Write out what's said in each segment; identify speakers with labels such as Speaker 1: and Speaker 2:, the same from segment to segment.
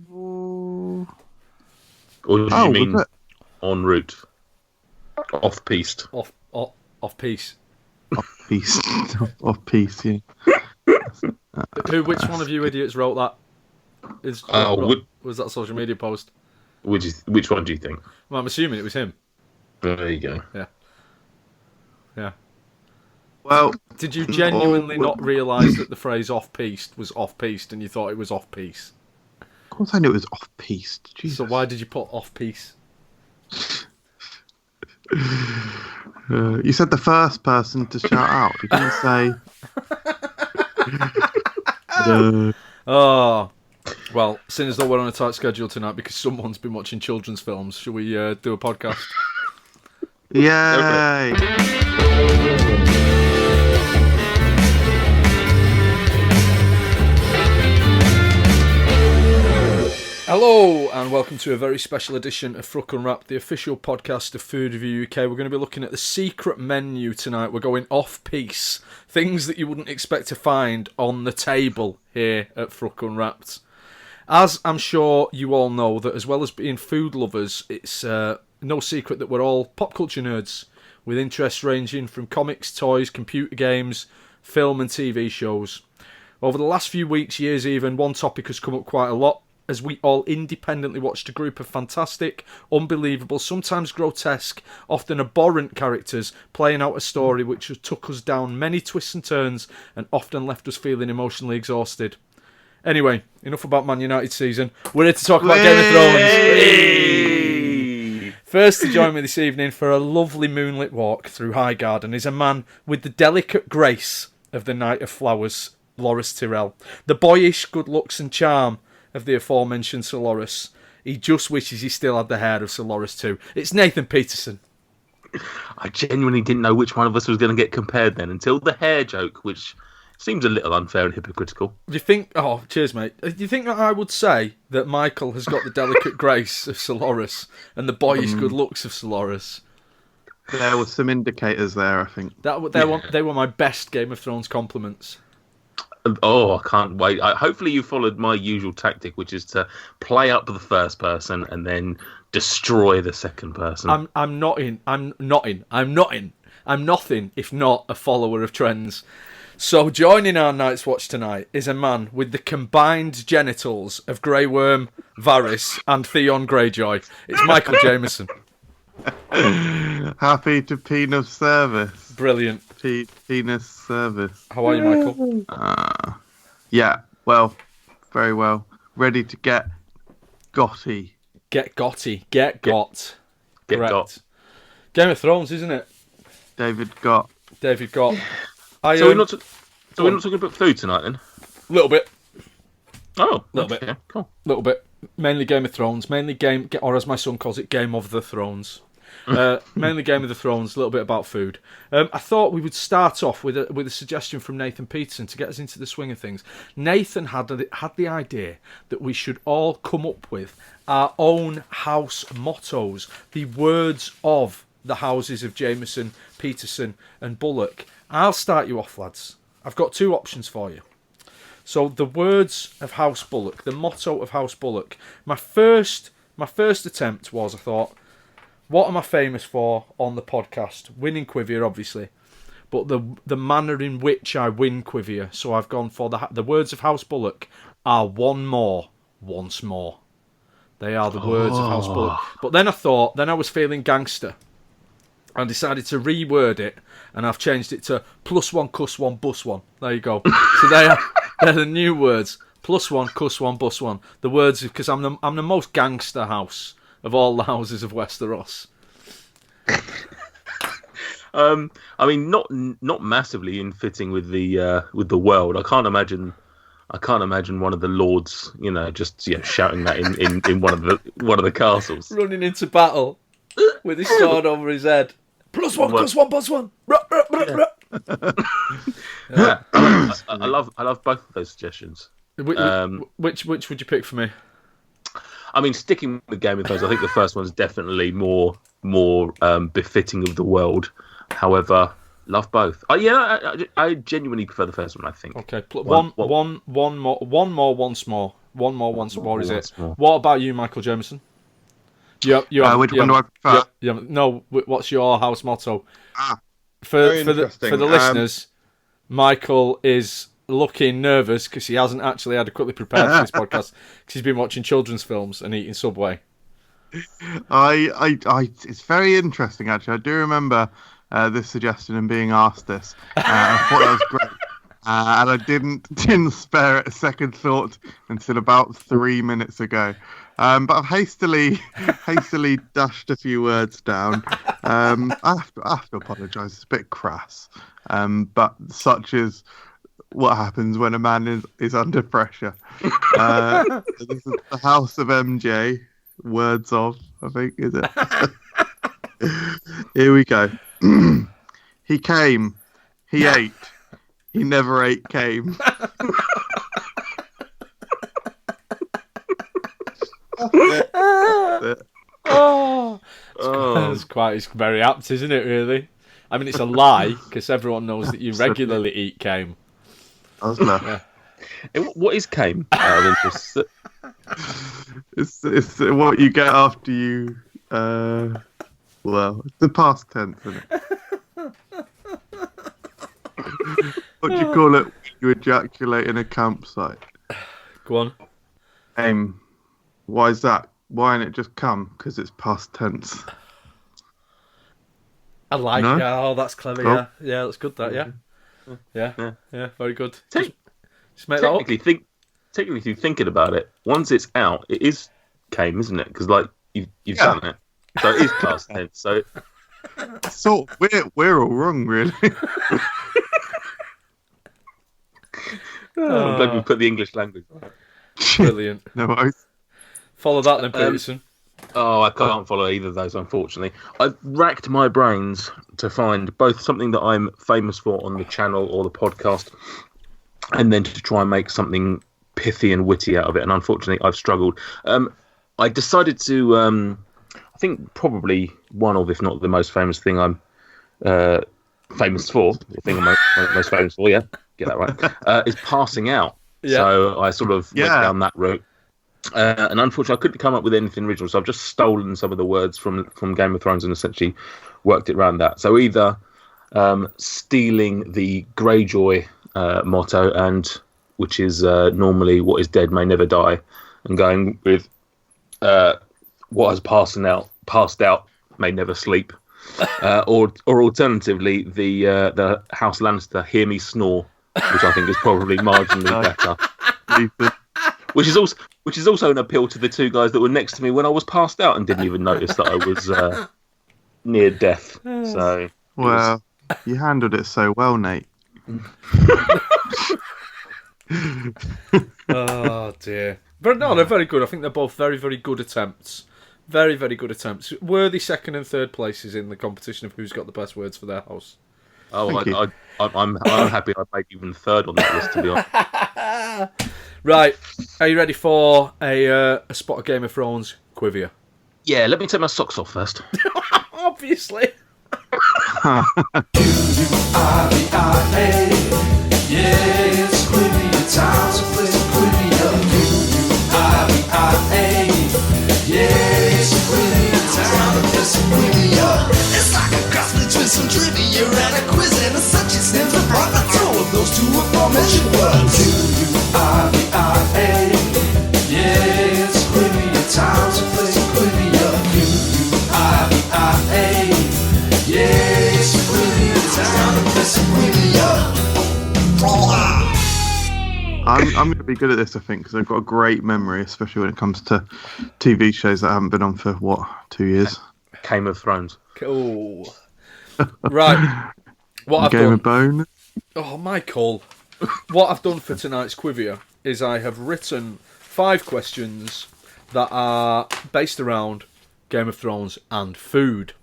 Speaker 1: Or
Speaker 2: did you mean en route? Off-piste.
Speaker 3: Off-piece.
Speaker 1: Off-piece. Off-piece, yeah.
Speaker 3: Which one of you idiots wrote that? Was that a social media post?
Speaker 2: Which one do you think?
Speaker 3: Well, I'm assuming it was him.
Speaker 2: There you go.
Speaker 3: Yeah.
Speaker 1: Well,
Speaker 3: did you genuinely not realise that the phrase off-piste was off-piste and you thought it was off-piece?
Speaker 1: Of course I knew it was off-piste. Jesus.
Speaker 3: So why did you put off-piece?
Speaker 1: You said the first person to shout out. You didn't say...
Speaker 3: Oh, well, seeing as though we're on a tight schedule tonight because someone's been watching children's films, shall we do a podcast?
Speaker 1: Yay!
Speaker 3: Hello, and welcome to a very special edition of FRUK Unwrapped, the official podcast of Food Review UK. We're going to be looking at the secret menu tonight. We're going off-piece. Things that you wouldn't expect to find on the table here at FRUK Unwrapped. As I'm sure you all know, that as well as being food lovers, it's no secret that we're all pop culture nerds, with interests ranging from comics, toys, computer games, film and TV shows. Over the last few weeks, years even, one topic has come up quite a lot, as we all independently watched a group of fantastic, unbelievable, sometimes grotesque, often abhorrent characters playing out a story which took us down many twists and turns and often left us feeling emotionally exhausted. Anyway, enough about Man United season. We're here to talk about Game of Thrones. First to join me this evening for a lovely moonlit walk through Highgarden is a man with the delicate grace of the Knight of Flowers, Loris Tyrrell. The boyish good looks and charm of the aforementioned Sir Loris. He just wishes he still had the hair of Sir Loris too. It's Nathan Peterson.
Speaker 2: I genuinely didn't know which one of us was going to get compared then until the hair joke, which seems a little unfair and hypocritical.
Speaker 3: Do you think... Oh, cheers, mate. Do you think that I would say that Michael has got the delicate grace of Sir Loris and the boyish good looks of Sir Loris?
Speaker 1: There were some indicators there, I think.
Speaker 3: They were my best Game of Thrones compliments.
Speaker 2: Oh, I can't wait. Hopefully you followed my usual tactic, which is to play up the first person and then destroy the second person.
Speaker 3: I'm nothing if not a follower of trends. So joining our Night's Watch tonight is a man with the combined genitals of Grey Worm, Varys and Theon Greyjoy. It's Michael Jameson.
Speaker 1: Happy to penis service.
Speaker 3: Brilliant.
Speaker 1: Penis service.
Speaker 3: How are you, Michael?
Speaker 1: Yeah, well, very well. Ready to get gotty.
Speaker 3: Get gotty. Get got.
Speaker 2: Get
Speaker 3: Correct.
Speaker 2: got.
Speaker 3: Game of Thrones, isn't it?
Speaker 1: David got.
Speaker 3: So
Speaker 2: we're not talking about food tonight then?
Speaker 3: A little bit.
Speaker 2: Oh,
Speaker 3: little
Speaker 2: bit. Cool.
Speaker 3: Little bit. Mainly Game of Thrones. Or as my son calls it, Game of the Thrones. Mainly Game of the Thrones, a little bit about food. I thought we would start off with a suggestion from Nathan Peterson to get us into the swing of things. Nathan had the idea that we should all come up with our own house mottos, the words of the houses of Jameson, Peterson and Bullock. I'll start you off, lads. I've got two options for you. So the words of House Bullock, the motto of House Bullock. My first attempt was, I thought, what am I famous for on the podcast? Winning Quivia, obviously, but the manner in which I win Quivia. So I've gone for the words of House Bullock are one more, once more. They are the words of House Bullock. But then I was feeling gangster. I decided to reword it, and I've changed it to plus one, cuss one, bus one. There you go. So they're the new words. Plus one, cuss one, bus one. The words, because I'm the most gangster house of all the houses of Westeros.
Speaker 2: I mean, not massively in fitting with the world. I can't imagine one of the lords, just shouting that in one of the castles,
Speaker 3: running into battle with his sword over his head. Plus one, plus one, plus one.
Speaker 2: Yeah. I love both of those suggestions.
Speaker 3: Which would you pick for me?
Speaker 2: I mean, sticking with Game of Thrones, I think the first one's definitely more befitting of the world. However, love both. I genuinely prefer the first one, I think.
Speaker 3: Okay, one more, once more. One more, once more, is it?
Speaker 2: Once more.
Speaker 3: What about you, Michael Jameson?
Speaker 1: Which one do I prefer?
Speaker 3: No, what's your house motto? For
Speaker 1: very
Speaker 3: the
Speaker 1: interesting.
Speaker 3: listeners, Michael is looking nervous because he hasn't actually adequately prepared for this podcast because he's been watching children's films and eating Subway.
Speaker 1: It's very interesting, actually. I do remember this suggestion and being asked this. I thought that was great. And I didn't spare it a second thought until about 3 minutes ago. But I've hastily dashed a few words down. I have to apologise. It's a bit crass. But such is what happens when a man is under pressure. This is the house of MJ. Words of, I think, is it? Here we go. He came. He ate. He never ate came.
Speaker 3: It's very apt, isn't it, really? I mean, it's a lie, because everyone knows that you regularly eat came.
Speaker 1: Yeah.
Speaker 2: What is came? Out of interest?
Speaker 1: It's what you get after you. Well, it's the past tense, isn't it? What do you call it when you ejaculate in a campsite?
Speaker 3: Go on.
Speaker 1: Why is that? Why didn't it just come? Because it's past tense.
Speaker 3: I like it. Oh, that's clever.
Speaker 1: Oh.
Speaker 3: Yeah, that's good. That yeah, very good. Just make
Speaker 2: Technically,
Speaker 3: that up.
Speaker 2: Technically, thinking about it, once it's out, it is came, isn't it? Because you've done it, so it is past tense. So
Speaker 1: we're all wrong, really.
Speaker 2: I'm glad we put the English language right.
Speaker 3: Brilliant.
Speaker 1: No worries.
Speaker 3: Follow that then, Peterson.
Speaker 2: Oh, I can't follow either of those, unfortunately. I've racked my brains to find both something that I'm famous for on the channel or the podcast, and then to try and make something pithy and witty out of it. And unfortunately, I've struggled. I decided to, I think probably one of, if not the most famous thing I'm famous for, the thing I'm most famous for, yeah, get that right, is passing out. Yeah. So I sort of went down that route. And unfortunately, I couldn't come up with anything original, so I've just stolen some of the words from Game of Thrones and essentially worked it around that. So either stealing the Greyjoy motto, which is normally "What is dead may never die," and going with "What has passed out may never sleep," or alternatively the House Lannister "Hear me snore," which I think is probably marginally better. Which is also an appeal to the two guys that were next to me when I was passed out and didn't even notice that I was near death. So,
Speaker 1: well, you handled it so well, Nate.
Speaker 3: Oh dear, but no, they're very good. I think they're both very, very good attempts. Very, very good attempts. Worthy second and third places in the competition of who's got the best words for their house.
Speaker 2: Oh, I'm happy I made even third on that list, to be honest.
Speaker 3: Right, are you ready for a spot of Game of Thrones quivia?
Speaker 2: Yeah, let me take my socks off first.
Speaker 3: Obviously.
Speaker 4: Q-U-I-V-I-A. Yeah, it's quivia time to play quivia. Q-U-I-V-I-A. Yeah, it's quivia time to play some quivia. It's like a cross between some trivia and a quiz, and as such it stands apart the two of those two aforementioned words. Q-U-I-V-I-A. Yeah, it's quivia time to play some quivia. Q-U-I-V-I-A. Yeah, it's quivia time to play some quivia.
Speaker 1: I'm going to be good at this, I think, because I've got a great memory, especially when it comes to TV shows that haven't been on for, 2 years?
Speaker 2: Game of Thrones.
Speaker 3: Cool. Right. What I've
Speaker 1: Game
Speaker 3: done...
Speaker 1: of Bone?
Speaker 3: Oh, Michael. What I've done for tonight's quivia is I have written 5 questions that are based around Game of Thrones and food.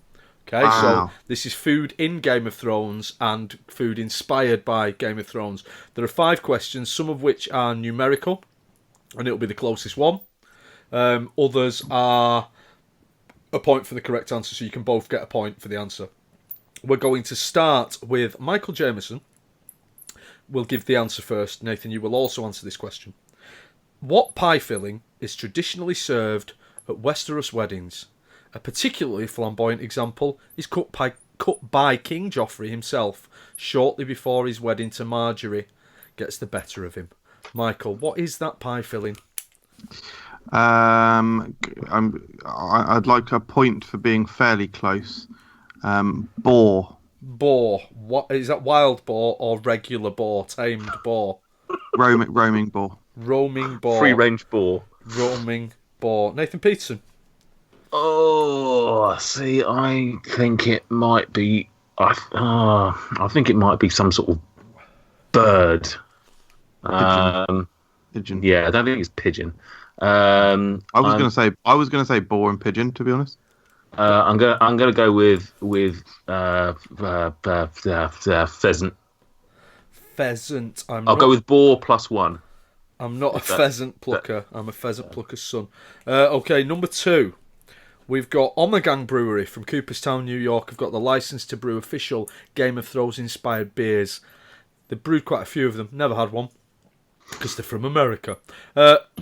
Speaker 3: Okay,
Speaker 1: wow.
Speaker 3: So this is food in Game of Thrones and food inspired by Game of Thrones. There are 5 questions, some of which are numerical, and it'll be the closest one. Others are a point for the correct answer, so you can both get a point for the answer. We're going to start with Michael Jameson. We'll give the answer first. Nathan, you will also answer this question. What pie filling is traditionally served at Westeros weddings? A particularly flamboyant example is cut by King Joffrey himself shortly before his wedding to Marjorie gets the better of him. Michael, what is that pie filling?
Speaker 1: I'd like a point for being fairly close. Boar.
Speaker 3: Boar. What is that? Wild boar or regular boar? Tamed boar.
Speaker 1: Roaming boar.
Speaker 3: Roaming boar.
Speaker 2: Free range boar.
Speaker 3: Roaming boar. Nathan Peterson.
Speaker 2: Oh, see, I think it might be. I think it might be some sort of bird.
Speaker 1: Pigeon.
Speaker 2: Yeah, I don't think it's pigeon.
Speaker 1: I was going to say boar and pigeon, to be honest.
Speaker 2: I'm gonna go with pheasant.
Speaker 3: Pheasant.
Speaker 2: I'll go with boar +1.
Speaker 3: I'm not a pheasant plucker. I'm a pheasant plucker's son. Okay, number 2. We've got Ommegang Brewery from Cooperstown, New York. Have got the license to brew official Game of Thrones inspired beers. They've brewed quite a few of them. Never had one because they're from America.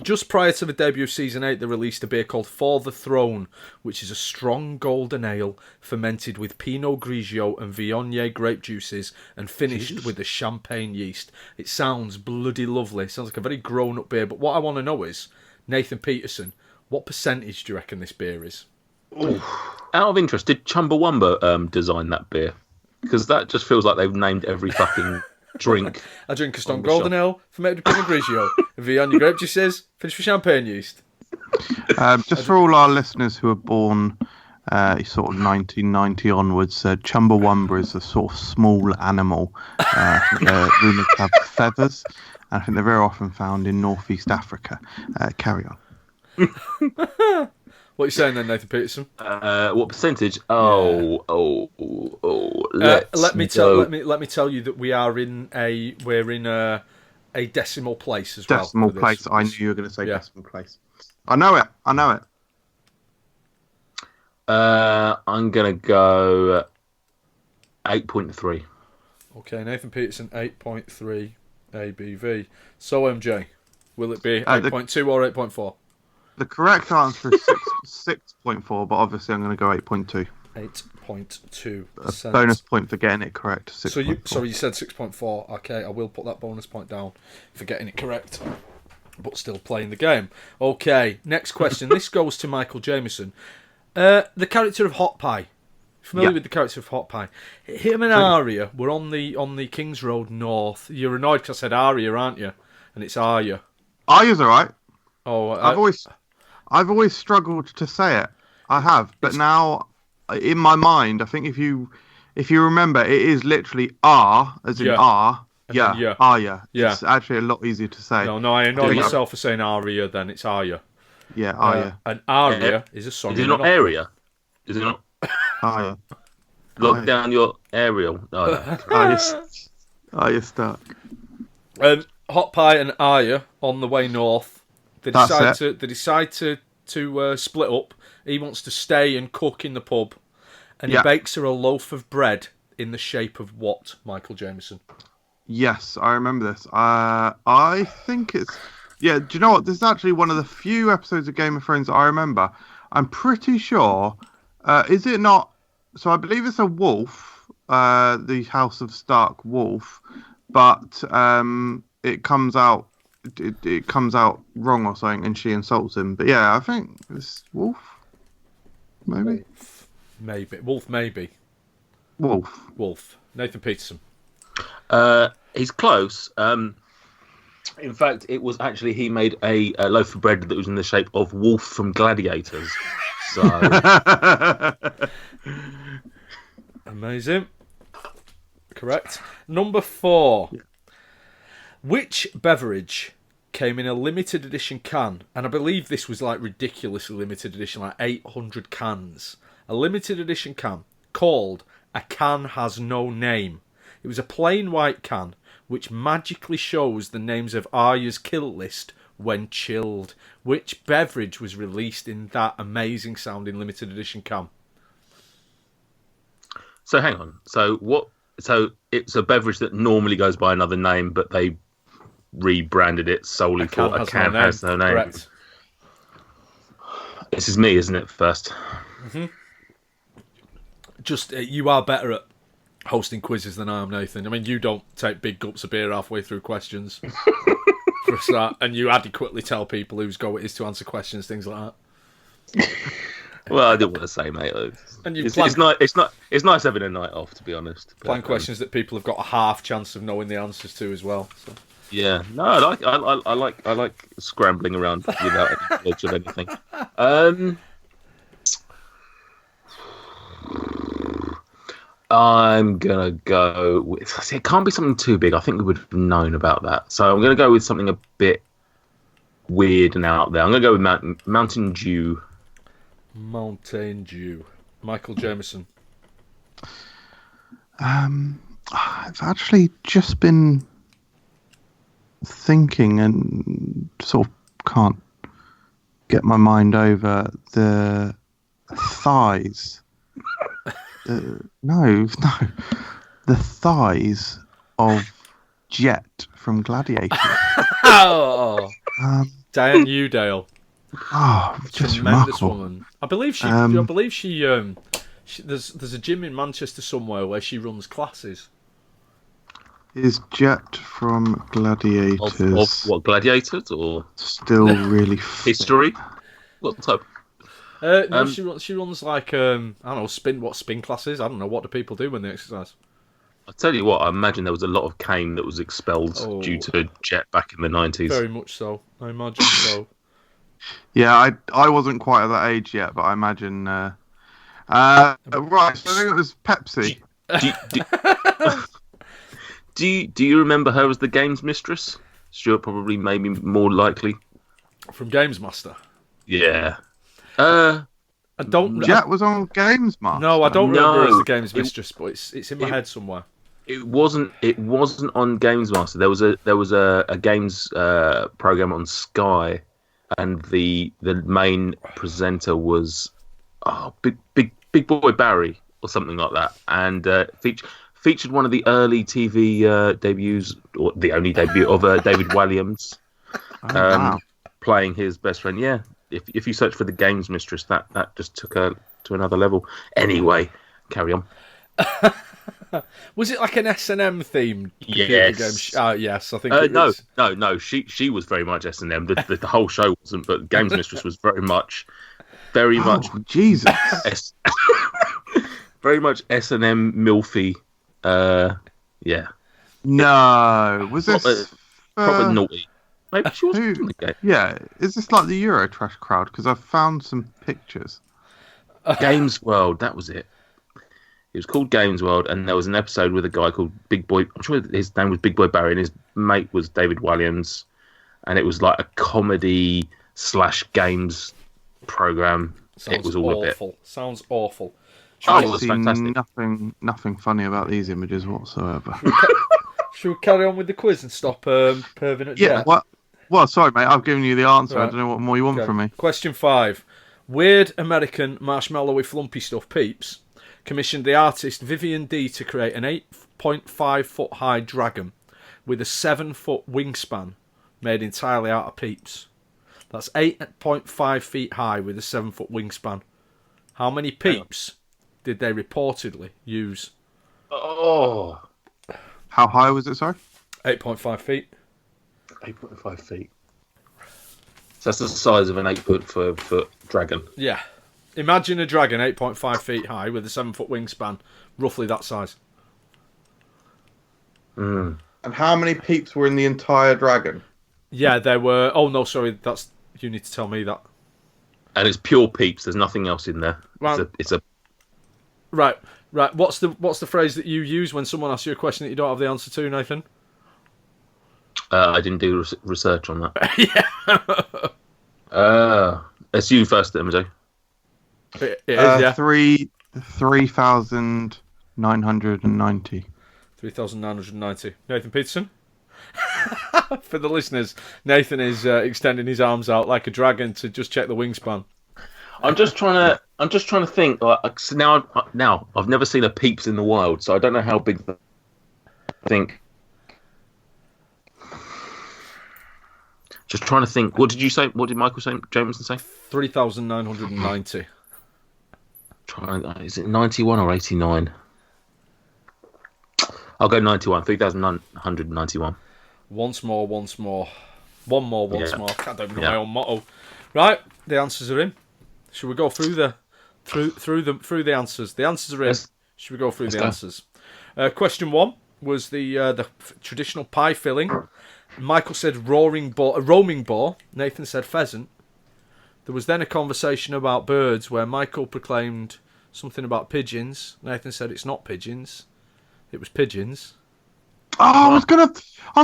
Speaker 3: Just prior to the debut of Season 8, they released a beer called For the Throne, which is a strong golden ale fermented with Pinot Grigio and Viognier grape juices and finished with a champagne yeast. It sounds bloody lovely. It sounds like a very grown-up beer. But what I want to know is, Nathan Peterson, what percentage do you reckon this beer is?
Speaker 2: Ooh. Out of interest, did Chumbawamba design that beer? Because that just feels like they've named every fucking drink.
Speaker 3: I drink a strong golden ale fermented with Pinot Grigio and Viognier grape juices finished with champagne yeast.
Speaker 1: Just for all our listeners who are born sort of 1990 onwards, Chumbawamba is a sort of small animal. They're rumoured to have feathers, and I think they're very often found in northeast Africa. Carry on.
Speaker 3: What are you saying then, Nathan Peterson?
Speaker 2: What percentage? Let
Speaker 3: me tell you that we're in a decimal place as well.
Speaker 1: Decimal place. I knew you were going to say decimal place. I know it.
Speaker 2: I'm gonna go 8.3.
Speaker 3: Okay, Nathan Peterson, 8.3 ABV. So MJ, will it be 8.2 or 8.4?
Speaker 1: The correct answer is 6.4, but obviously I'm going to go 8.2.
Speaker 3: 8.2%.
Speaker 1: A bonus point for getting it correct. 6.
Speaker 3: So you said 6.4. Okay, I will put that bonus point down for getting it correct, but still playing the game. Okay, next question. This goes to Michael Jamieson. The character of Hot Pie. Familiar with the character of Hot Pie? Him and Arya were on the King's Road North. You're annoyed because I said Arya, aren't you? And it's Arya.
Speaker 1: Arya's alright.
Speaker 3: Oh,
Speaker 1: I've always struggled to say it. I have, but now in my mind, I think if you remember, it is literally R as in R. Yeah, Arya. Yeah. It's actually a lot easier to say.
Speaker 3: No, I annoy myself for saying Arya. Then it's Arya.
Speaker 1: Yeah, Arya.
Speaker 3: And Arya is a song.
Speaker 2: Is it not area? Is it not?
Speaker 1: Arya.
Speaker 2: Lock down your aerial. Oh, no.
Speaker 1: Arya Stark.
Speaker 3: Hot Pie and Arya on the way north. They decide to split up. He wants to stay and cook in the pub, and he bakes her a loaf of bread in the shape of what, Michael Jamieson?
Speaker 1: Yes, I remember this. I think it's... Yeah, do you know what? This is actually one of the few episodes of Game of Thrones that I remember. I'm pretty sure... is it not... So I believe it's a wolf, the House of Stark wolf, but it comes out... It comes out wrong or something, and she insults him. But yeah, I think it's wolf. Maybe.
Speaker 3: Wolf. Maybe. Wolf. Nathan Peterson.
Speaker 2: He's close. In fact, it was actually he made a loaf of bread that was in the shape of Wolf from Gladiators. So
Speaker 3: amazing. Correct. Number 4. Which beverage came in a limited edition can, and I believe this was like ridiculously limited edition, like 800 cans. A limited edition can called A Can Has No Name. It was a plain white can which magically shows the names of Arya's kill list when chilled. Which beverage was released in that amazing sounding limited edition can?
Speaker 2: So hang on. So it's a beverage that normally goes by another name, but they rebranded it solely for A Can Has No Name.
Speaker 3: Correct.
Speaker 2: This is me, isn't it? First.
Speaker 3: Just you are better at hosting quizzes than I am, Nathan. I mean, you don't take big gulps of beer halfway through questions for a start, and you adequately tell people whose go it is to answer questions, things like that.
Speaker 2: Well, I didn't want to say, mate.
Speaker 3: And you
Speaker 2: It's nice having a night off, to be honest.
Speaker 3: Plan questions that people have got a half chance of knowing the answers to as well. So.
Speaker 2: Yeah, no, I like scrambling around without any knowledge of anything. I'm gonna go with. See, it can't be something too big. I think we would have known about that. So I'm gonna go with something a bit weird and out there. I'm gonna go with Mountain Dew.
Speaker 3: Mountain Dew. Michael Jameson.
Speaker 1: I've actually just been thinking and sort of can't get my mind over the thighs. No, the thighs of Jet from Gladiator.
Speaker 3: Oh, Diane Udale.
Speaker 1: Oh, just
Speaker 3: Tremendous
Speaker 1: remarkable.
Speaker 3: woman. I believe she. There's a gym in Manchester somewhere where she runs classes.
Speaker 1: Is Jet from Gladiators
Speaker 2: Of what, Gladiators or
Speaker 1: still really fit?
Speaker 2: history? What type?
Speaker 3: No, she runs like I don't know spin classes. I don't know, what do people do when they exercise?
Speaker 2: I'll tell you what, I imagine there was a lot of cane that was expelled due to Jet back in the 90s.
Speaker 3: Very much so. I imagine so.
Speaker 1: Yeah, I wasn't quite at that age yet, but I imagine. Right, so I think it was Pepsi.
Speaker 2: Do you remember her as the games mistress? Stuart probably maybe more likely.
Speaker 3: From Games Master.
Speaker 2: Yeah.
Speaker 3: I don't.
Speaker 1: Jet was on Games Master.
Speaker 3: No, I don't remember her as
Speaker 2: No,
Speaker 3: the Games Mistress, but it's in my head somewhere.
Speaker 2: It wasn't on Games Master. There was a games program on Sky, and the main presenter was Big Boy Barry or something like that, and featured one of the early TV debuts, or the only debut of David Walliams,
Speaker 1: Wow.
Speaker 2: playing his best friend. Yeah, if you search for the Games Mistress, that just took her to another level. Anyway, carry on.
Speaker 3: Was it like an S&M themed
Speaker 2: Yes.
Speaker 3: game? Yes, I think it
Speaker 2: No,
Speaker 3: was.
Speaker 2: no. She was very much S&M. The whole show wasn't, but Games Mistress was very much,
Speaker 1: Jesus.
Speaker 2: very much S&M milfy. Yeah.
Speaker 1: No, was this
Speaker 2: Proper naughty. Maybe she was
Speaker 1: who?
Speaker 2: in the game.
Speaker 1: Yeah, is this like the Eurotrash crowd? Because I've found some pictures.
Speaker 2: Games World, that was it. It was called Games World, and there was an episode with a guy called Big Boy. I'm sure his name was Big Boy Barry, and his mate was David Walliams, and it was like a comedy / games program.
Speaker 3: Sounds
Speaker 2: it was all
Speaker 3: awful.
Speaker 2: a bit.
Speaker 3: Sounds awful.
Speaker 2: Oh,
Speaker 1: I
Speaker 2: it was
Speaker 1: see
Speaker 2: fantastic.
Speaker 1: nothing funny about these images whatsoever.
Speaker 3: Should we carry on with the quiz and stop perving at
Speaker 1: Yeah,
Speaker 3: Jet?
Speaker 1: well, sorry, mate. I've given you the answer. I
Speaker 3: Right.
Speaker 1: don't know what more you want
Speaker 3: Okay.
Speaker 1: from me.
Speaker 3: Question 5. Weird American marshmallowy flumpy stuff Peeps commissioned the artist Vivian D to create an 8.5 foot high dragon with a 7 foot wingspan made entirely out of Peeps. That's 8.5 feet high with a 7 foot wingspan. How many Peeps did they reportedly use?
Speaker 2: Oh,
Speaker 1: How high was it? Sorry.
Speaker 3: 8.5 feet.
Speaker 2: 8.5 feet. So that's the size of an 8-foot dragon.
Speaker 3: Yeah. Imagine a dragon 8.5 feet high with a 7 foot wingspan, roughly that size.
Speaker 1: And how many peeps were in the entire dragon?
Speaker 3: Yeah, there were. Oh no, sorry, that's you need to tell me that.
Speaker 2: And it's pure Peeps. There's nothing else in there.
Speaker 3: Right.
Speaker 2: It's a
Speaker 3: Right. What's the phrase that you use when someone asks you a question that you don't have the answer to, Nathan?
Speaker 2: I didn't do research on that.
Speaker 3: Yeah.
Speaker 2: It's you first, MJ.
Speaker 3: It is, yeah.
Speaker 1: 3,990.
Speaker 3: 3,990. Nathan Peterson. For the listeners, Nathan is extending his arms out like a dragon to just check the wingspan.
Speaker 2: I'm just trying to think. Like, so now I've never seen a Peeps in the wild, so I don't know how big. I think Just trying to think. What did you say? What did Jameson say?
Speaker 3: 3,990.
Speaker 2: Is it 91 or 89? I'll go 91. 3,991.
Speaker 3: Once more. One more. I can't even know my own motto. Right, the answers are in. Should we go through the answers? The answers are in. Should we go through the answers? Question 1 was the traditional pie filling. Michael said roaming boar. Nathan said pheasant. There was then a conversation about birds where Michael proclaimed something about pigeons. Nathan said it's not pigeons. It was pigeons.
Speaker 1: Oh, I was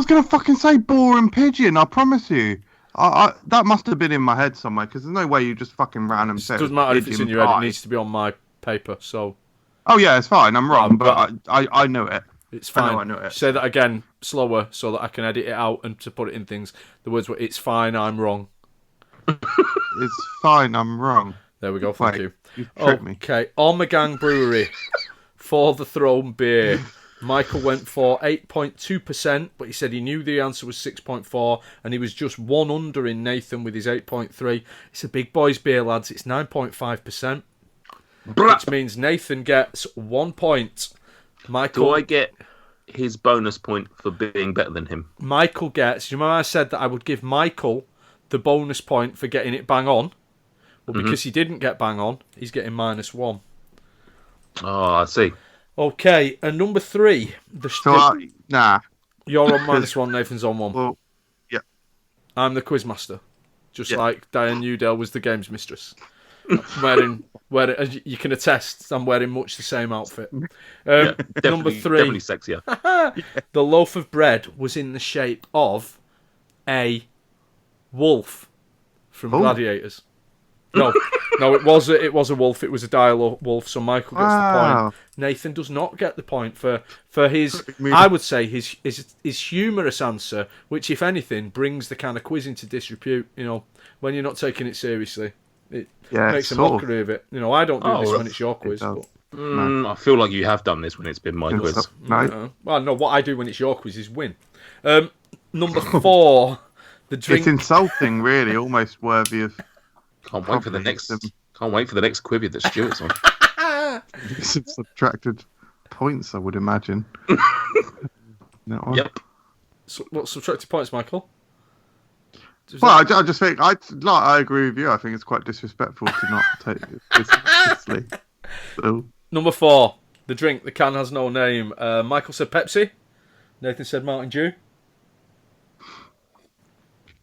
Speaker 1: gonna fucking say boar and pigeon. I promise you. That must have been in my head somewhere because there's no way you just fucking random say.
Speaker 3: It doesn't matter if it's in your head. It needs to be on my paper. So.
Speaker 1: Oh yeah, it's fine. I'm wrong, but I know it.
Speaker 3: It's fine.
Speaker 1: I know it.
Speaker 3: Say that again, slower, so that I can edit it out and to put it in things. The words were, "It's fine. I'm wrong."
Speaker 1: It's fine. I'm wrong.
Speaker 3: There we go. Thank you.
Speaker 1: You tricked me.
Speaker 3: Okay, Ormagang Brewery for the Throne beer. Michael went for 8.2%, but he said he knew the answer was 6.4, and he was just one under in Nathan with his 8.3. It's a big boys beer, lads. It's 9.5%, which means Nathan gets 1 point. Michael,
Speaker 2: do I get his bonus point for being better than him?
Speaker 3: Michael gets. You remember I said that I would give Michael the bonus point for getting it bang on? Well, because he didn't get bang on, he's getting -1.
Speaker 2: Oh, I see.
Speaker 3: Okay, and number 3.
Speaker 1: Nah.
Speaker 3: You're on -1, Nathan's on 1.
Speaker 1: Well, yeah.
Speaker 3: I'm the quizmaster. Just like Diane Newdale was the games mistress. wearing, as you can attest, I'm wearing much the same outfit. Number 3.
Speaker 2: Definitely sexier.
Speaker 3: The loaf of bread was in the shape of a wolf from Gladiators. No, it was a wolf. It was a dire wolf. So Michael gets the point. Nathan does not get the point for his. I would say his humorous answer, which, if anything, brings the kind of quiz into disrepute. You know, when you're not taking it seriously, it makes a mockery of it. You know, I don't do this when it's your quiz.
Speaker 2: I feel like you have done this when it's been my quiz.
Speaker 3: Well, no. What I do when it's your quiz is win. Number 4, the drink.
Speaker 1: It's insulting, really, almost worthy of.
Speaker 2: Can't wait for the next quibby that Stuart's on.
Speaker 1: Subtracted points, I would imagine.
Speaker 2: Yep.
Speaker 3: So, what subtracted points, Michael?
Speaker 1: I just think I agree with you. I think it's quite disrespectful to not take it seriously. So.
Speaker 3: Number 4, the drink. The can has no name. Michael said Pepsi. Nathan said Mountain Dew.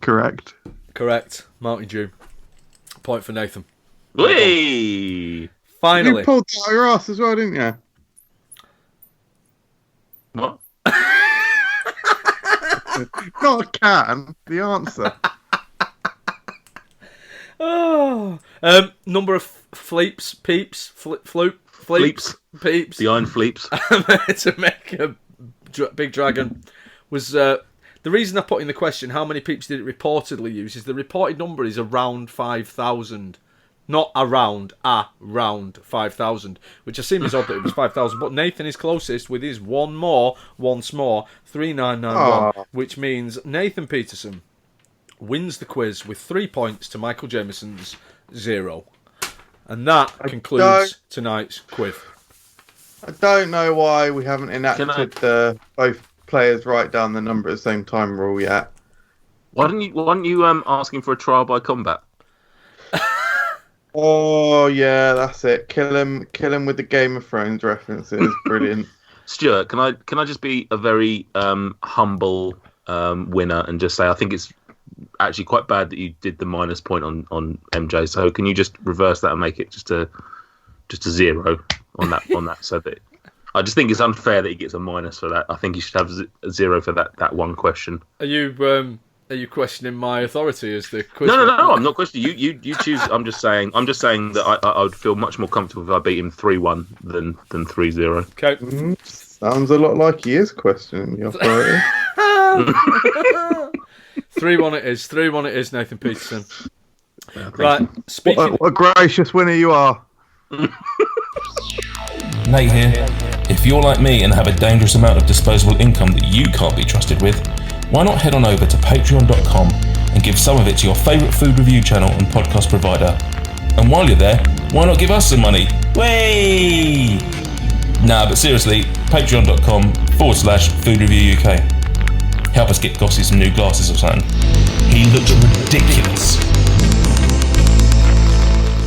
Speaker 1: Correct.
Speaker 3: Mountain Dew. Point for Nathan.
Speaker 2: Whee!
Speaker 3: Finally.
Speaker 1: You pulled that out of your ass as well, didn't you?
Speaker 2: What?
Speaker 1: Not a can. The answer.
Speaker 3: Number of peeps.
Speaker 2: The iron fleeps.
Speaker 3: To make a big dragon was the reason I put in the question how many peeps did it reportedly use is the reported number is around 5,000. Not around 5,000, which I seem as odd that it was 5,000. But Nathan is closest with his once more, 3,991, which means Nathan Peterson wins the quiz with 3 points to Michael Jamieson's 0. And that concludes tonight's quiz.
Speaker 1: I don't know why we haven't enacted the both players write down the number at the same time rule yet.
Speaker 2: Why don't you asking for a trial by combat?
Speaker 1: Oh yeah, that's it. Kill him with the Game of Thrones references. Brilliant.
Speaker 2: Stuart, can I just be a very humble winner and just say I think it's actually quite bad that you did the minus point on MJ. So can you just reverse that and make it just a 0 on that so that I just think it's unfair that he gets a minus for that. I think he should have a 0 for that one question.
Speaker 3: Are you questioning my authority as the quiz?
Speaker 2: No, I'm not questioning you choose. I'm just saying that I would feel much more comfortable if I beat him 3-1 than 3-0.
Speaker 3: Okay.
Speaker 1: Sounds a lot like he is questioning the authority.
Speaker 3: 3-1 it is. 3-1 it is, Nathan Peterson. Right. Speaking.
Speaker 1: What a gracious winner you are.
Speaker 5: Nate here. If you're like me and have a dangerous amount of disposable income that you can't be trusted with, why not head on over to patreon.com and give some of it to your favourite food review channel and podcast provider. And while you're there, why not give us some money? Way! Nah, but seriously, patreon.com/Food Review UK. Help us get Gossy some new glasses or something. He looks ridiculous.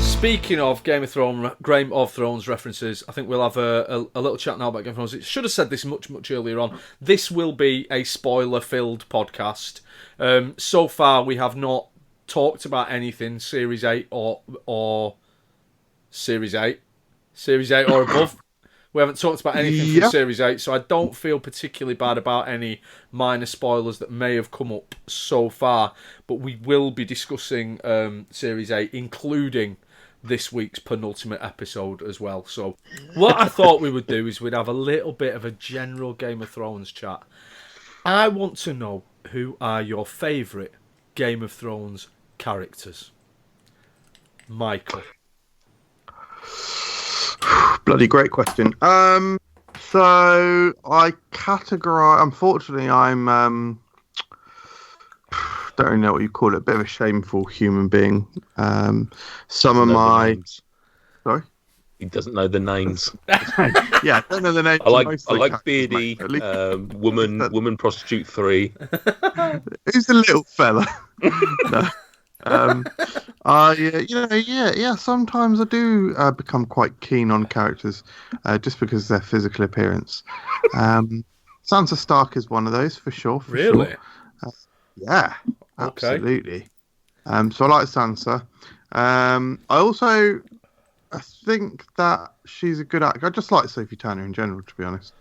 Speaker 3: Speaking of Game of Thrones references, I think we'll have a little chat now about Game of Thrones. I should have said this much earlier on. This will be a spoiler-filled podcast. So far, we have not talked about anything Series 8 or Series 8. Series 8 or above. We haven't talked about anything from Series 8, so I don't feel particularly bad about any minor spoilers that may have come up so far. But we will be discussing Series 8, including this week's penultimate episode as well. So what I thought we would do is we'd have a little bit of a general Game of Thrones chat. I want to know, who are your favourite Game of Thrones characters? Michael.
Speaker 1: Bloody great question. So I categorise. Unfortunately, I'm don't really know what you call it. A bit of a shameful human being. Some of my sorry.
Speaker 2: He doesn't know the names.
Speaker 1: Yeah, I don't know the names.
Speaker 2: I like Beardy, woman prostitute 3.
Speaker 1: Who's the little fella? No. Sometimes I do become quite keen on characters just because of their physical appearance. Sansa Stark is one of those for sure.
Speaker 3: Really?
Speaker 1: Yeah, absolutely. So I like Sansa. I think that she's a good actor. I just like Sophie Turner in general, to be honest.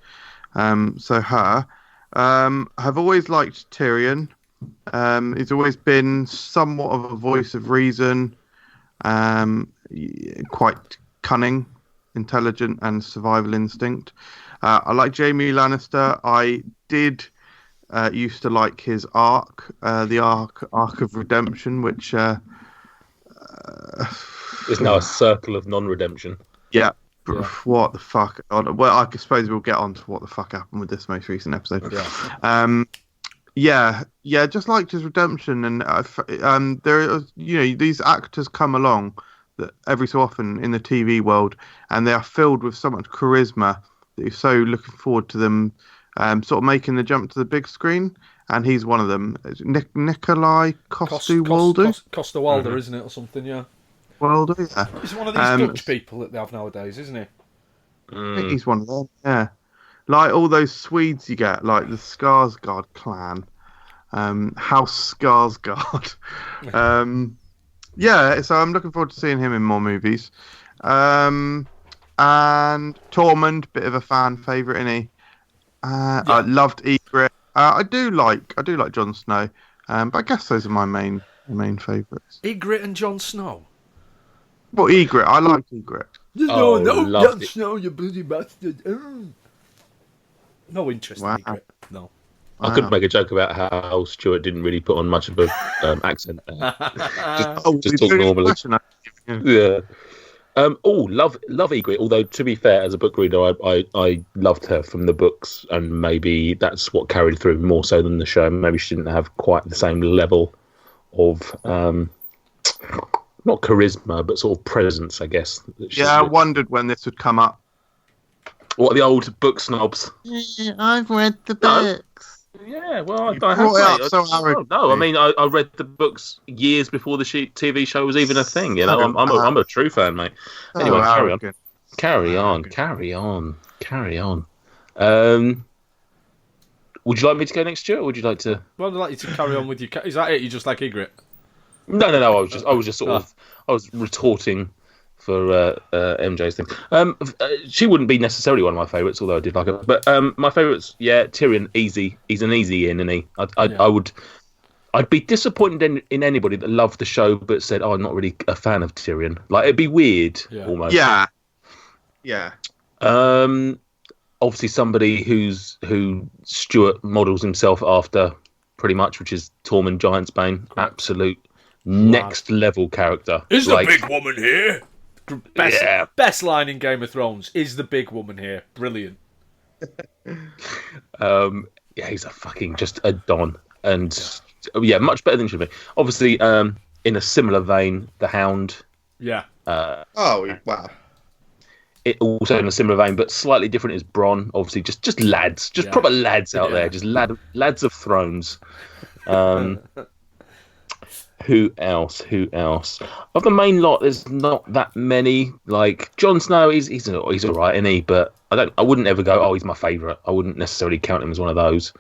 Speaker 1: So her. I've always liked Tyrion. He's always been somewhat of a voice of reason, quite cunning, intelligent, and survival instinct. I like Jaime Lannister. I did used to like his arc, the arc of redemption, which
Speaker 2: is now a circle of non-redemption.
Speaker 1: Yeah. What the fuck? Well, I suppose we'll get on to what the fuck happened with this most recent episode. Yeah. Just liked his redemption, and there, these actors come along that every so often in the TV world, and they are filled with so much charisma that you're so looking forward to them, sort of making the jump to the big screen. And he's one of them. Nikolai Coster-Waldau.
Speaker 3: Coster-Waldau, isn't it, or something? Yeah.
Speaker 1: Waldau, yeah.
Speaker 3: He's one of these Dutch people that they have nowadays, isn't he?
Speaker 1: I think he's one of them. Yeah. Like all those Swedes you get, like the Skarsgård clan, House Skarsgård. So I'm looking forward to seeing him in more movies. And Tormund, bit of a fan favourite, isn't he? I loved Ygritte. I do like Jon Snow, but I guess those are my main favourites.
Speaker 3: Ygritte and Jon Snow.
Speaker 1: Well, Ygritte, I like Ygritte.
Speaker 3: No, Jon Snow, you bloody bastard. No interest in Ygritte. No.
Speaker 2: I couldn't make a joke about how Stuart didn't really put on much of a accent there. just talk normally. Yeah. Love Ygritte. Although to be fair, as a book reader, I loved her from the books, and maybe that's what carried through more so than the show. Maybe she didn't have quite the same level of not charisma, but sort of presence, I guess.
Speaker 1: I wondered when this would come up.
Speaker 2: What are the old book snobs?
Speaker 1: Yeah, I've read the books.
Speaker 2: Yeah, well, I mean, I read the books years before the TV show was even a thing. You know, I'm a true fan, mate. Anyway, carry on. Would you like me to go next, Stuart, or would you like to?
Speaker 3: Well, I'd like you to carry on with your. Is that it? You just like Ygritte?
Speaker 2: No. I was just sort of. I was retorting for MJ's thing. She wouldn't be necessarily one of my favourites, although I did like her. But my favourites, Tyrion, easy. He's an easy in, isn't he? I'd be disappointed in anybody that loved the show but said, "Oh, I'm not really a fan of Tyrion." Like, it'd be weird, almost.
Speaker 1: Yeah.
Speaker 2: Obviously, somebody who Stuart models himself after, pretty much, which is Tormund Giantsbane. Absolute next level character.
Speaker 3: Is the big woman here? Best line in Game of Thrones. Is the big woman here? Brilliant.
Speaker 2: He's a fucking just a don, and Yeah, much better than it should be. Obviously, in a similar vein, The Hound.
Speaker 3: Yeah.
Speaker 1: Wow.
Speaker 2: It also in a similar vein, but slightly different, is Bronn. Obviously, just lads, proper lads out there, just lads of thrones. Who else? Of the main lot, there's not that many. Like Jon Snow, he's all right, isn't he? But I wouldn't ever go, oh, he's my favourite. I wouldn't necessarily count him as one of those.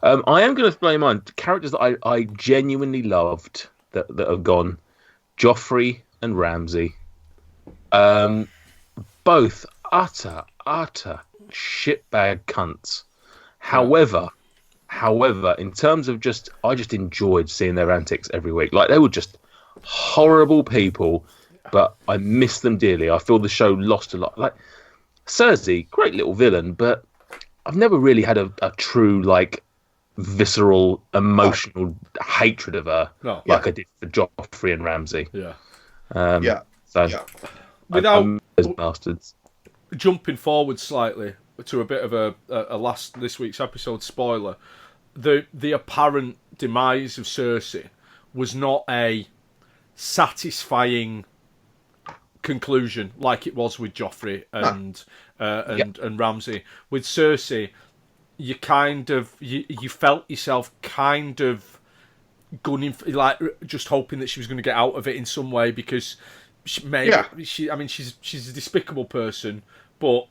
Speaker 2: I am going to throw in mind characters that I genuinely loved that have gone. Joffrey and Ramsay. Both utter shitbag cunts. However, in terms of I just enjoyed seeing their antics every week. Like, they were just horrible people, but I miss them dearly. I feel the show lost a lot. Like, Cersei, great little villain, but I've never really had a true, like, visceral, emotional hatred of her like I did for Joffrey and Ramsay.
Speaker 3: Without
Speaker 2: those bastards.
Speaker 3: Jumping forward slightly to a bit of a last this week's episode spoiler, the apparent demise of Cersei was not a satisfying conclusion like it was with Joffrey and Ramsay. With Cersei, you kind of you felt yourself kind of gunning, like just hoping that she was going to get out of it in some way, because she's a despicable person, but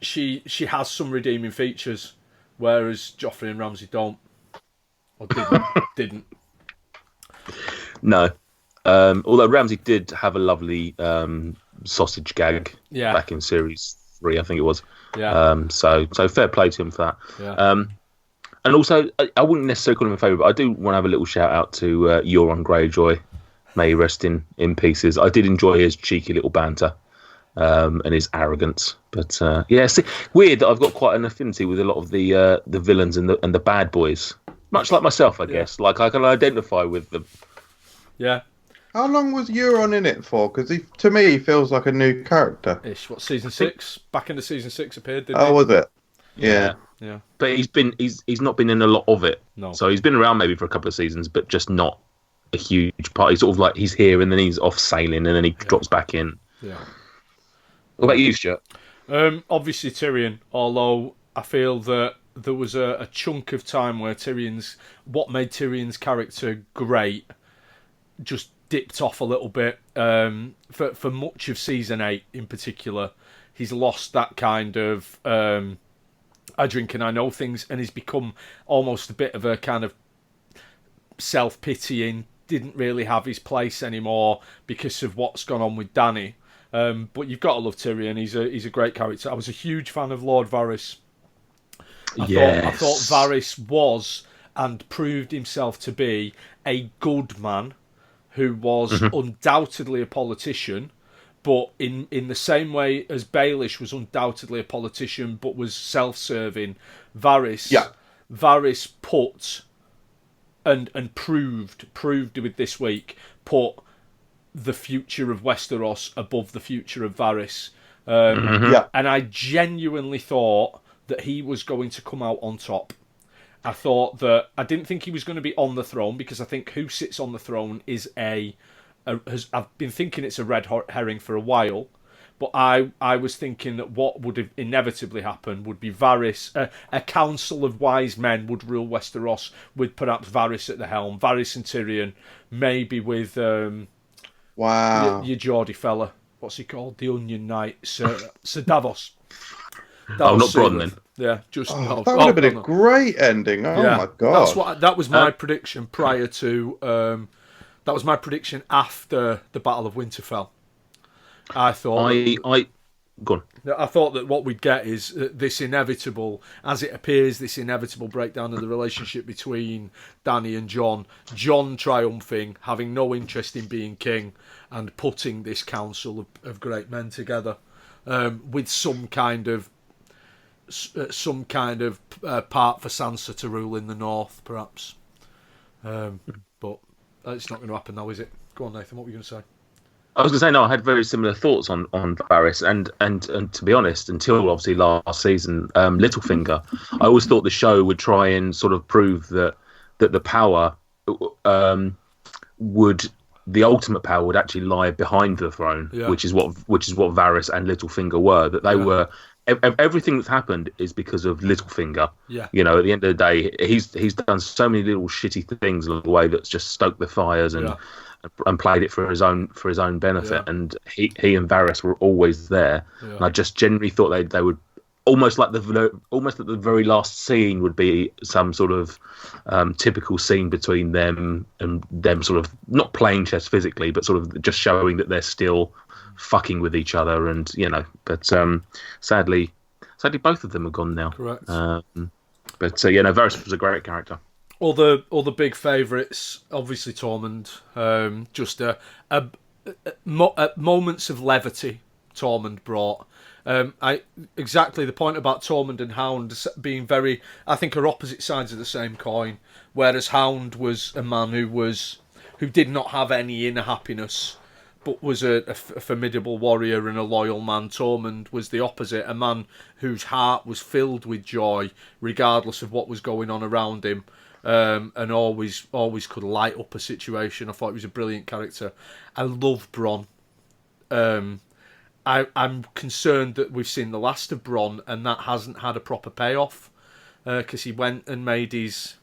Speaker 3: she has some redeeming features, whereas Joffrey and Ramsay don't, or didn't.
Speaker 2: No, although Ramsay did have a lovely sausage gag back in series 3, I think it was. So fair play to him for that. And also, I wouldn't necessarily call him a favourite, but I do want to have a little shout out to Euron Greyjoy. May he rest in pieces. I did enjoy his cheeky little banter and his arrogance. But weird that I've got quite an affinity with a lot of the villains and the bad boys. Much like myself, I guess. Like, I can identify with them.
Speaker 3: Yeah.
Speaker 1: How long was Euron in it for? Because to me, he feels like a new character.
Speaker 3: What, season 6? Back into season 6 appeared, didn't he?
Speaker 1: Oh, was it? Yeah.
Speaker 2: But he's not been in a lot of it.
Speaker 3: No.
Speaker 2: So he's been around maybe for a couple of seasons, but just not a huge part. He's sort of like, he's here and then he's off sailing and then he drops back in.
Speaker 3: Yeah.
Speaker 2: What about you, Stuart?
Speaker 3: Obviously Tyrion, although I feel that there was a chunk of time where what made Tyrion's character great just dipped off a little bit. For much of season 8 in particular, he's lost that kind of I drink and I know things, and he's become almost a bit of a kind of self-pitying, didn't really have his place anymore because of what's gone on with Dany. But you've got to love Tyrion. He's a great character. I was a huge fan of Lord Varys. I thought Varys was and proved himself to be a good man who was undoubtedly a politician, but in the same way as Baelish was undoubtedly a politician but was self-serving, Varys put and proved with this week, put the future of Westeros above the future of Varys. And I genuinely thought that he was going to come out on top. I didn't think he was going to be on the throne, because I think who sits on the throne is I've been thinking it's a red herring for a while, but I was thinking that what would have inevitably happened would be Varys, a council of wise men would rule Westeros with perhaps Varys at the helm, Varys and Tyrion, maybe with your Geordie fella, what's he called, the Onion Knight, Sir Davos.
Speaker 2: Not Bronn then.
Speaker 3: Yeah, just
Speaker 1: that would have been a great ending. Oh my god,
Speaker 3: that was my prediction prior to. That was my prediction after the Battle of Winterfell. I thought.
Speaker 2: Go on.
Speaker 3: I thought that what we'd get is this inevitable, as it appears, this inevitable breakdown of the relationship between Dany and Jon. Jon triumphing, having no interest in being king, and putting this council of great men together with some kind of part for Sansa to rule in the north, perhaps. But it's not going to happen now, is it? Go on, Nathan. What were you going to say?
Speaker 2: I was going to say, no, I had very similar thoughts on Varys, and to be honest, until obviously last season, Littlefinger, I always thought the show would try and sort of prove that that the power would the ultimate power would actually lie behind the throne, which is what Varys and Littlefinger were. That they were everything that's happened is because of Littlefinger.
Speaker 3: Yeah.
Speaker 2: You know, at the end of the day, he's done so many little shitty things along the way that's just stoked the fires and played it for his own benefit.
Speaker 3: Yeah.
Speaker 2: And he and Varys were always there. Yeah. And I just genuinely thought they would almost like the very last scene would be some sort of typical scene between them and them sort of not playing chess physically, but sort of just showing that they're still fucking with each other, and you know. But sadly, both of them are gone now.
Speaker 3: Correct.
Speaker 2: Varys was a great character.
Speaker 3: All the big favourites, obviously Tormund. Just moments of levity Tormund brought. Exactly the point about Tormund and Hound being very, I think, are opposite sides of the same coin. Whereas Hound was a man who did not have any inner happiness, but was a formidable warrior and a loyal man. Tormund was the opposite, a man whose heart was filled with joy, regardless of what was going on around him, and always could light up a situation. I thought he was a brilliant character. I love Bronn. I'm concerned that we've seen the last of Bronn and that hasn't had a proper payoff, because he went and made his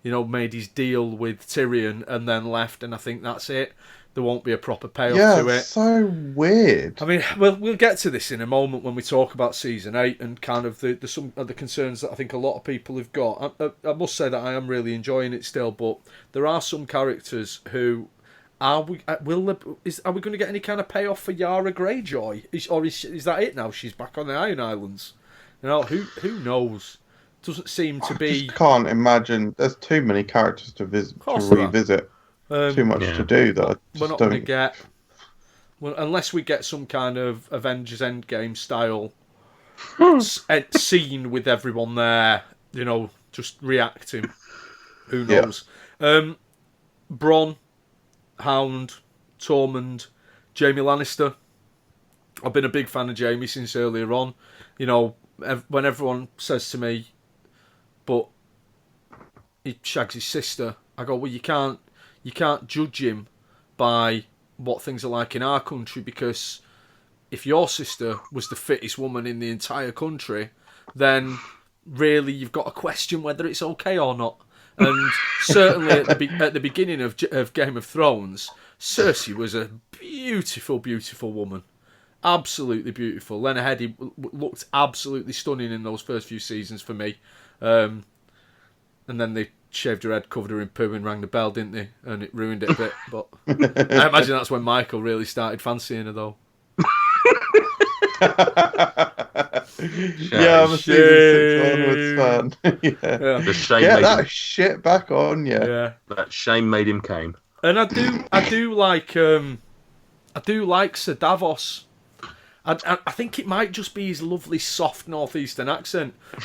Speaker 3: deal with Tyrion and then left, and I think that's it. There won't be a proper payoff to it.
Speaker 1: Yeah, so weird.
Speaker 3: I mean, we'll get to this in a moment when we talk about season 8 and kind of some of the concerns that I think a lot of people have got. I must say that I am really enjoying it still, but there are some characters who. Are we going to get any kind of payoff for Yara Greyjoy? Is that it now? She's back on the Iron Islands. You know, who knows? Doesn't seem to be.
Speaker 1: I just can't imagine. There's too many characters to revisit. Too much to do that.
Speaker 3: We're not going to get. Well, unless we get some kind of Avengers Endgame style scene with everyone there, you know, just reacting. Who knows? Yeah. Bronn, Hound, Tormund, Jaime Lannister. I've been a big fan of Jaime since earlier on. You know, when everyone says to me, but he shags his sister, I go, well, you can't judge him by what things are like in our country, because if your sister was the fittest woman in the entire country, then really you've got to question whether it's okay or not. And certainly at the beginning of Game of Thrones, Cersei was a beautiful, beautiful woman. Absolutely beautiful. Lena Headey looked absolutely stunning in those first few seasons for me. And then they shaved her head, covered her in poo and rang the bell, didn't they? And it ruined it a bit. But I imagine that's when Michael really started fancying her, though.
Speaker 1: Yeah, I'm a season 6 onwards fan. Yeah.
Speaker 2: The shame
Speaker 1: Get that shit back on,
Speaker 3: yeah.
Speaker 2: That shame made him came.
Speaker 3: And I do like Sir Davos. I think it might just be his lovely soft northeastern accent. I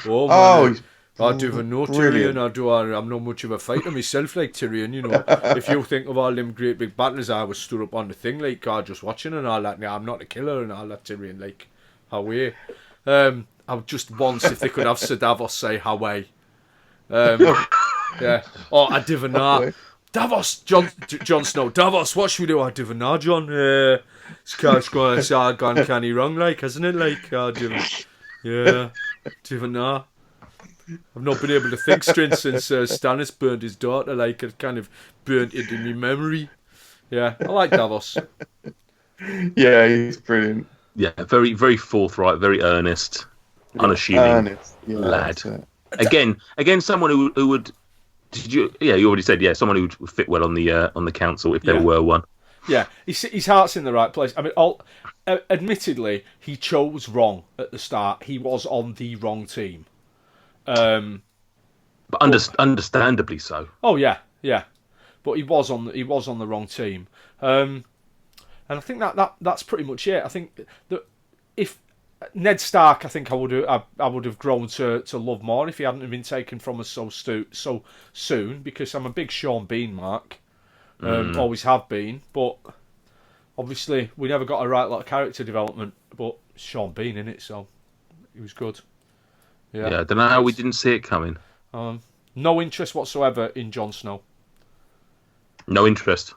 Speaker 3: do know Tyrion. I'm not much of a fighter myself, like Tyrion. You know, if you think of all them great big battles I was stood up on the thing, like just watching and all that. Now I'm not a killer and all that. Tyrion, like how we. I would just once if they could have Sir Davos say Hawaii. Yeah. Or I Divanar. Davos, Jon Snow. Davos, what should we do? I Divanar, John. It's gone canny wrong, like, hasn't it? Like, Divanar. I've not been able to think straight since Stannis burned his daughter. Like, it kind of burnt into my memory. Yeah, I like Davos.
Speaker 1: Yeah, he's brilliant.
Speaker 2: Yeah, very, very forthright, very earnest, unassuming lad. Again, someone who would. Did you? Yeah, you already said. Yeah, someone who would fit well on the council if there were one.
Speaker 3: Yeah, his heart's in the right place. I mean, admittedly, he chose wrong at the start. He was on the wrong team.
Speaker 2: But understandably so.
Speaker 3: Oh yeah. But he was on the wrong team. And I think that's pretty much it. I think that if Ned Stark, I think I would have grown to love more if he hadn't been taken from us so soon. Because I'm a big Sean Bean mark, always have been. But obviously we never got a right lot of character development. But Sean Bean in it, so he was good. Yeah,
Speaker 2: I don't know how we didn't see it coming.
Speaker 3: No interest whatsoever in Jon Snow.
Speaker 2: No interest.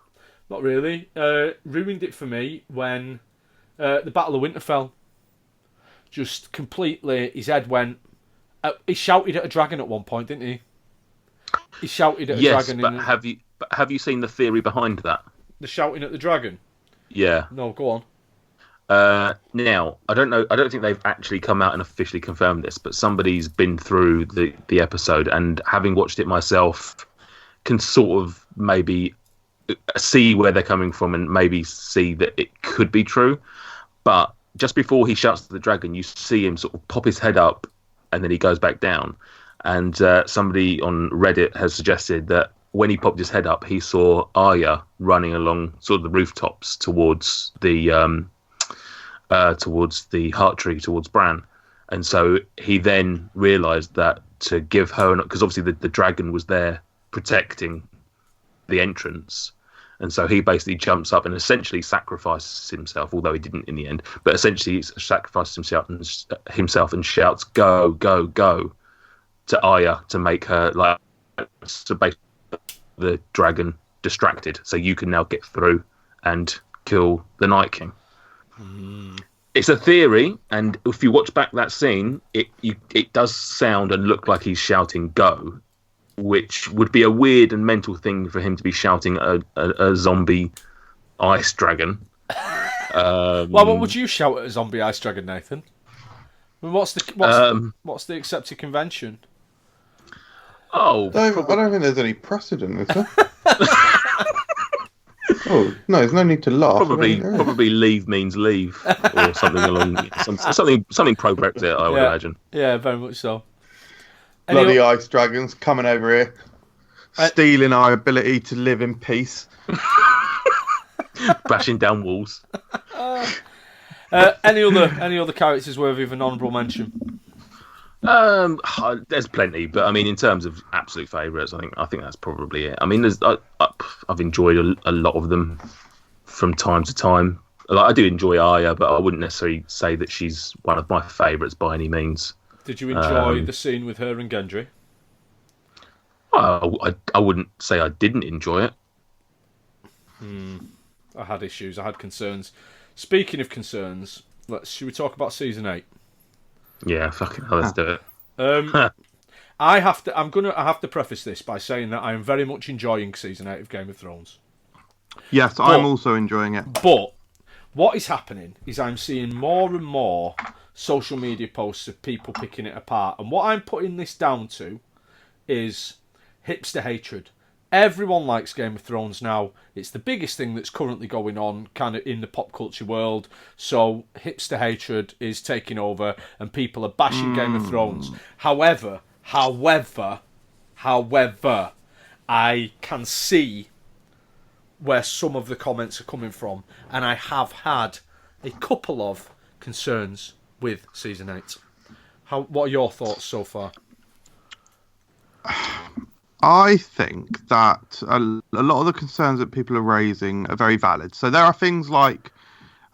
Speaker 3: Not really. Ruined it for me when the Battle of Winterfell. Just completely, his head went. He shouted at a dragon at one point, didn't he? He shouted at a dragon.
Speaker 2: Yes, but have you seen the theory behind that?
Speaker 3: The shouting at the dragon?
Speaker 2: Yeah.
Speaker 3: No, go on.
Speaker 2: Now, I don't know. I don't think they've actually come out and officially confirmed this, but somebody's been through the episode, and having watched it myself, can sort of maybe see where they're coming from and maybe see that it could be true. But just before he shouts at the dragon, you see him sort of pop his head up, and then he goes back down. And somebody on Reddit has suggested that when he popped his head up, he saw Arya running along sort of the rooftops towards the heart tree, towards Bran. And so he then realised that to give her, because obviously the dragon was there protecting the entrance, and so he basically jumps up and essentially sacrifices himself, although he didn't in the end, but essentially he sacrifices himself and shouts, "Go, go, go," to Arya to make her, like, to basically the dragon distracted, so you can now get through and kill the Night King. It's a theory, and if you watch back that scene, it does sound and look like he's shouting "Go," which would be a weird and mental thing for him to be shouting at a zombie ice dragon.
Speaker 3: Well, what would you shout at a zombie ice dragon, Nathan? I mean, what's the accepted convention?
Speaker 2: Oh,
Speaker 1: I don't think there's any precedent, is there? Oh no, there's no need to laugh.
Speaker 2: Probably leave means leave, or something along something pro Brexit, I would imagine.
Speaker 3: Yeah, very much so.
Speaker 1: Bloody ice dragons coming over here, stealing our ability to live in peace,
Speaker 2: bashing down walls.
Speaker 3: Any other characters worthy of an honourable mention?
Speaker 2: There's plenty, but I mean, in terms of absolute favourites, I think that's probably it. I mean, I've enjoyed a lot of them from time to time. Like, I do enjoy Arya, but I wouldn't necessarily say that she's one of my favourites by any means.
Speaker 3: Did you enjoy the scene with her and Gendry?
Speaker 2: I wouldn't say I didn't enjoy it.
Speaker 3: I had issues. I had concerns. Speaking of concerns, should we talk about season 8?
Speaker 2: Yeah, fucking hell, let's do it.
Speaker 3: I have to preface this by saying that I am very much enjoying season 8 of Game of Thrones.
Speaker 1: Yes, I'm also enjoying it.
Speaker 3: But what is happening is I'm seeing more and more social media posts of people picking it apart, and what I'm putting this down to is hipster hatred. Everyone likes Game of Thrones now. It's the biggest thing that's currently going on kind of in the pop culture world. So hipster hatred is taking over and people are bashing Game of Thrones. However, I can see where some of the comments are coming from, and I have had a couple of concerns with season 8. What are your thoughts so far?
Speaker 1: I think that a lot of the concerns that people are raising are very valid. So there are things like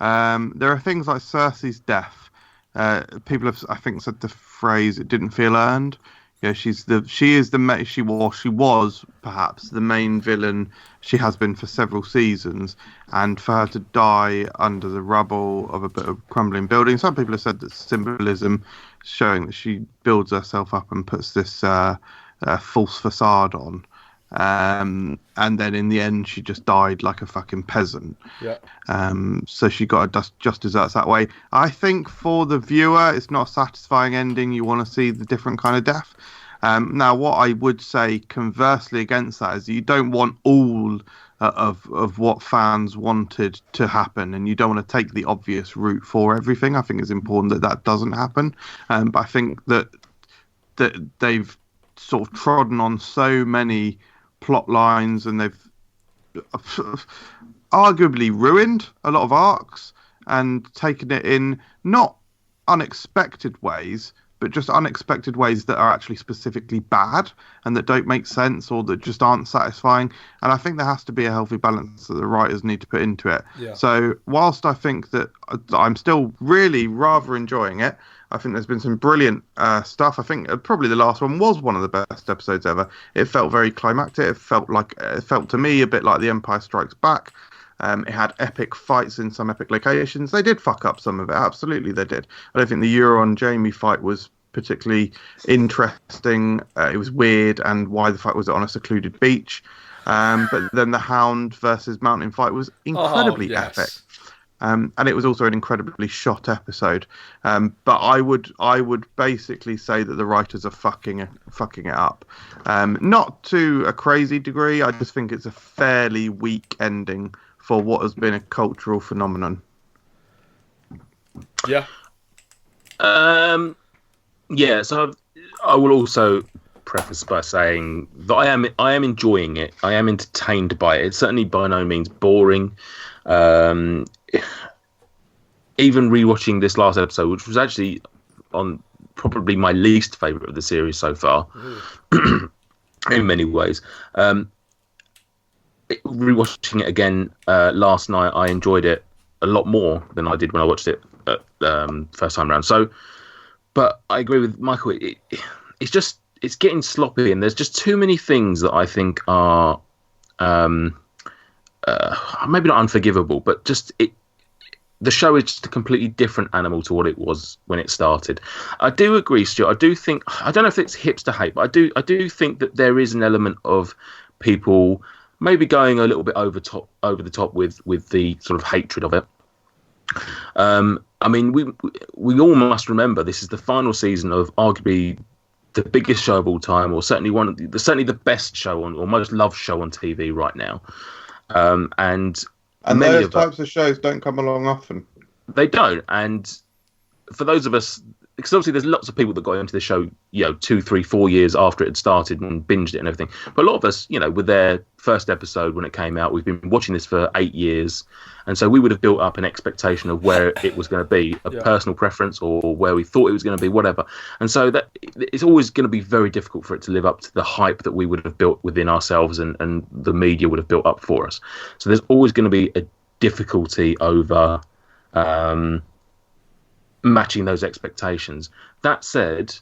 Speaker 1: Cersei's death. People have, I think, said the phrase "it didn't feel earned." Yeah, she was perhaps the main villain. She has been for several seasons, and for her to die under the rubble of a bit of crumbling building. Some people have said that symbolism, showing that she builds herself up and puts this false facade on, and then in the end she just died like a fucking peasant. Yeah. So she got just desserts that way. I think for the viewer, it's not a satisfying ending. You want to see the different kind of death. Now, what I would say conversely against that is that you don't want all of what fans wanted to happen, and you don't want to take the obvious route for everything. I think it's important that doesn't happen. But I think that they've sort of trodden on so many plot lines, and they've arguably ruined a lot of arcs and taken it in not unexpected ways, but just unexpected ways that are actually specifically bad and that don't make sense or that just aren't satisfying. And I think there has to be a healthy balance that the writers need to put into it.
Speaker 3: Yeah.
Speaker 1: So whilst I think that I'm still really rather enjoying it, I think there's been some brilliant stuff. I think probably the last one was one of the best episodes ever. It felt very climactic. It felt to me a bit like The Empire Strikes Back. It had epic fights in some epic locations. They did fuck up some of it. Absolutely, they did. I don't think the Euron-Jaime fight was particularly interesting. It was weird, and why the fuck was it on a secluded beach? But then the Hound versus Mountain fight was incredibly epic. And it was also an incredibly shot episode. But I would basically say that the writers are fucking it up. Not to a crazy degree. I just think it's a fairly weak ending for what has been a cultural phenomenon.
Speaker 3: Yeah.
Speaker 2: Yeah. So I will also preface by saying that I am enjoying it. I am entertained by it. It's certainly by no means boring. Even rewatching this last episode, which was actually on probably my least favourite of the series so far, in many ways. Rewatching it again last night, I enjoyed it a lot more than I did when I watched it first time around. So, but I agree with Michael. It's getting sloppy, and there's just too many things that I think are maybe not unforgivable, but just the show is just a completely different animal to what it was when it started. I do agree, Stuart. I do think, I don't know if it's hipster hate, but I do think that there is an element of people maybe going a little bit over the top with the sort of hatred of it. I mean, we all must remember this is the final season of arguably the biggest show of all time, or certainly certainly the best show or most loved show on TV right now. And
Speaker 1: those types of shows don't come along often.
Speaker 2: They don't. And for those of us, because obviously there's lots of people that got into the show, 2, 3, 4 years after it had started and binged it and everything. But a lot of us, with their first episode when it came out, we've been watching this for 8 years. And so we would have built up an expectation of where it was going to be, a personal preference, or where we thought it was going to be, whatever. And so that it's always going to be very difficult for it to live up to the hype that we would have built within ourselves and the media would have built up for us. So there's always going to be a difficulty over matching those expectations. That said,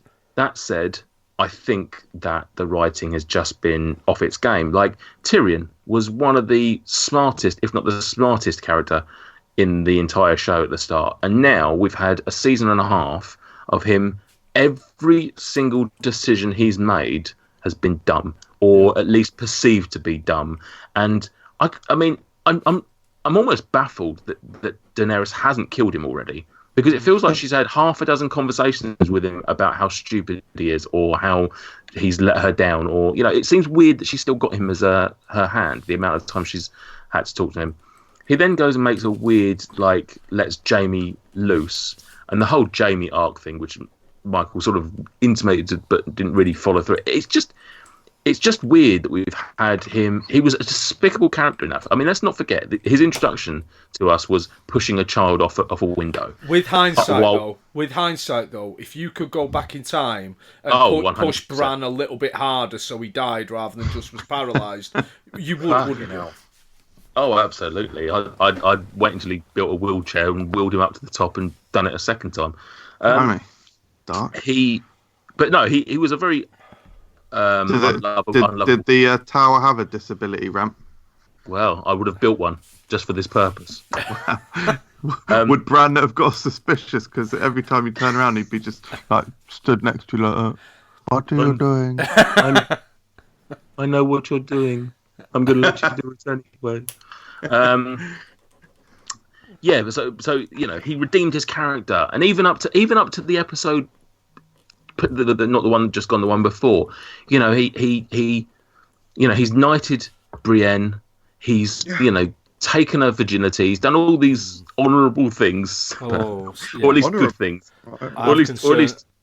Speaker 2: I think that the writing has just been off its game. Like, Tyrion was one of the smartest, if not the smartest character in the entire show at the start. And now we've had a season and a half of him. Every single decision he's made has been dumb, or at least perceived to be dumb. And I mean, I'm almost baffled that Daenerys hasn't killed him already. Because it feels like she's had half a dozen conversations with him about how stupid he is, or how he's let her down, or it seems weird that she's still got him as her hand. The amount of time she's had to talk to him. He then goes and makes a weird lets Jaime loose, and the whole Jaime arc thing, which Michael sort of intimated but didn't really follow through. It's just weird that we've had him. He was a despicable character enough. I mean, let's not forget that his introduction to us was pushing a child off a window.
Speaker 3: With hindsight, though, if you could go back in time and push Bran a little bit harder so he died rather than just was paralysed, you would, wouldn't you?
Speaker 2: Oh, absolutely. I'd wait until he built a wheelchair and wheeled him up to the top and done it a second time.
Speaker 1: Dark.
Speaker 2: He was a very...
Speaker 1: did the tower have a disability ramp?
Speaker 2: Well, I would have built one just for this purpose.
Speaker 1: Would Bran have got suspicious because every time you turn around he'd be just stood next to you like, what are you doing?
Speaker 2: I know what you're doing. I'm going to let you do it anyway. So he redeemed his character, and even up to the episode. Not the one just gone, the one before. He's knighted Brienne. He's taken her virginity. He's done all these honourable things, or at least good things.
Speaker 3: I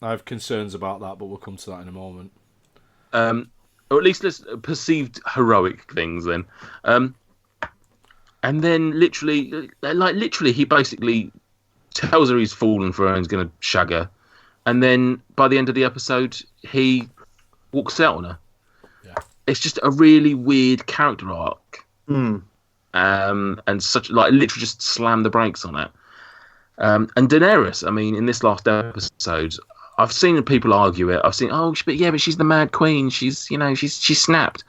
Speaker 3: have concerns about that, but we'll come to that in a moment.
Speaker 2: Or at least perceived heroic things. Then, and then literally, he basically tells her he's fallen for her and is going to shag her. and then by the end of the episode, he walks out on her.
Speaker 3: Yeah.
Speaker 2: It's just a really weird character arc.
Speaker 1: Mm.
Speaker 2: And such literally just slam the brakes on it. And Daenerys, I mean, in this last episode, I've seen people argue it. I've seen, but she's the Mad Queen. She's snapped,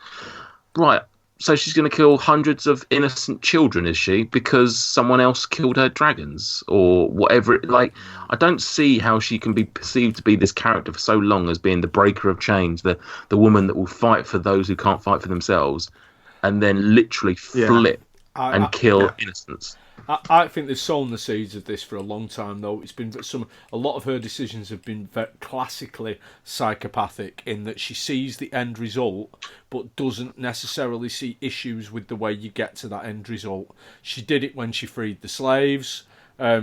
Speaker 2: right? So she's going to kill hundreds of innocent children, is she? Because someone else killed her dragons or whatever. I don't see how she can be perceived to be this character for so long as being the breaker of chains, the woman that will fight for those who can't fight for themselves, and then literally flip and kill innocents.
Speaker 3: I think they've sown the seeds of this for a long time, though. It's been a lot of her decisions have been very classically psychopathic in that she sees the end result, but doesn't necessarily see issues with the way you get to that end result. She did it when she freed the slaves.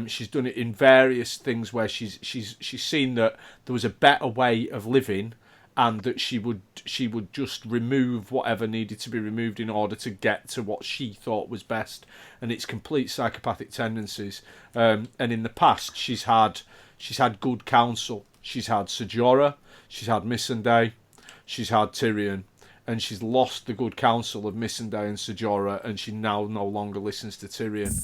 Speaker 3: She's done it in various things where she's seen that there was a better way of living, and that she would just remove whatever needed to be removed in order to get to what she thought was best, and it's complete psychopathic tendencies. And in the past, she's had good counsel. She's had Ser Jorah, she's had Missandei, she's had Tyrion, and she's lost the good counsel of Missandei and Ser Jorah, and she now no longer listens to Tyrion.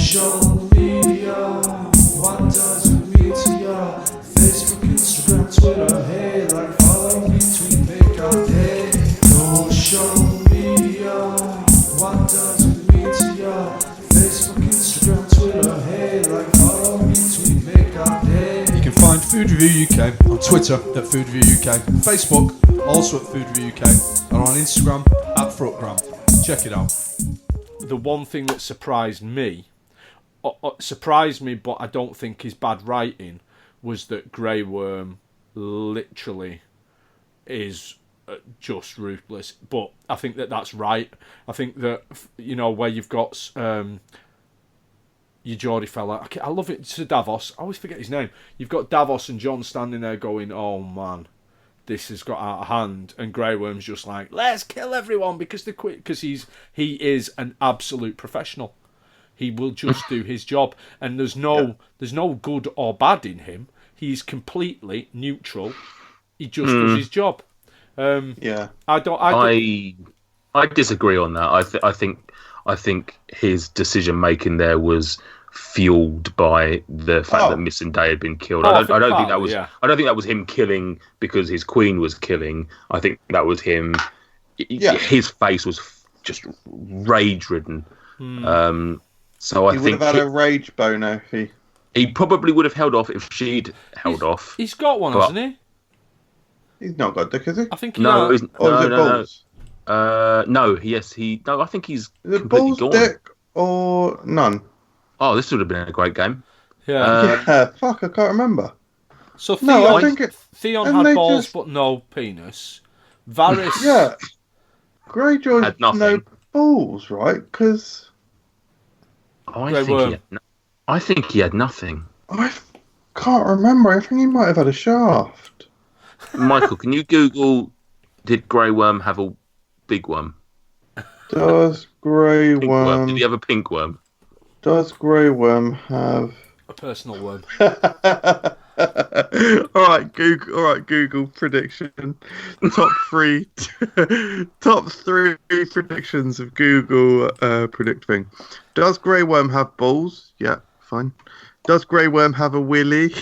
Speaker 4: Social media, what does it mean to ya? Facebook, Instagram, Twitter, hey, follow, retweet, make our day. Social media, what does it mean to ya? Facebook, Instagram, Twitter, hey, follow, retweet, make our day.
Speaker 6: You can find Food Review UK on Twitter at Food Review UK, Facebook also at Food Review UK, and on Instagram at FRUKgram. Check it out.
Speaker 3: The one thing that surprised me, but I don't think is bad writing, was that Grey Worm literally is just ruthless. But I think that's right. I think that, where you've got your Geordie fella, I love it, Sir Davos, I always forget his name. You've got Davos and Jon standing there going, oh man, this has got out of hand, and Grey Worm's just like, let's kill everyone because they quit, because he is an absolute professional. He will just do his job, and there's no good or bad in him. He's completely neutral. He just does his job. I
Speaker 2: disagree on that. I think his decision making there was fueled by the fact that Missandei had been killed. I don't think that was him killing because his queen was killing. I think that was him. Yeah. His face was just rage ridden. So I think
Speaker 1: he would have had a rage boner if
Speaker 2: he probably would have held off if she'd held off.
Speaker 3: He's got one, hasn't he?
Speaker 1: He's not got dick, has he?
Speaker 3: I think he
Speaker 2: no.
Speaker 3: has.
Speaker 1: Balls?
Speaker 2: No. Yes, he. No, I think he's
Speaker 1: Is it
Speaker 2: completely
Speaker 1: balls,
Speaker 2: gone.
Speaker 1: dick, or none?
Speaker 2: Oh, this would have been a great game.
Speaker 3: Yeah.
Speaker 1: Fuck, I can't remember.
Speaker 3: So Theon,
Speaker 1: No, I think
Speaker 3: Theon had balls but no penis. Varys.
Speaker 1: Yeah. Greyjoy
Speaker 2: had nothing.
Speaker 1: No balls, right? Because
Speaker 2: I think he had nothing.
Speaker 1: I can't remember. I think he might have had a shaft.
Speaker 2: Michael, can you Google, did Grey Worm have a big worm?
Speaker 1: Does Grey
Speaker 2: Pink worm? Did he have a pink worm?
Speaker 1: Does Grey Worm have
Speaker 3: a personal worm?
Speaker 1: All right, Google prediction. Top three predictions of Google predicting. Does Grey Worm have balls? Yeah, fine. Does Grey Worm have a willy?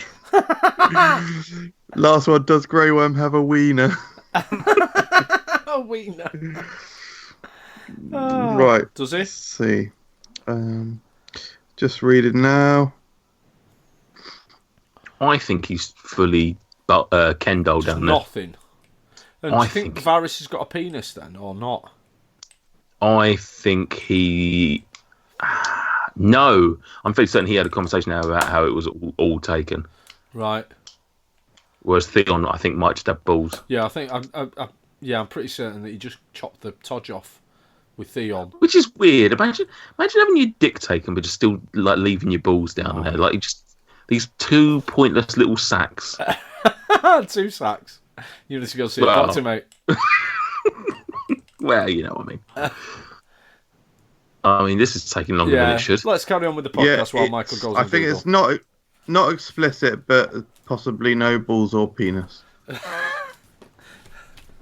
Speaker 1: Last one. Does Grey Worm have a wiener?
Speaker 3: A wiener.
Speaker 1: Right.
Speaker 3: Does he?
Speaker 1: Let's see. Just read it now.
Speaker 2: I think he's fully Kendall down there.
Speaker 3: Nothing. And do you think Varys has got a penis then, or not?
Speaker 2: I think he... No. I'm fairly certain he had a conversation now about how it was all taken.
Speaker 3: Right.
Speaker 2: Whereas Theon, I think, might just have balls.
Speaker 3: Yeah, I think... I'm pretty certain that he just chopped the Todge off with Theon.
Speaker 2: Which is weird. Imagine having your dick taken but just still leaving your balls down there. Just these two pointless little sacks.
Speaker 3: 2 sacks. You need to go see a doctor, mate.
Speaker 2: Well, you know what I mean. This is taking longer than it should.
Speaker 3: Let's carry on with the podcast while Michael goes.
Speaker 1: I think it's not explicit, but possibly no balls or penis.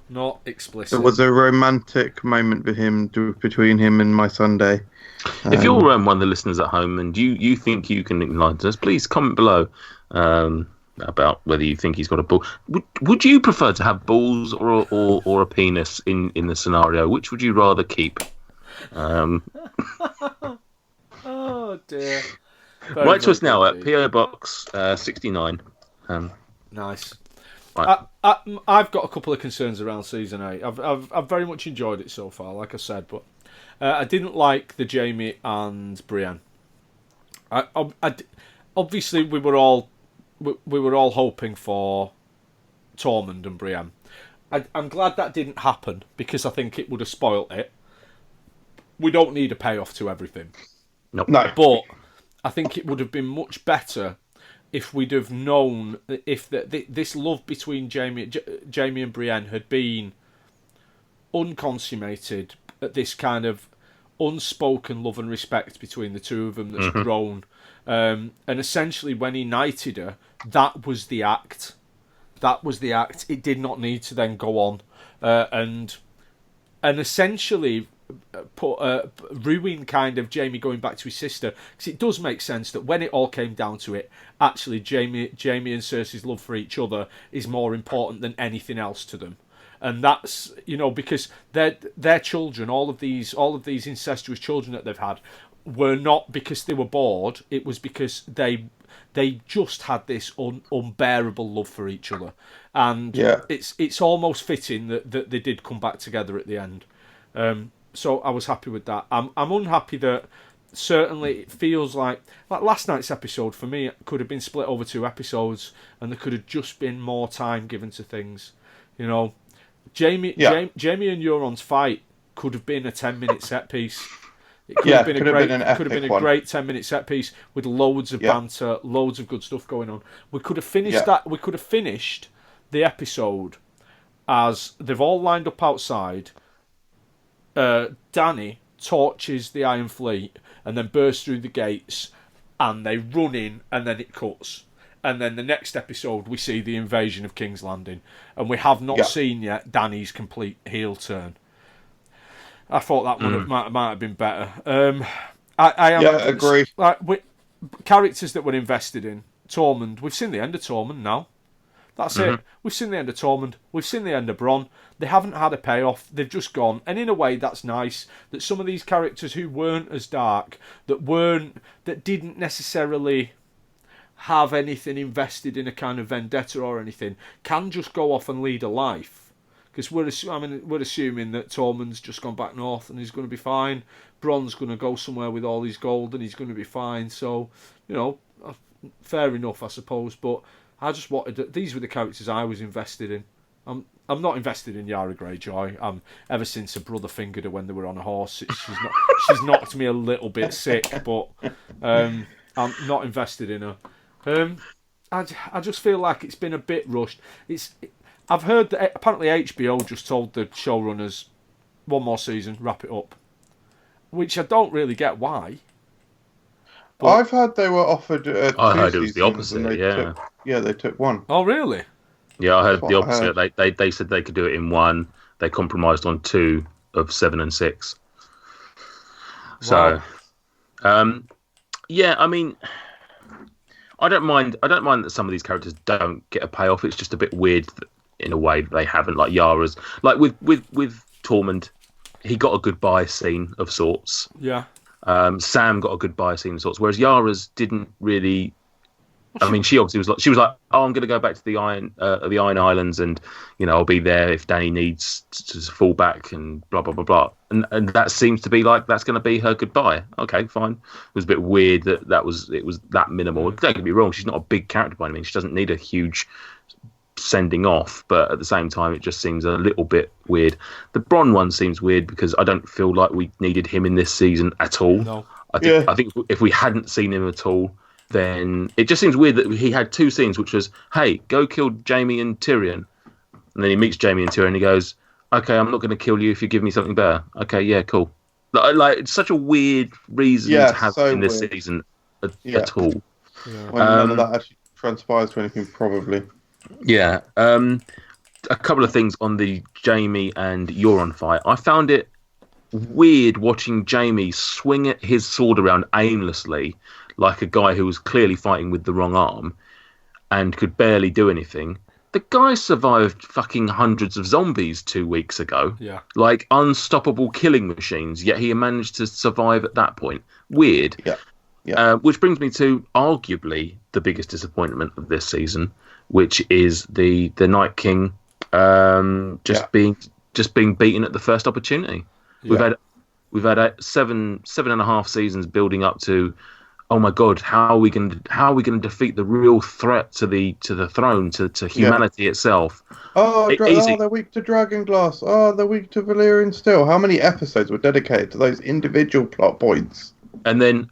Speaker 3: Not explicit.
Speaker 1: It was a romantic moment between him and my Sunday.
Speaker 2: If you're one of the listeners at home and you think you can enlighten us, please comment below about whether you think he's got a ball. Would you prefer to have balls or a penis in the scenario? Which would you rather keep?
Speaker 3: Oh dear.
Speaker 2: Write to us now at PO Box 69.
Speaker 3: Nice.
Speaker 2: Right.
Speaker 3: I've got a couple of concerns around season 8. I've very much enjoyed it so far, like I said, but I didn't like the Jamie and Brienne. Obviously, we were all hoping for Tormund and Brienne. I'm glad that didn't happen because I think it would have spoilt it. We don't need a payoff to everything.
Speaker 2: No.
Speaker 3: But I think it would have been much better if we'd have known if this love between Jamie and Brienne had been unconsummated, this kind of unspoken love and respect between the two of them that's grown. And essentially, when he knighted her, that was the act. That was the act. It did not need to then go on and essentially ruin kind of Jamie going back to his sister, because it does make sense that when it all came down to it, actually Jamie and Cersei's love for each other is more important than anything else to them. And that's, because their children, all of these incestuous children that they've had, were not because they were bored. It was because they just had this unbearable love for each other, and it's almost fitting that they did come back together at the end. So I was happy with that. I'm unhappy that certainly it feels like last night's episode for me could have been split over 2 episodes, and there could have just been more time given to things. Jamie and Euron's fight could have been a 10-minute set piece. It could have been a great 10-minute set piece with loads of banter, loads of good stuff going on. We could have finished that. We could have finished the episode as they've all lined up outside. Dany torches the Iron Fleet and then bursts through the gates, and they run in, and then it cuts. And then the next episode, we see the invasion of King's Landing, and we have not seen yet Dany's complete heel turn. I thought that might have been better. I
Speaker 1: agree.
Speaker 3: Characters that we're invested in, Tormund. We've seen the end of Tormund now. That's it. We've seen the end of Tormund. We've seen the end of Bronn. They haven't had a payoff. They've just gone. And in a way, that's nice that some of these characters who weren't as dark, that didn't necessarily have anything invested in a kind of vendetta or anything, can just go off and lead a life. Because we're assuming that Tormund's just gone back north and he's going to be fine. Bronn's going to go somewhere with all his gold and he's going to be fine. So, fair enough, I suppose. But I just wanted these were the characters I was invested in. I'm not invested in Yara Greyjoy. Ever since her brother fingered her when they were on a horse, she's knocked me a little bit sick. But I'm not invested in her. I just feel like it's been a bit rushed. I've heard that apparently HBO just told the showrunners 1 more season, wrap it up, which I don't really get why.
Speaker 1: But I've heard they were offered.
Speaker 2: I heard it was the opposite.
Speaker 1: They took 1.
Speaker 3: Oh, really?
Speaker 2: Yeah, I heard the opposite. They said they could do it in 1. They compromised on 2 of 7 and 6. So, I mean, I don't mind that some of these characters don't get a payoff. It's just a bit weird in a way that they haven't, like Yara's. Like with Tormund, he got a goodbye scene of sorts.
Speaker 3: Yeah.
Speaker 2: Sam got a goodbye scene of sorts, whereas Yara's didn't really. I mean, she obviously was like, oh, I'm going to go back to the Iron Islands, and I'll be there if Dany needs to fall back, and blah blah blah blah. And that seems to be like that's going to be her goodbye. Okay, fine. It was a bit weird that it was that minimal. Don't get me wrong, she's not a big character by any means. She doesn't need a huge sending off, but at the same time, it just seems a little bit weird. The Bronn one seems weird because I don't feel like we needed him in this season at all.
Speaker 3: No.
Speaker 2: I think if we hadn't seen him at all, then it just seems weird that he had 2 scenes, which was, hey, go kill Jamie and Tyrion. And then he meets Jamie and Tyrion and he goes, okay, I'm not going to kill you if you give me something better. Okay, yeah, cool. Like it's such a weird reason
Speaker 1: Yeah,
Speaker 2: to have
Speaker 1: so
Speaker 2: in this
Speaker 1: weird.
Speaker 2: season
Speaker 1: Yeah.
Speaker 2: at all.
Speaker 1: When none of that actually transpires to anything, probably.
Speaker 2: Yeah. A couple of things on the Jamie and Euron fight. I found it weird watching Jamie swing his sword around aimlessly like a guy who was clearly fighting with the wrong arm and could barely do anything. The guy survived fucking hundreds of zombies 2 weeks ago.
Speaker 3: Yeah.
Speaker 2: Like unstoppable killing machines, yet he managed to survive at that point. Weird.
Speaker 1: Yeah. Yeah.
Speaker 2: Which brings me to arguably the biggest disappointment of this season, which is the Night King just being beaten at the first opportunity.
Speaker 1: Yeah.
Speaker 2: We've had 7.5 seasons building up to, oh my god, how are we going to defeat the real threat to the throne, to humanity itself?
Speaker 1: They're weak to Dragonglass. Oh, they're weak to Valyrian Steel. How many episodes were dedicated to those individual plot points?
Speaker 2: And then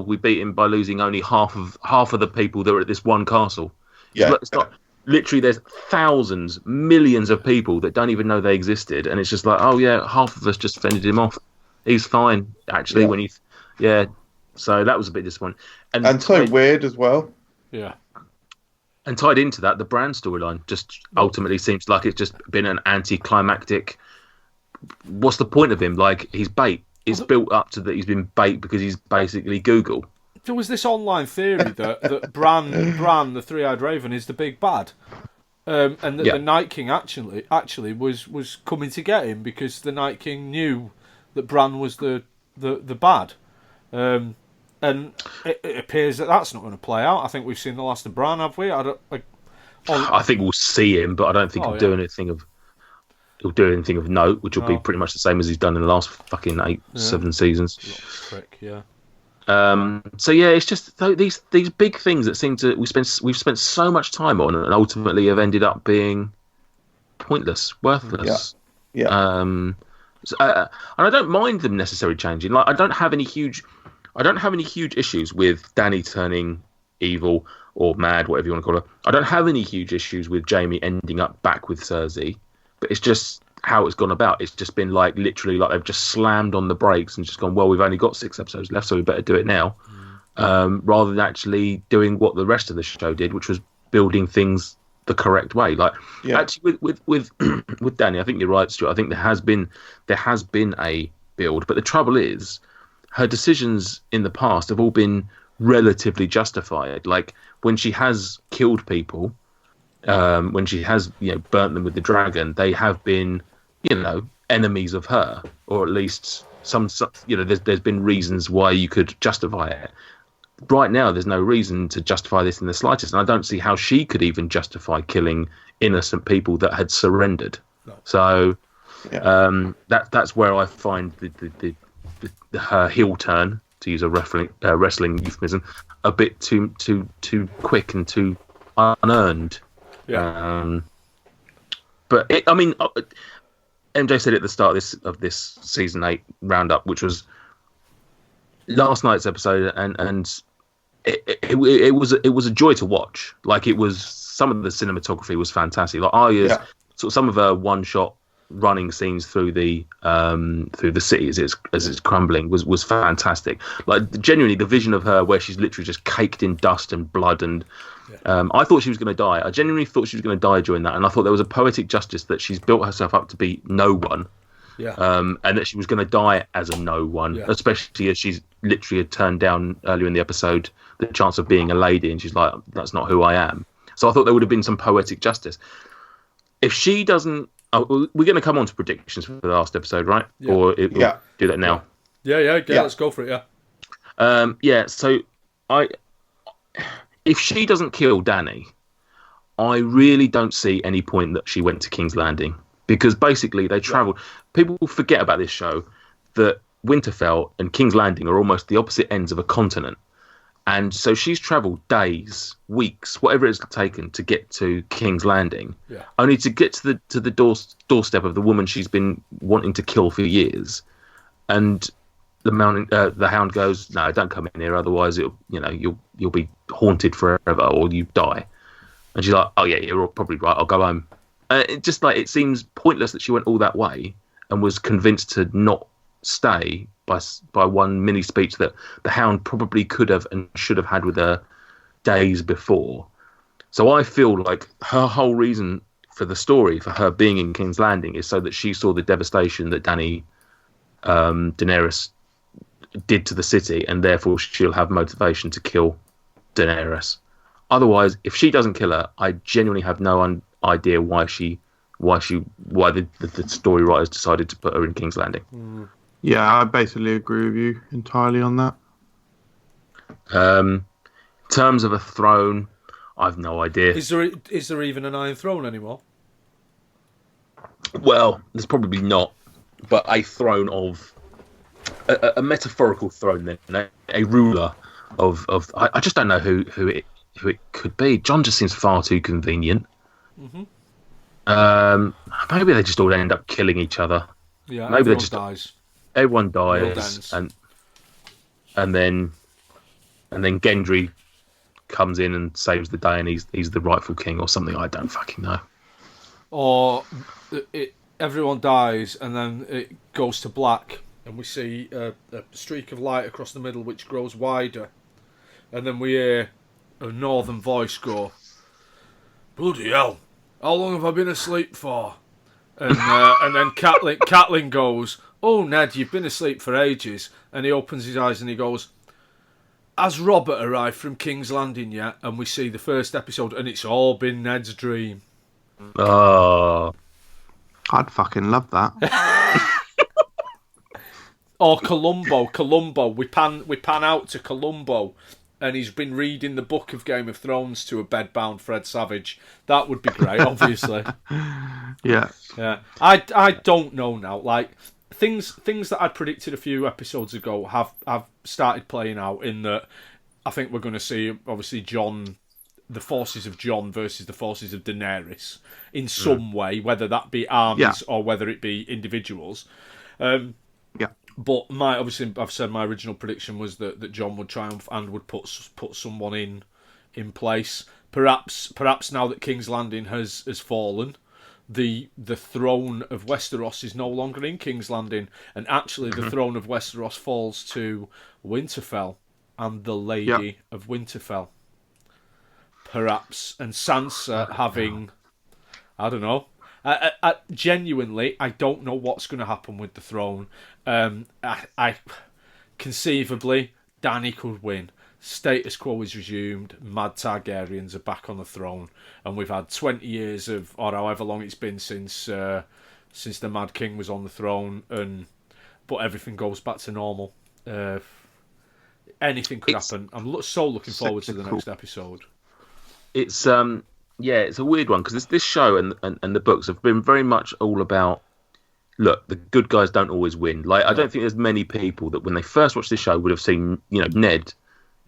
Speaker 2: we beat him by losing only half of the people that were at this one castle.
Speaker 1: Yeah.
Speaker 2: It's not, literally, there's thousands, millions of people that don't even know they existed, and it's just like, oh yeah, half of us just fended him off. He's fine, actually. So that was a bit disappointing,
Speaker 1: and so weird as well.
Speaker 3: Yeah.
Speaker 2: And tied into that, the Bran storyline just ultimately seems like it's just been an anticlimactic. What's the point of him? Like, he's bait. It's built up to that he's been bait because he's basically Google.
Speaker 3: There was this online theory that Bran, the Three-Eyed Raven, is the big bad, and that the Night King actually was coming to get him because the Night King knew that Bran was the bad, and it appears that that's not going to play out. I think we've seen the last of Bran, have we?
Speaker 2: I think we'll see him, but I don't think he'll do anything of note, which will be pretty much the same as he's done in the last fucking 7 seasons.
Speaker 3: Trick, yeah.
Speaker 2: So yeah, it's just these big things that seem to we've spent so much time on and ultimately have ended up being pointless, worthless.
Speaker 1: Yeah.
Speaker 2: And I don't mind them necessarily changing. Like I don't have any huge issues with Dany turning evil or mad, whatever you want to call her. I don't have any huge issues with Jamie ending up back with Cersei, but it's just how it's gone about. It's just been like literally like they've just slammed on the brakes and just gone, well, we've only got 6 episodes left, so we better do it now, rather than actually doing what the rest of the show did, which was building things the correct way. Like actually with Dany, I think you're right, Stuart. I think there has been a build, but the trouble is her decisions in the past have all been relatively justified. Like when she has killed people, when she has burnt them with the dragon, they have been enemies of her, or at least some there's been reasons why you could justify it. Right now there's no reason to justify this in the slightest, and I don't see how she could even justify killing innocent people that had surrendered. So that's where I find her heel turn, to use a wrestling euphemism, a bit too quick and too unearned. Yeah. But MJ said at the start of this season 8 roundup, which was last night's episode, and it was a joy to watch. Like, it was, some of the cinematography was fantastic. Like Arya's sort of some of her one shot running scenes through the city as it's crumbling was fantastic. Like, genuinely, the vision of her where she's literally just caked in dust and blood, and I thought she was going to die. I genuinely thought she was going to die during that, and I thought there was a poetic justice that she's built herself up to be no one, and that she was going to die as a no one, especially as she's literally had turned down earlier in the episode the chance of being a lady, and she's like, that's not who I am. So I thought there would have been some poetic justice. If she doesn't, we're going to come on to predictions for the last episode, right?
Speaker 3: Yeah.
Speaker 2: Or we'll do that now.
Speaker 3: Yeah. Let's go for it.
Speaker 2: So if she doesn't kill Dany, I really don't see any point that she went to King's Landing, because basically they travelled. People forget about this show that Winterfell and King's Landing are almost the opposite ends of a continent. And so she's travelled days, weeks, whatever it's taken to get to King's Landing, only to get to the doorstep of the woman she's been wanting to kill for years. And the Hound goes, "No, don't come in here, otherwise you'll be haunted forever, or you die." And she's like, "Oh yeah, you're probably right. I'll go home." It just like it seems pointless that she went all that way and was convinced to not stay by one mini speech that the Hound probably could have and should have had with her days before. So I feel like her whole reason for the story, for her being in King's Landing, is so that she saw the devastation that Daenerys did to the city, and therefore she'll have motivation to kill Daenerys. Otherwise, if she doesn't kill her, I genuinely have no idea why the story writers decided to put her in King's Landing.
Speaker 1: Yeah, I basically agree with you entirely on that.
Speaker 2: In terms of a throne, I've no idea.
Speaker 3: Is there even an Iron Throne anymore?
Speaker 2: Well, there's probably not, but a throne of a metaphorical throne, then a ruler of I just don't know who it could be. John just seems far too convenient. Maybe they just all end up killing each other.
Speaker 3: Yeah,
Speaker 2: maybe
Speaker 3: dies.
Speaker 2: Everyone dies, and then Gendry comes in and saves the day, and he's the rightful king or something. I don't fucking know.
Speaker 3: Or everyone dies, and then it goes to black, and we see a streak of light across the middle, which grows wider, and then we hear a northern voice go, "Bloody hell! How long have I been asleep for?" And then Catelyn goes, "Oh, Ned, you've been asleep for ages." And he opens his eyes and he goes, "Has Robert arrived from King's Landing yet?" And we see the first episode, and it's all been Ned's dream.
Speaker 2: Oh,
Speaker 1: I'd fucking love that.
Speaker 3: Or Columbo. We pan out to Columbo, and he's been reading the book of Game of Thrones to a bedbound Fred Savage. That would be great, obviously.
Speaker 1: Yeah.
Speaker 3: I don't know now. Like things that I predicted a few episodes ago have started playing out. In that, I think we're going to see obviously the forces of Jon versus the forces of Daenerys in some way, whether that be armies or whether it be individuals. But I've said my original prediction was that Jon would triumph and would put someone in place. Perhaps now that King's Landing has fallen, the throne of Westeros is no longer in King's Landing, and actually the throne of Westeros falls to Winterfell and the Lady of Winterfell. Perhaps, and Sansa having, I don't know. Genuinely, I don't know what's going to happen with the throne. I conceivably, Dany could win. Status quo is resumed. Mad Targaryens are back on the throne, and we've had 20 years of, or however long it's been since the Mad King was on the throne, but everything goes back to normal. Anything could happen. I'm so looking forward to the next episode.
Speaker 2: It's it's a weird one because this show and the books have been very much all about, look, the good guys don't always win. Like I don't think there's many people that when they first watched this show would have seen, Ned,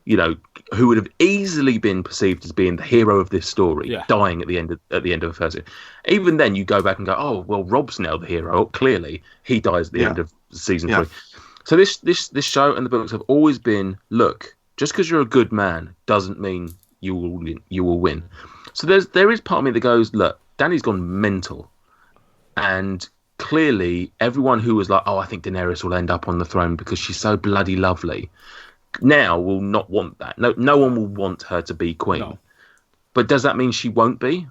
Speaker 2: who would have easily been perceived as being the hero of this story, dying at the end of the first season. Even then, you go back and go, oh well, Rob's now the hero. Clearly, he dies at the end of season 3. So this show and the books have always been, look, just because you're a good man doesn't mean you will win. So there is part of me that goes, look, Dany's gone mental, and clearly everyone who was like, oh, I think Daenerys will end up on the throne because she's so bloody lovely, now will not want that. No one will want her to be queen. No. But does that mean she won't be?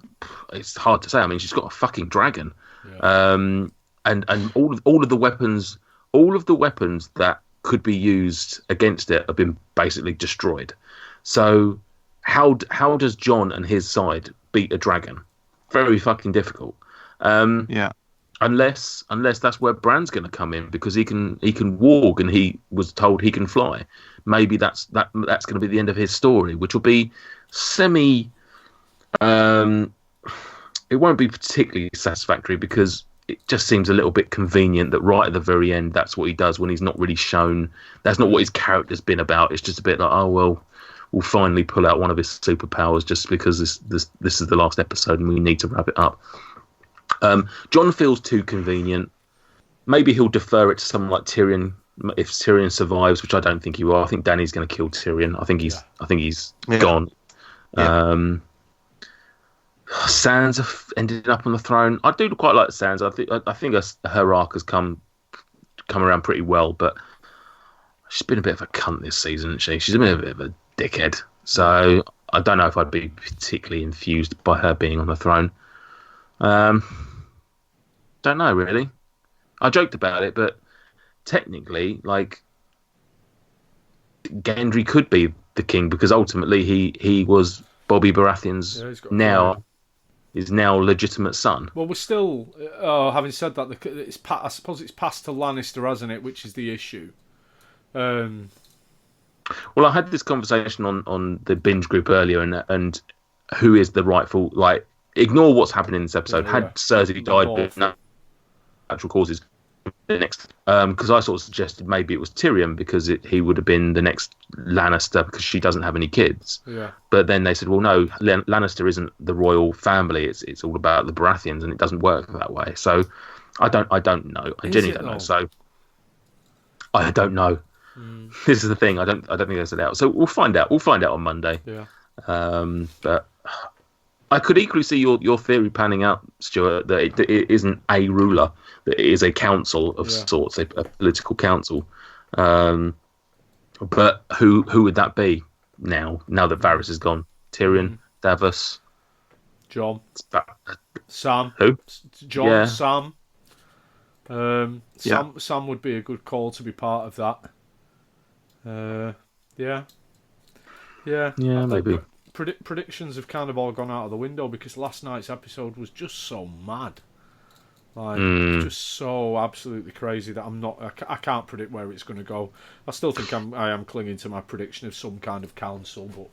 Speaker 2: It's hard to say. I mean, she's got a fucking dragon, and all of the weapons that could be used against it have been basically destroyed. So how does Jon and his side beat a dragon? Very fucking difficult. Unless that's where Bran's going to come in, because he can walk, and he was told he can fly. Maybe that's going to be the end of his story, which will be semi. It won't be particularly satisfactory because it just seems a little bit convenient that right at the very end that's what he does when he's not really shown. That's not what his character's been about. It's just a bit like, oh well, we'll finally pull out one of his superpowers just because this is the last episode and we need to wrap it up. Jon feels too convenient. Maybe he'll defer it to someone like Tyrion if Tyrion survives, which I don't think he will. I think Dany's going to kill Tyrion. I think he's gone. Yeah. Sansa ended up on the throne. I do quite like Sansa. I think her arc has come around pretty well, but she's been a bit of a cunt this season, hasn't she? She's been a bit of a dickhead. So I don't know if I'd be particularly enthused by her being on the throne. Don't know, really. I joked about it, but technically, like, Gendry could be the king because ultimately he was Bobby Baratheon's his now legitimate son.
Speaker 3: Well, we're still. Having said that, I suppose it's passed to Lannister, hasn't it? Which is the issue.
Speaker 2: Well, I had this conversation on the binge group earlier, and who is the rightful, like, ignore what's happening in this episode. Had Cersei died of natural causes, the next, because I sort of suggested maybe it was Tyrion because he would have been the next Lannister because she doesn't have any kids.
Speaker 3: Yeah.
Speaker 2: But then they said, well, no, Lannister isn't the royal family. It's all about the Baratheons, and it doesn't work that way. So I don't know. I genuinely don't know. So I don't know. This is the thing. I don't think they said out. So we'll find out. We'll find out on Monday.
Speaker 3: Yeah.
Speaker 2: But I could equally see your theory panning out, Stuart, that it isn't a ruler, that it is a council of sorts, a political council. But who would that be now that Varys is gone? Tyrion, Davos,
Speaker 3: Jon, Sam.
Speaker 2: Who?
Speaker 3: Jon, Sam. Sam would be a good call to be part of that. Yeah,
Speaker 2: maybe.
Speaker 3: Predictions have kind of all gone out of the window because last night's episode was just so mad, just so absolutely crazy that I can't predict where it's going to go. I still think I am clinging to my prediction of some kind of council, but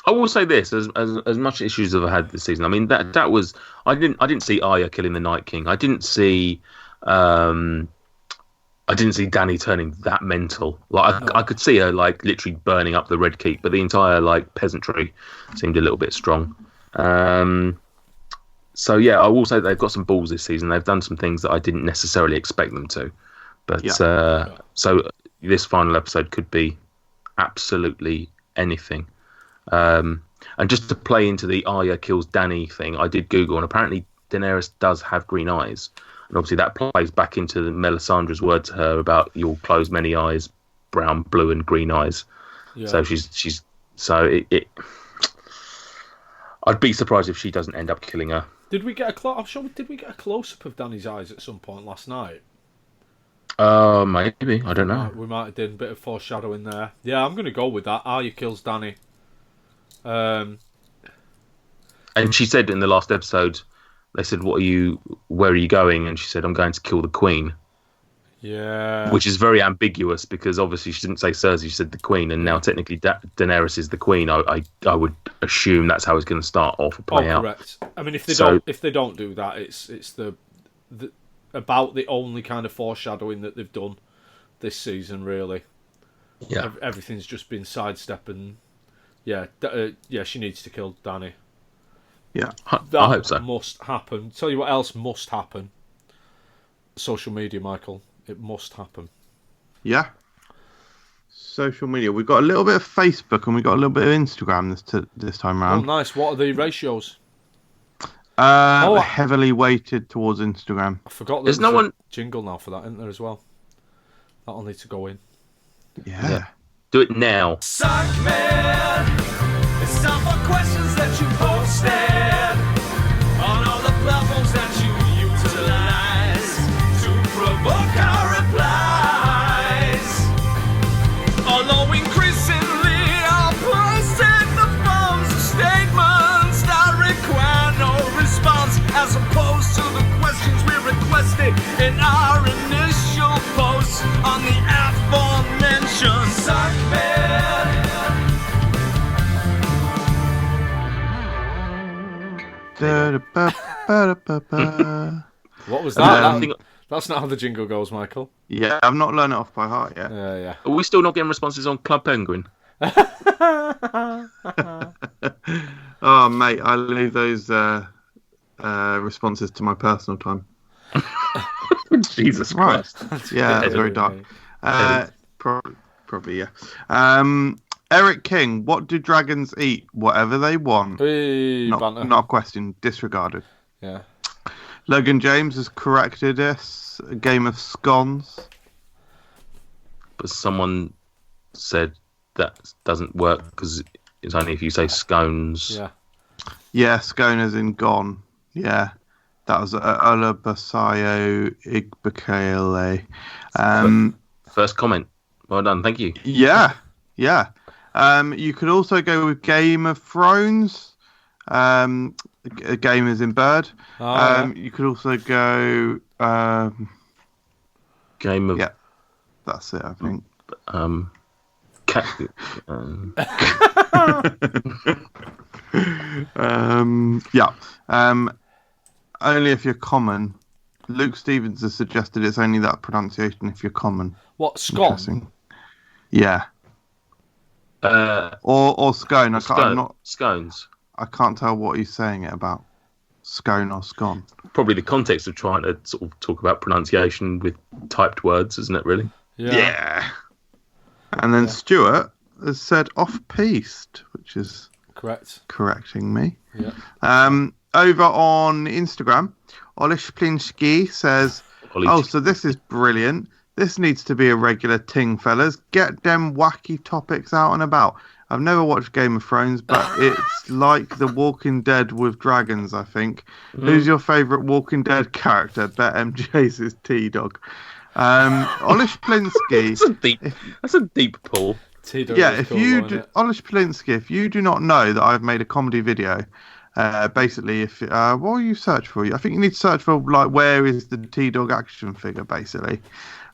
Speaker 2: I will say this: as much issues as I've had this season, I mean that was I didn't see Arya killing the Night King. I didn't see Dany turning that mental. I could see her like literally burning up the Red Keep, but the entire like peasantry seemed a little bit strong. So yeah, I will say they've got some balls this season. They've done some things that I didn't necessarily expect them to. But so this final episode could be absolutely anything. And just to play into the Arya kills Dany thing, I did Google, and apparently Daenerys does have green eyes. And obviously that plays back into Melisandre's word to her about you'll close many eyes, brown, blue, and green eyes. Yeah. So she's I'd be surprised if she doesn't end up killing her.
Speaker 3: Did we get a close up of Dany's eyes at some point last night?
Speaker 2: Maybe, I don't know.
Speaker 3: We might have done a bit of foreshadowing there. Yeah, I'm going to go with that. Arya kills Dany.
Speaker 2: And she said in the last episode, they said, where are you going? And she said, I'm going to kill the Queen.
Speaker 3: Yeah.
Speaker 2: Which is very ambiguous because obviously she didn't say Cersei, she said the Queen. And now technically Daenerys is the Queen. I would assume that's how it's going to start off and play out.
Speaker 3: Correct. I mean, if they don't do that, it's the about the only kind of foreshadowing that they've done this season, really.
Speaker 2: Yeah.
Speaker 3: Everything's just been sidestepping. Yeah, she needs to kill Dany.
Speaker 2: Yeah, I hope so.
Speaker 3: Must happen. Tell you what else must happen. Social media, Michael. It must happen.
Speaker 1: Yeah. Social media. We've got a little bit of Facebook and we've got a little bit of Instagram this time
Speaker 3: Oh,
Speaker 1: round.
Speaker 3: nice. What are the ratios?
Speaker 1: Heavily weighted towards Instagram.
Speaker 3: I forgot
Speaker 2: there's no one
Speaker 3: jingle now for that, isn't there, as well? That'll need to go in.
Speaker 1: Yeah.
Speaker 2: Do it now.
Speaker 4: Suck man, it's time for questions that you posted on all the platforms that you utilize to provoke our replies. Although increasingly our posts take the forms of statements that require no response, as opposed to the questions we requested in our initial posts on the aforementioned Suck Man.
Speaker 3: What was that? That's not how the jingle goes, Michael.
Speaker 1: Yeah, I've not learned it off by heart yet.
Speaker 3: Yeah.
Speaker 2: Are we still not getting responses on Club Penguin?
Speaker 1: Oh, mate, I leave those responses to my personal time.
Speaker 2: Jesus Christ.
Speaker 1: Yeah, it's very dark. Probably, yeah. Eric King, what do dragons eat? Whatever they want.
Speaker 3: Hey, banter.
Speaker 1: Not a question. Disregarded.
Speaker 3: Yeah.
Speaker 1: Logan James has corrected us. A game of scones.
Speaker 2: But someone said that doesn't work because it's only if you say scones.
Speaker 3: Yeah.
Speaker 1: Yeah, scone as in gone. Yeah. That was Olabasayo Igbekele.
Speaker 2: First comment. Well done. Thank you.
Speaker 1: Yeah. You could also go with Game of Thrones. A game is in bird. You could also go.
Speaker 2: Game of.
Speaker 1: Yeah, that's it. I think. Yeah. Only if you're common. Luke Stevens has suggested it's only that pronunciation if you're common.
Speaker 3: What, scone?
Speaker 1: Interesting. Yeah. Or scone.
Speaker 2: Scones.
Speaker 1: I can't tell what he's saying it about. Scone or scone.
Speaker 2: Probably the context of trying to sort of talk about pronunciation with typed words, isn't it? Really?
Speaker 1: Yeah. And then Stuart has said off-piste, which is
Speaker 3: correct.
Speaker 1: Correcting me.
Speaker 3: Yeah.
Speaker 1: Over on Instagram, Olish Plinsky says, so this is brilliant. This needs to be a regular ting, fellas. Get them wacky topics out and about. I've never watched Game of Thrones, but it's like The Walking Dead with dragons, I think. Who's your favourite Walking Dead character? Bet MJ's is T-Dog. Olish Plinsky.
Speaker 2: That's a deep pull.
Speaker 1: T-Dog Olish Plinsky, if you do not know that I've made a comedy video, basically, if what you search for, I think you need to search for like where is the T-Dog action figure. Basically,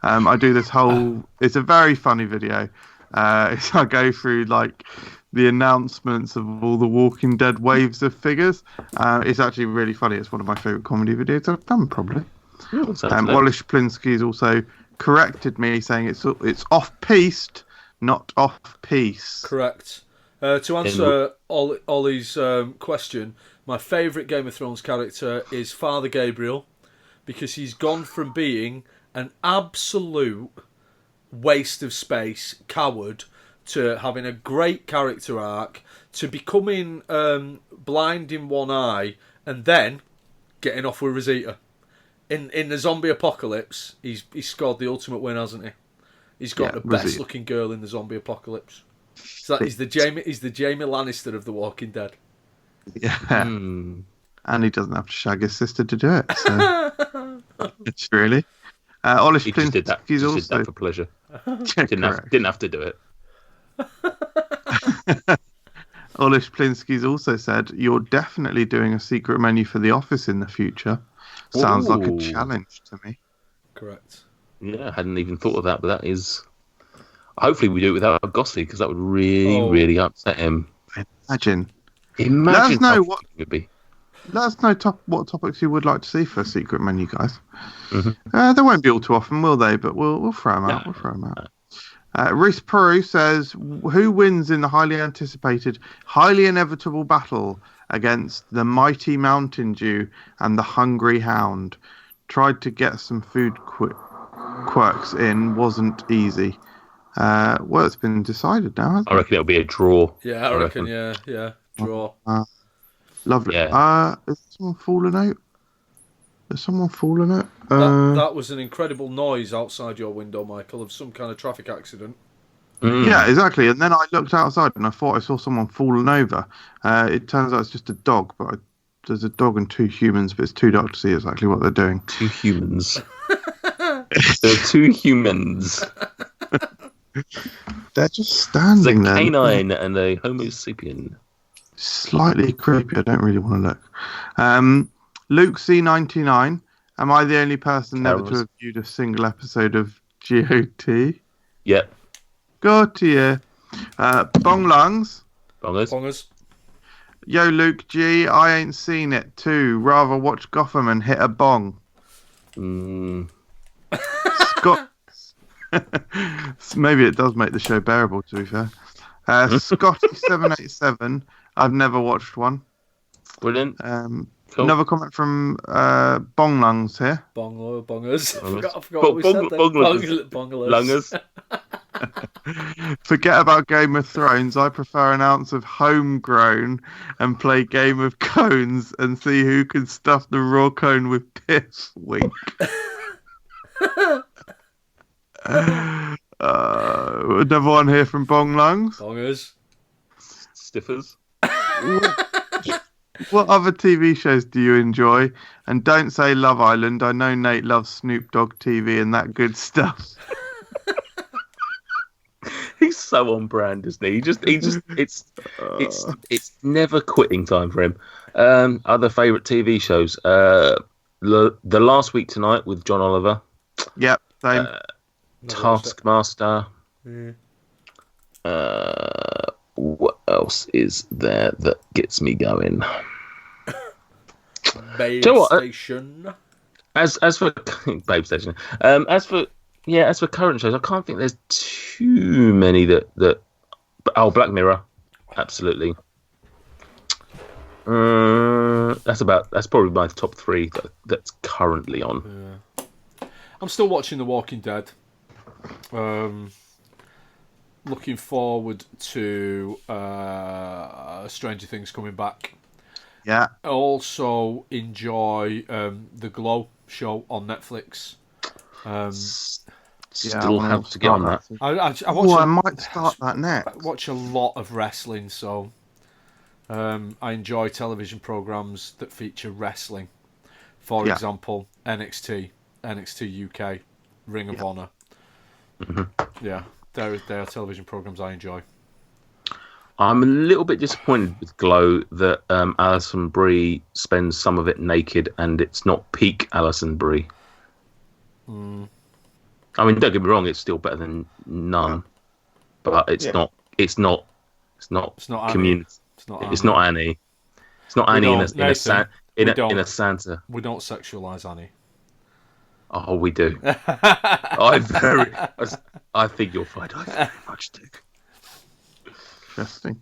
Speaker 1: I do this whole. It's a very funny video. I go through like the announcements of all the Walking Dead waves of figures. It's actually really funny. It's one of my favourite comedy videos I've done, probably. Olish Plinsky's also corrected me, saying it's off-piste, not off-piece.
Speaker 3: Correct. To answer Ollie's question, my favourite Game of Thrones character is Father Gabriel, because he's gone from being an absolute waste of space coward to having a great character arc to becoming blind in one eye and then getting off with Rosita. In the zombie apocalypse, he's scored the ultimate win, hasn't he? He's got the best looking girl in the zombie apocalypse. So he's the Jamie Lannister of The Walking Dead.
Speaker 1: Yeah. And he doesn't have to shag his sister to do it. So it's really. Olish
Speaker 2: he just did that. He just did that for pleasure. Didn't have to do it.
Speaker 1: Olish Plinsky's also said, you're definitely doing a secret menu for The Office in the future. Sounds like a challenge to me.
Speaker 3: Correct.
Speaker 2: Yeah, I hadn't even thought of that, but that is... Hopefully we do it without Gossy, because that would really upset him.
Speaker 1: Imagine
Speaker 2: Let us know what it would be.
Speaker 1: Let us know what topics you would like to see for a secret menu, guys. Mm-hmm. They won't be all too often, will they? But we'll throw them out. We'll throw them out. Reese Peru says, who wins in the highly anticipated, highly inevitable battle against the mighty Mountain Dew and the hungry Hound? Tried to get some food quirks in, wasn't easy. Well, it's been decided now, hasn't it?
Speaker 2: I reckon it'll be a draw.
Speaker 3: Yeah, I reckon. Yeah. Draw.
Speaker 1: Lovely.
Speaker 3: Yeah.
Speaker 1: Is someone falling out?
Speaker 3: That was an incredible noise outside your window, Michael, of some kind of traffic accident.
Speaker 1: Yeah, exactly. And then I looked outside and I thought I saw someone falling over. It turns out it's just a dog, but there's a dog and two humans, but it's too dark to see exactly what they're doing.
Speaker 2: Two humans. There are two humans.
Speaker 1: They're just standing there.
Speaker 2: There's a canine and a Homo sapien.
Speaker 1: Slightly creepy. I don't really want to look. Luke C99. Am I the only person never to have viewed a single episode of GOT?
Speaker 2: Yep.
Speaker 1: Go to you. Bong Lungs.
Speaker 2: Bongers.
Speaker 1: Yo, Luke G. I ain't seen it too. Rather watch Gotham and hit a bong. Scott. Maybe it does make the show bearable, to be fair. Scotty787. I've never watched one.
Speaker 2: Brilliant. Cool.
Speaker 1: Another comment from Bong Lungs here.
Speaker 3: Bongers. I forgot
Speaker 2: Bong-
Speaker 3: what we said there.
Speaker 2: Bongers.
Speaker 1: Forget about Game of Thrones. I prefer an ounce of homegrown and play Game of Cones and see who can stuff the raw cone with piss. Wink. Another one here from Bong Lungs.
Speaker 3: Bongers.
Speaker 2: Stiffers.
Speaker 1: What other TV shows do you enjoy? And don't say Love Island. I know Nate loves Snoop Dogg TV and that good stuff.
Speaker 2: He's so on brand, isn't he? It's never quitting time for him. Other favourite TV shows? The Last Week Tonight with John Oliver.
Speaker 1: Yep, same.
Speaker 2: Taskmaster. What else is there that gets me going?
Speaker 3: Babe
Speaker 2: Do you know what?
Speaker 3: Station.
Speaker 2: As for Babe Station, as for current shows, I can't think there's too many that. Oh, Black Mirror, absolutely. That's probably my top 3 that's currently on.
Speaker 3: Yeah. I'm still watching The Walking Dead. Looking forward to Stranger Things coming back.
Speaker 1: Yeah.
Speaker 3: I also enjoy the Glow show on Netflix.
Speaker 2: Still have to get on that.
Speaker 1: I might start that next.
Speaker 3: I watch a lot of wrestling, so I enjoy television programs that feature wrestling. For example, NXT UK, Ring of Honor.
Speaker 2: Mm-hmm.
Speaker 3: Yeah, they're television programs I enjoy.
Speaker 2: I'm a little bit disappointed with Glow that Alison Brie spends some of it naked, and it's not peak Alison Brie. I mean, don't get me wrong; it's still better than none, but it's not community. It's not Annie. It's not Annie in a Santa.
Speaker 3: We don't sexualise Annie.
Speaker 2: Oh, we do. I think you'll find I very much do.
Speaker 1: Interesting.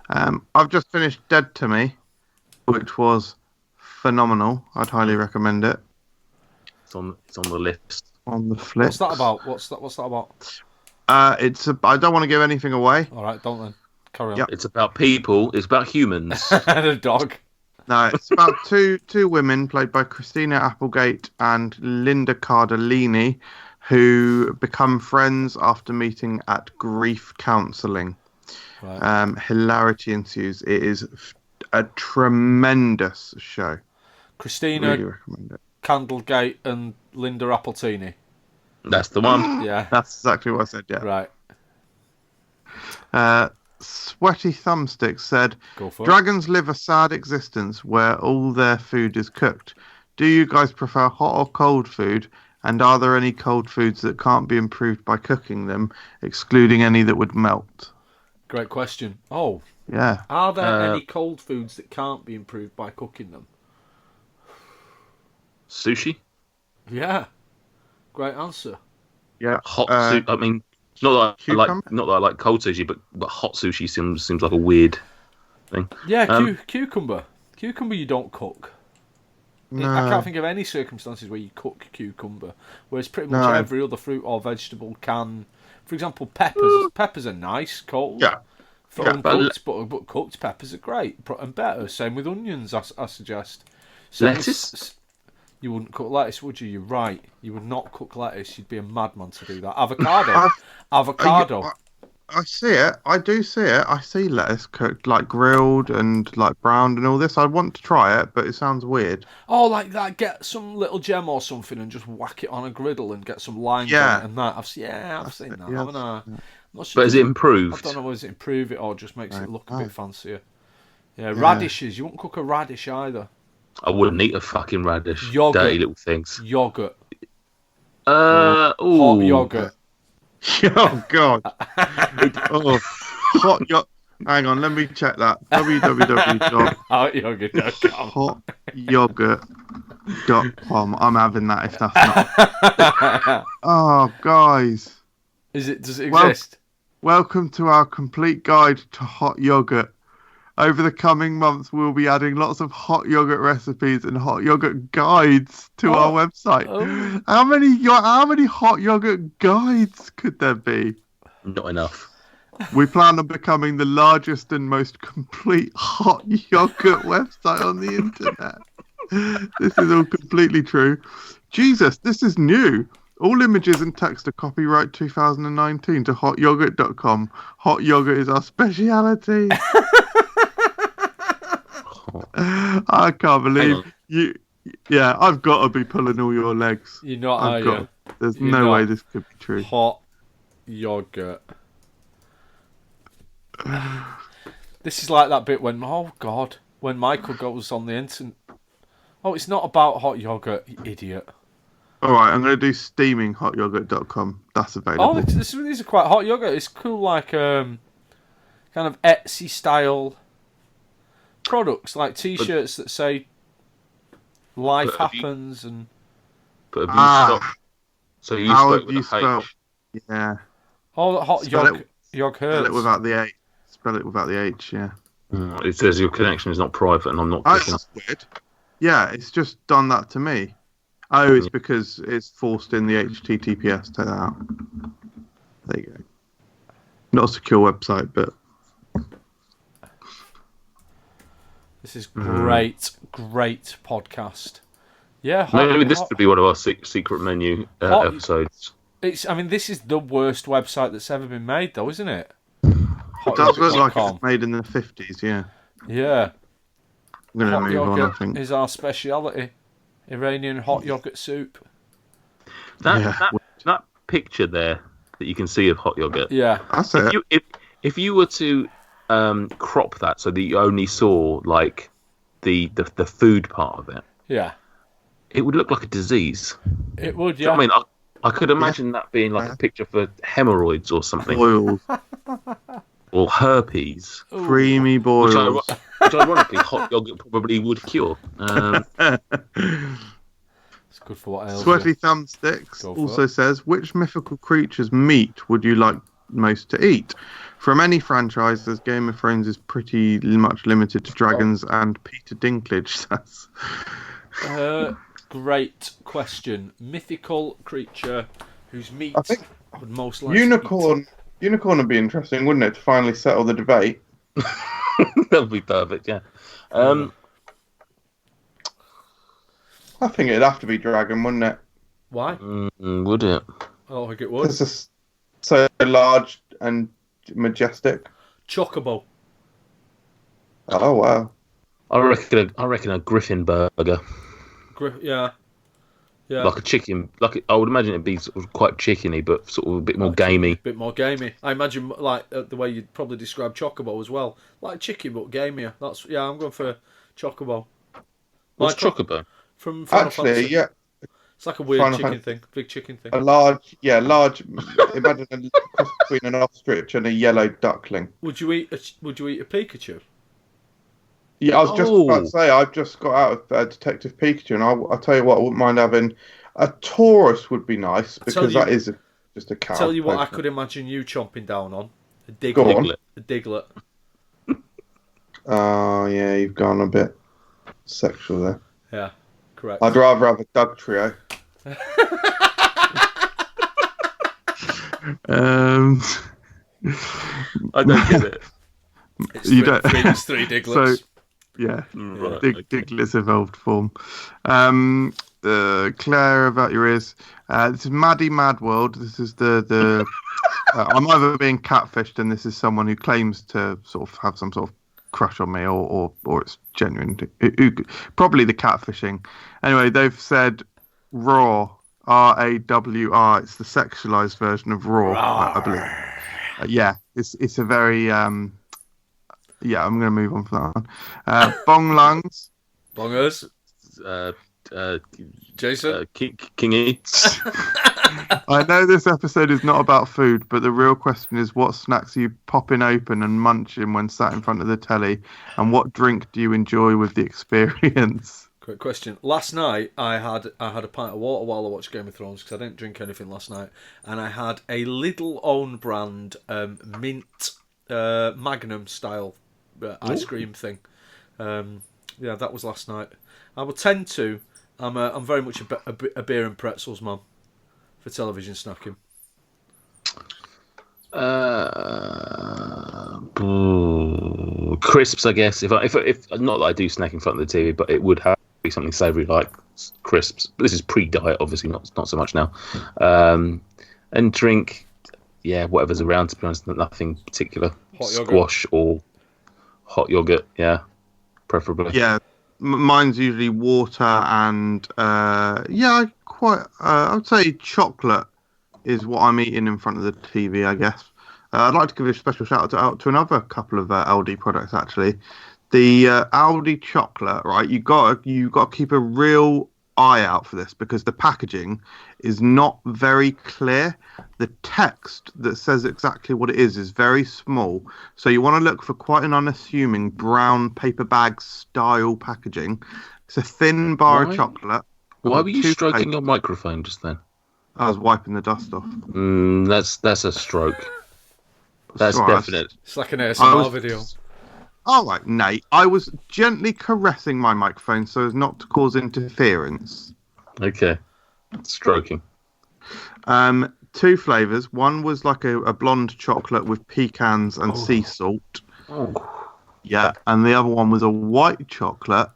Speaker 1: I've just finished Dead to Me, which was phenomenal. I'd highly recommend it.
Speaker 2: It's on the list.
Speaker 1: On the flip.
Speaker 3: What's that about? What's that about?
Speaker 1: I don't want to give anything away.
Speaker 3: All right, don't then. Carry on.
Speaker 1: Yep.
Speaker 2: It's about people. It's about humans.
Speaker 3: And a dog.
Speaker 1: No, it's about two women played by Christina Applegate and Linda Cardellini, who become friends after meeting at grief counselling. Right. Hilarity ensues. It is a tremendous show.
Speaker 3: Christina
Speaker 1: really recommend it.
Speaker 3: Candlegate and Linda Appletini.
Speaker 2: That's the one.
Speaker 3: Yeah,
Speaker 1: that's exactly what I said. Yeah.
Speaker 3: Right.
Speaker 1: Sweaty Thumbstick said, "Dragons live a sad existence where all their food is cooked. Do you guys prefer hot or cold food? And are there any cold foods that can't be improved by cooking them, excluding any that would melt?"
Speaker 3: Great question. Oh,
Speaker 1: yeah.
Speaker 3: Are there any cold foods that can't be improved by cooking them?
Speaker 2: Sushi.
Speaker 3: Yeah. Great answer.
Speaker 1: Yeah.
Speaker 2: Hot sushi. I mean, not that I like cold sushi, but hot sushi seems like a weird thing.
Speaker 3: Yeah, cucumber. Cucumber you don't cook.
Speaker 1: No.
Speaker 3: I can't think of any circumstances where you cook cucumber, whereas pretty much every other fruit or vegetable can. For example, peppers. Peppers are nice cold.
Speaker 1: Yeah.
Speaker 3: Uncooked, but cooked peppers are great and better. Same with onions, I suggest.
Speaker 2: Lettuce?
Speaker 3: You wouldn't cook lettuce, would you? You're right. You would not cook lettuce. You'd be a madman to do that. Avocado.
Speaker 1: I see it. I do see it. I see lettuce cooked, like grilled and like browned and all this. I want to try it, but it sounds weird.
Speaker 3: Oh, like that. Get some little gem or something and just whack it on a griddle and get some limes on it and that. I've seen that, haven't I? Not sure.
Speaker 2: But is it improved?
Speaker 3: I don't know whether it's improve it or just makes it look a bit fancier. Yeah, radishes. You wouldn't cook a radish either.
Speaker 2: I wouldn't eat a fucking radish.
Speaker 3: Yogurt.
Speaker 2: Dirty little things.
Speaker 3: Yogurt.
Speaker 2: Hot
Speaker 3: yogurt.
Speaker 1: Oh God. Hot yogurt. Hang on, let me check that. www.hotyogurt.com. I'm having that if that's not. Oh, guys.
Speaker 3: Does it exist?
Speaker 1: Welcome to our complete guide to hot yogurt. Over the coming months, we'll be adding lots of hot yogurt recipes and hot yogurt guides to our website. How many hot yogurt guides could there be?
Speaker 2: Not enough.
Speaker 1: We plan on becoming the largest and most complete hot yogurt website on the internet. This is all completely true. Jesus, this is new. All images and text are copyright 2019 to hotyogurt.com. Hot yogurt is our speciality. I can't believe you. Yeah, I've got to be pulling all your legs.
Speaker 3: You're not,
Speaker 1: I've
Speaker 3: are you?
Speaker 1: There's
Speaker 3: You're
Speaker 1: no
Speaker 3: not.
Speaker 1: way this could be true.
Speaker 3: Hot yogurt. This is like that bit when, oh God, when Michael goes on the internet. Oh, it's not about hot yogurt, you idiot.
Speaker 1: All right, I'm going to do steaminghotYogurt.com. That's available.
Speaker 3: Oh, these are quite hot yogurt. It's cool, like kind of Etsy style products, like T-shirts that say "Life happens" and.
Speaker 2: But have you stopped? So you
Speaker 1: How
Speaker 2: spoke
Speaker 1: have
Speaker 2: with
Speaker 1: you
Speaker 2: a
Speaker 1: spelled?
Speaker 2: H.
Speaker 3: Yeah. Oh, the hot
Speaker 1: Spell
Speaker 3: yog.
Speaker 1: it-
Speaker 3: Yog
Speaker 1: Spell
Speaker 3: hurts.
Speaker 1: it without the H. Spell it without the H, yeah.
Speaker 2: It says your connection is not private, and I'm not
Speaker 1: Oh,
Speaker 2: picking up.
Speaker 1: that's weird. Yeah, it's just done that to me. Oh, it's because it's forced in the HTTPS. Take that out. There you go. Not a secure website, but
Speaker 3: This is great podcast. Yeah,
Speaker 2: Maybe this could be one of our secret menu
Speaker 3: Hot-
Speaker 2: episodes.
Speaker 3: I mean, this is the worst website that's ever been made, though, isn't it?
Speaker 1: it does look like it
Speaker 3: Hotyogurt.com.
Speaker 1: was made in the 50s, yeah.
Speaker 3: Yeah.
Speaker 1: I'm going to
Speaker 3: Hot
Speaker 1: move on, I
Speaker 3: yogurt
Speaker 1: think.
Speaker 3: is our speciality. Iranian hot yogurt soup.
Speaker 2: That picture there that you can see of hot yogurt.
Speaker 3: Yeah.
Speaker 1: That's it.
Speaker 2: If you were to crop that so that you only saw like the food part of it,
Speaker 3: Yeah.
Speaker 2: it would look like a disease.
Speaker 3: It would,
Speaker 2: Do you know
Speaker 3: yeah.
Speaker 2: what I mean? I could imagine that being like a picture for hemorrhoids or something,
Speaker 1: Boils.
Speaker 2: or herpes,
Speaker 1: Creamy
Speaker 2: which,
Speaker 1: boils.
Speaker 2: which ironically hot yogurt probably would cure.
Speaker 3: It's good for what ails
Speaker 1: Sweaty
Speaker 3: you.
Speaker 1: Thumbsticks
Speaker 3: Go for
Speaker 1: also
Speaker 3: it.
Speaker 1: says, which mythical creature's meat would you like most to eat? From any franchises, Game of Thrones is pretty much limited to dragons and Peter Dinklage says.
Speaker 3: Great question. Mythical creature whose meat
Speaker 1: I think
Speaker 3: I would most like to
Speaker 1: Unicorn would be interesting, wouldn't it, to finally settle the debate?
Speaker 2: That would be perfect. Yeah.
Speaker 1: I think it'd have to be dragon, wouldn't it?
Speaker 3: eat. Why?
Speaker 2: Would it?
Speaker 3: Oh, I think it would.
Speaker 1: It's just so large and majestic.
Speaker 3: Chocobo.
Speaker 1: Oh wow!
Speaker 2: I reckon a griffin burger,
Speaker 3: Yeah. Yeah.
Speaker 2: like a chicken. I would imagine it'd be sort of quite chickeny, but sort of a bit more gamey.
Speaker 3: Bit more gamey. I imagine like the way you'd probably describe Chocobo as well. Like chicken, but gamier. I'm going for Chocobo.
Speaker 2: What's
Speaker 3: Like
Speaker 2: chocobo?
Speaker 3: From Final
Speaker 1: Actually,
Speaker 3: Fantasy.
Speaker 1: yeah,
Speaker 3: It's like a weird
Speaker 1: Final
Speaker 3: chicken
Speaker 1: Fantasy.
Speaker 3: thing. Big chicken thing.
Speaker 1: large. Imagine a cross between an ostrich and a yellow duckling.
Speaker 3: Would you eat a Pikachu?
Speaker 1: Yeah, I was just about to say, I've just got out of Detective Pikachu, and I'll tell you what, I wouldn't mind having a Taurus would be nice, because that is just a cow.
Speaker 3: Tell you what I could imagine you chomping down on. A Diglett.
Speaker 1: Go on.
Speaker 3: A Diglett.
Speaker 1: Oh, yeah, you've gone a bit sexual there.
Speaker 3: Yeah, correct.
Speaker 1: I'd rather have a Doug trio.
Speaker 2: I don't get it.
Speaker 3: It's three Diglets.
Speaker 1: So, yeah,
Speaker 2: Right,
Speaker 1: Diglett's evolved form. Claire, about your ears. This is Maddie Mad World. This is the I'm either being catfished, and this is someone who claims to sort of have some sort of crush on me, or it's genuine. Probably the catfishing. Anyway, they've said raw, RAWR. It's the sexualized version of raw, I believe. Yeah, it's a very yeah. I'm going to move on from that one. Bong lungs.
Speaker 3: Bongers. Jason.
Speaker 2: King Eats.
Speaker 1: I know this episode is not about food, but the real question is, what snacks are you popping open and munching when sat in front of the telly, and what drink do you enjoy with the experience?
Speaker 3: Quick question. Last night I had a pint of water while I watched Game of Thrones because I didn't drink anything last night, and I had a Lidl own brand mint Magnum style ice cream thing. Yeah, that was last night. I will tend to. I'm very much a beer and pretzels man for television snacking.
Speaker 2: Crisps, I guess. If not that I do snack in front of the TV, but it would have to be something savoury like crisps. But this is pre-diet, obviously, not so much now. And drink, yeah, whatever's around. To be honest, nothing particular.
Speaker 3: Hot yogurt.
Speaker 2: Squash or hot yogurt, yeah, preferably.
Speaker 1: Yeah, mine's usually water and I would say chocolate is what I'm eating in front of the TV, I guess. I'd like to give a special shout out to another couple of Aldi products, actually. The Aldi chocolate, right? You got to keep a real eye out for this because the packaging is not very clear. The text that says exactly what it is very small. So you want to look for quite an unassuming brown paper bag style packaging. It's a thin bar of chocolate.
Speaker 2: Why were you stroking your microphone just then?
Speaker 1: I was wiping the dust off.
Speaker 2: That's a stroke. That's
Speaker 1: right,
Speaker 2: definite.
Speaker 3: It's like an ASMR video.
Speaker 1: All right, Nate. I was gently caressing my microphone so as not to cause interference.
Speaker 2: Okay. Stroking.
Speaker 1: 2 flavours. One was like a blonde chocolate with pecans and sea salt.
Speaker 2: Oh.
Speaker 1: Yeah, and the other one was a white chocolate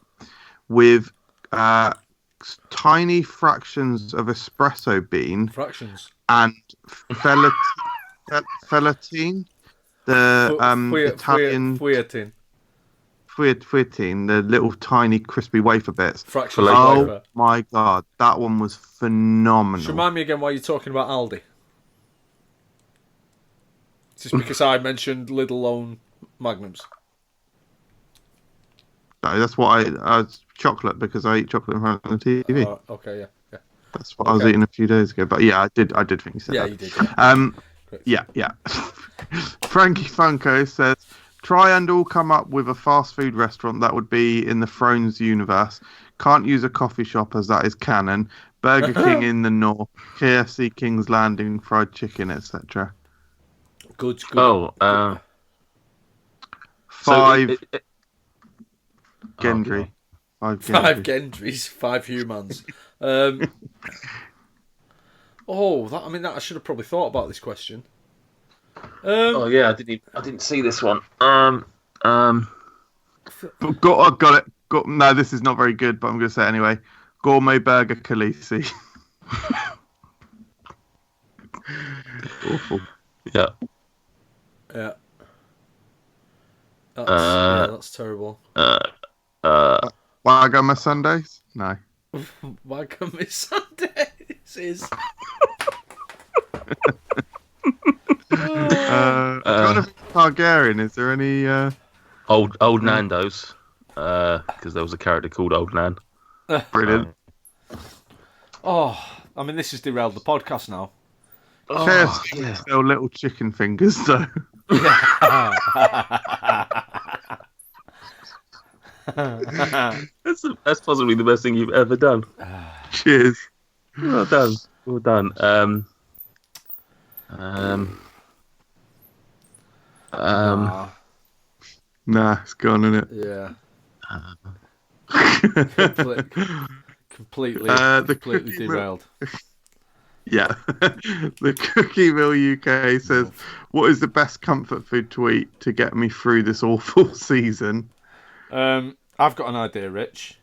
Speaker 1: with tiny fractions of espresso bean.
Speaker 3: Fractions.
Speaker 1: And Felatine, the Italian Fuetine, the little tiny crispy wafer bits.
Speaker 3: Fractions.
Speaker 1: Oh my god, that one was phenomenal.
Speaker 3: Just remind me again why you're talking about Aldi. Just because I mentioned Lidl own Magnums.
Speaker 1: No, that's what I chocolate because I eat chocolate in front of the TV.
Speaker 3: Oh, okay, yeah.
Speaker 1: That's what I was eating a few days ago. But yeah, I did think you said that.
Speaker 3: You did.
Speaker 1: Yeah. Frankie Funko says, try and all come up with a fast food restaurant that would be in the Thrones universe. Can't use a coffee shop as that is canon. Burger King in the north, KFC King's Landing, fried chicken, etc.
Speaker 3: Good.
Speaker 2: Oh,
Speaker 1: 5 Gendry. 5
Speaker 3: Gendrys, 5 humans. I should have probably thought about this question.
Speaker 2: oh yeah, I didn't see this one.
Speaker 1: Got it. No, this is not very good, but I'm going to say it anyway. Gourmet Burger Khaleesi. Awful.
Speaker 2: Yeah.
Speaker 3: Yeah. That's terrible.
Speaker 1: Wagama Sundays? No.
Speaker 3: Wagama Sundays is.
Speaker 1: Kind of Targaryen. Is there any
Speaker 2: Old Nando's? Because there was a character called Old Nan.
Speaker 1: brilliant?
Speaker 3: This has derailed the podcast now.
Speaker 1: KFC sell little chicken fingers though.
Speaker 2: That's possibly the best thing you've ever done.
Speaker 1: Cheers.
Speaker 2: Well done.
Speaker 1: Nah, it's gone, isn't it?
Speaker 3: Yeah. Completely derailed.
Speaker 1: Yeah. The Cookie Mill UK says, what is the best comfort food to eat to get me through this awful season?
Speaker 3: I've got an idea, Rich.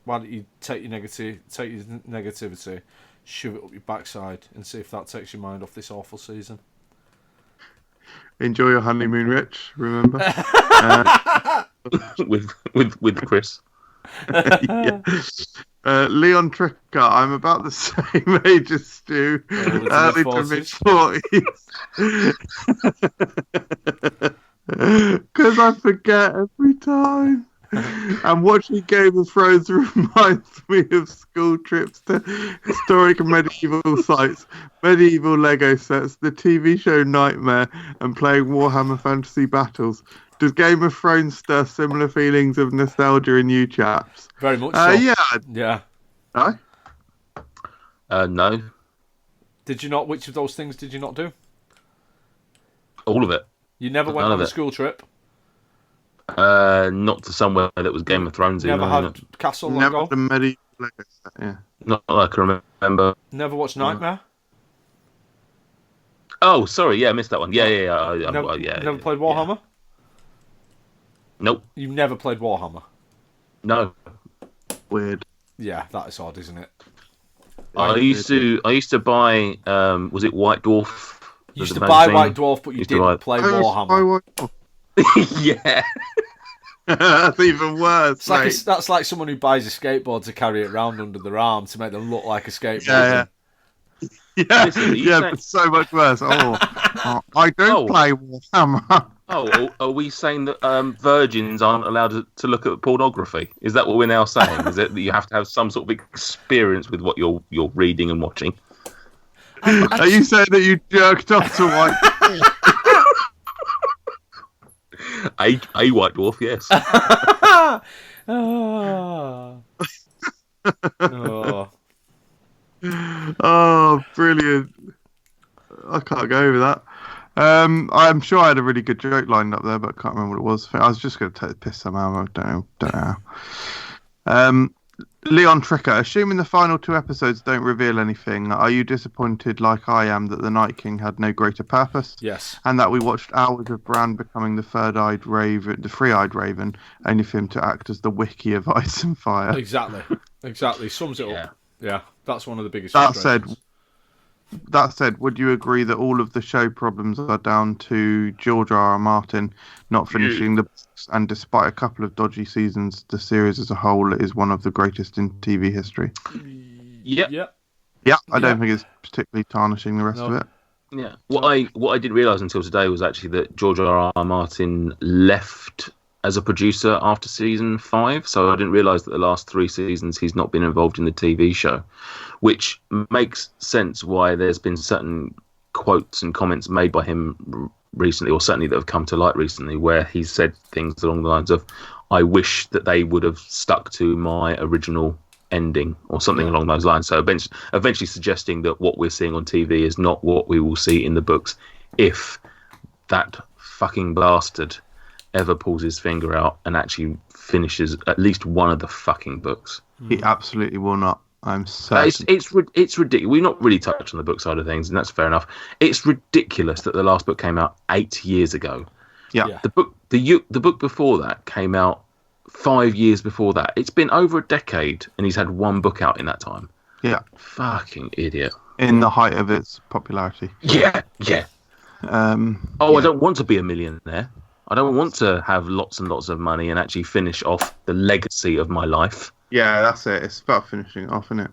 Speaker 3: Why don't you take your negativity, shove it up your backside, and see if that takes your mind off this awful season.
Speaker 1: Enjoy your honeymoon, Rich. Remember,
Speaker 2: with Chris.
Speaker 1: Yeah. Leon Tricker, I'm about the same age as Stu, early to mid-40s. Because I forget every time. And watching Game of Thrones reminds me of school trips to historic and medieval sites, medieval Lego sets, the TV show Nightmare, and playing Warhammer Fantasy Battles. Does Game of Thrones stir similar feelings of nostalgia in you chaps?
Speaker 3: Very much so.
Speaker 1: Yeah. No?
Speaker 2: No.
Speaker 3: Did you not? Which of those things did you not do?
Speaker 2: All of it.
Speaker 3: You never went on a school trip?
Speaker 2: Not to somewhere that was Game of Thrones.
Speaker 3: Never had Castle Lego?
Speaker 1: Never had a medieval Lego set, yeah.
Speaker 2: Not that I can remember.
Speaker 3: Never watched Nightmare?
Speaker 2: Oh, sorry, yeah, I missed that one. Yeah.
Speaker 3: Never played Warhammer?
Speaker 2: Nope.
Speaker 3: You've never played Warhammer?
Speaker 2: No.
Speaker 1: Weird.
Speaker 3: Yeah, that is odd, isn't it?
Speaker 2: I used to buy. Was it White Dwarf?
Speaker 3: You used to buy White Dwarf, but you
Speaker 2: Used to
Speaker 3: didn't play Warhammer.
Speaker 2: Yeah.
Speaker 1: That's even worse.
Speaker 3: That's like someone who buys a skateboard to carry it around under their arm to make them look like a skateboard.
Speaker 1: Yeah.
Speaker 2: Listen,
Speaker 1: But so much worse. I don't play Warhammer.
Speaker 2: Are we saying that virgins aren't allowed to look at pornography? Is that what we're now saying? Is it that you have to have some sort of experience with what you're reading and watching?
Speaker 1: Are you saying that you jerked off to White?
Speaker 2: a White Dwarf, yes.
Speaker 1: Oh, brilliant! I can't go over that. I'm sure I had a really good joke lined up there, but I can't remember what it was. I was just going to take the piss somehow. I don't know how. Leon Tricker, assuming the final 2 episodes don't reveal anything, are you disappointed, like I am, that the Night King had no greater purpose?
Speaker 3: Yes.
Speaker 1: And that we watched hours of Bran becoming the three-eyed raven, only for him to act as the Wiki of Ice and Fire?
Speaker 3: Exactly. Sums it up. Yeah, that's one of the biggest.
Speaker 1: That said, would you agree that all of the show problems are down to George R.R. Martin not finishing the books, and despite a couple of dodgy seasons, the series as a whole is one of the greatest in TV history?
Speaker 2: Yep.
Speaker 1: Yeah, I don't think it's particularly tarnishing the rest of it.
Speaker 2: Yeah. What I didn't realise until today was actually that George R.R. Martin left as a producer after season 5, so I didn't realise that the last 3 seasons he's not been involved in the TV show, which makes sense why there's been certain quotes and comments made by him recently, or certainly that have come to light recently, where he's said things along the lines of, I wish that they would have stuck to my original ending, or something along those lines. So eventually suggesting that what we're seeing on TV is not what we will see in the books if that fucking bastard ever pulls his finger out and actually finishes at least one of the fucking books.
Speaker 1: He absolutely will not. I'm certain.
Speaker 2: It's ridiculous. We've not really touched on the book side of things, and that's fair enough. It's ridiculous that the last book came out 8 years ago.
Speaker 1: Yeah.
Speaker 2: The book before that came out 5 years before that. It's been over a decade, and he's had 1 book out in that time.
Speaker 1: Yeah.
Speaker 2: Fucking idiot.
Speaker 1: In the height of its popularity.
Speaker 2: Yeah. I
Speaker 1: Yeah.
Speaker 2: don't want to be a millionaire. I don't want to have lots and lots of money and actually finish off the legacy of my life.
Speaker 1: Yeah, that's it. It's about finishing it off, isn't it?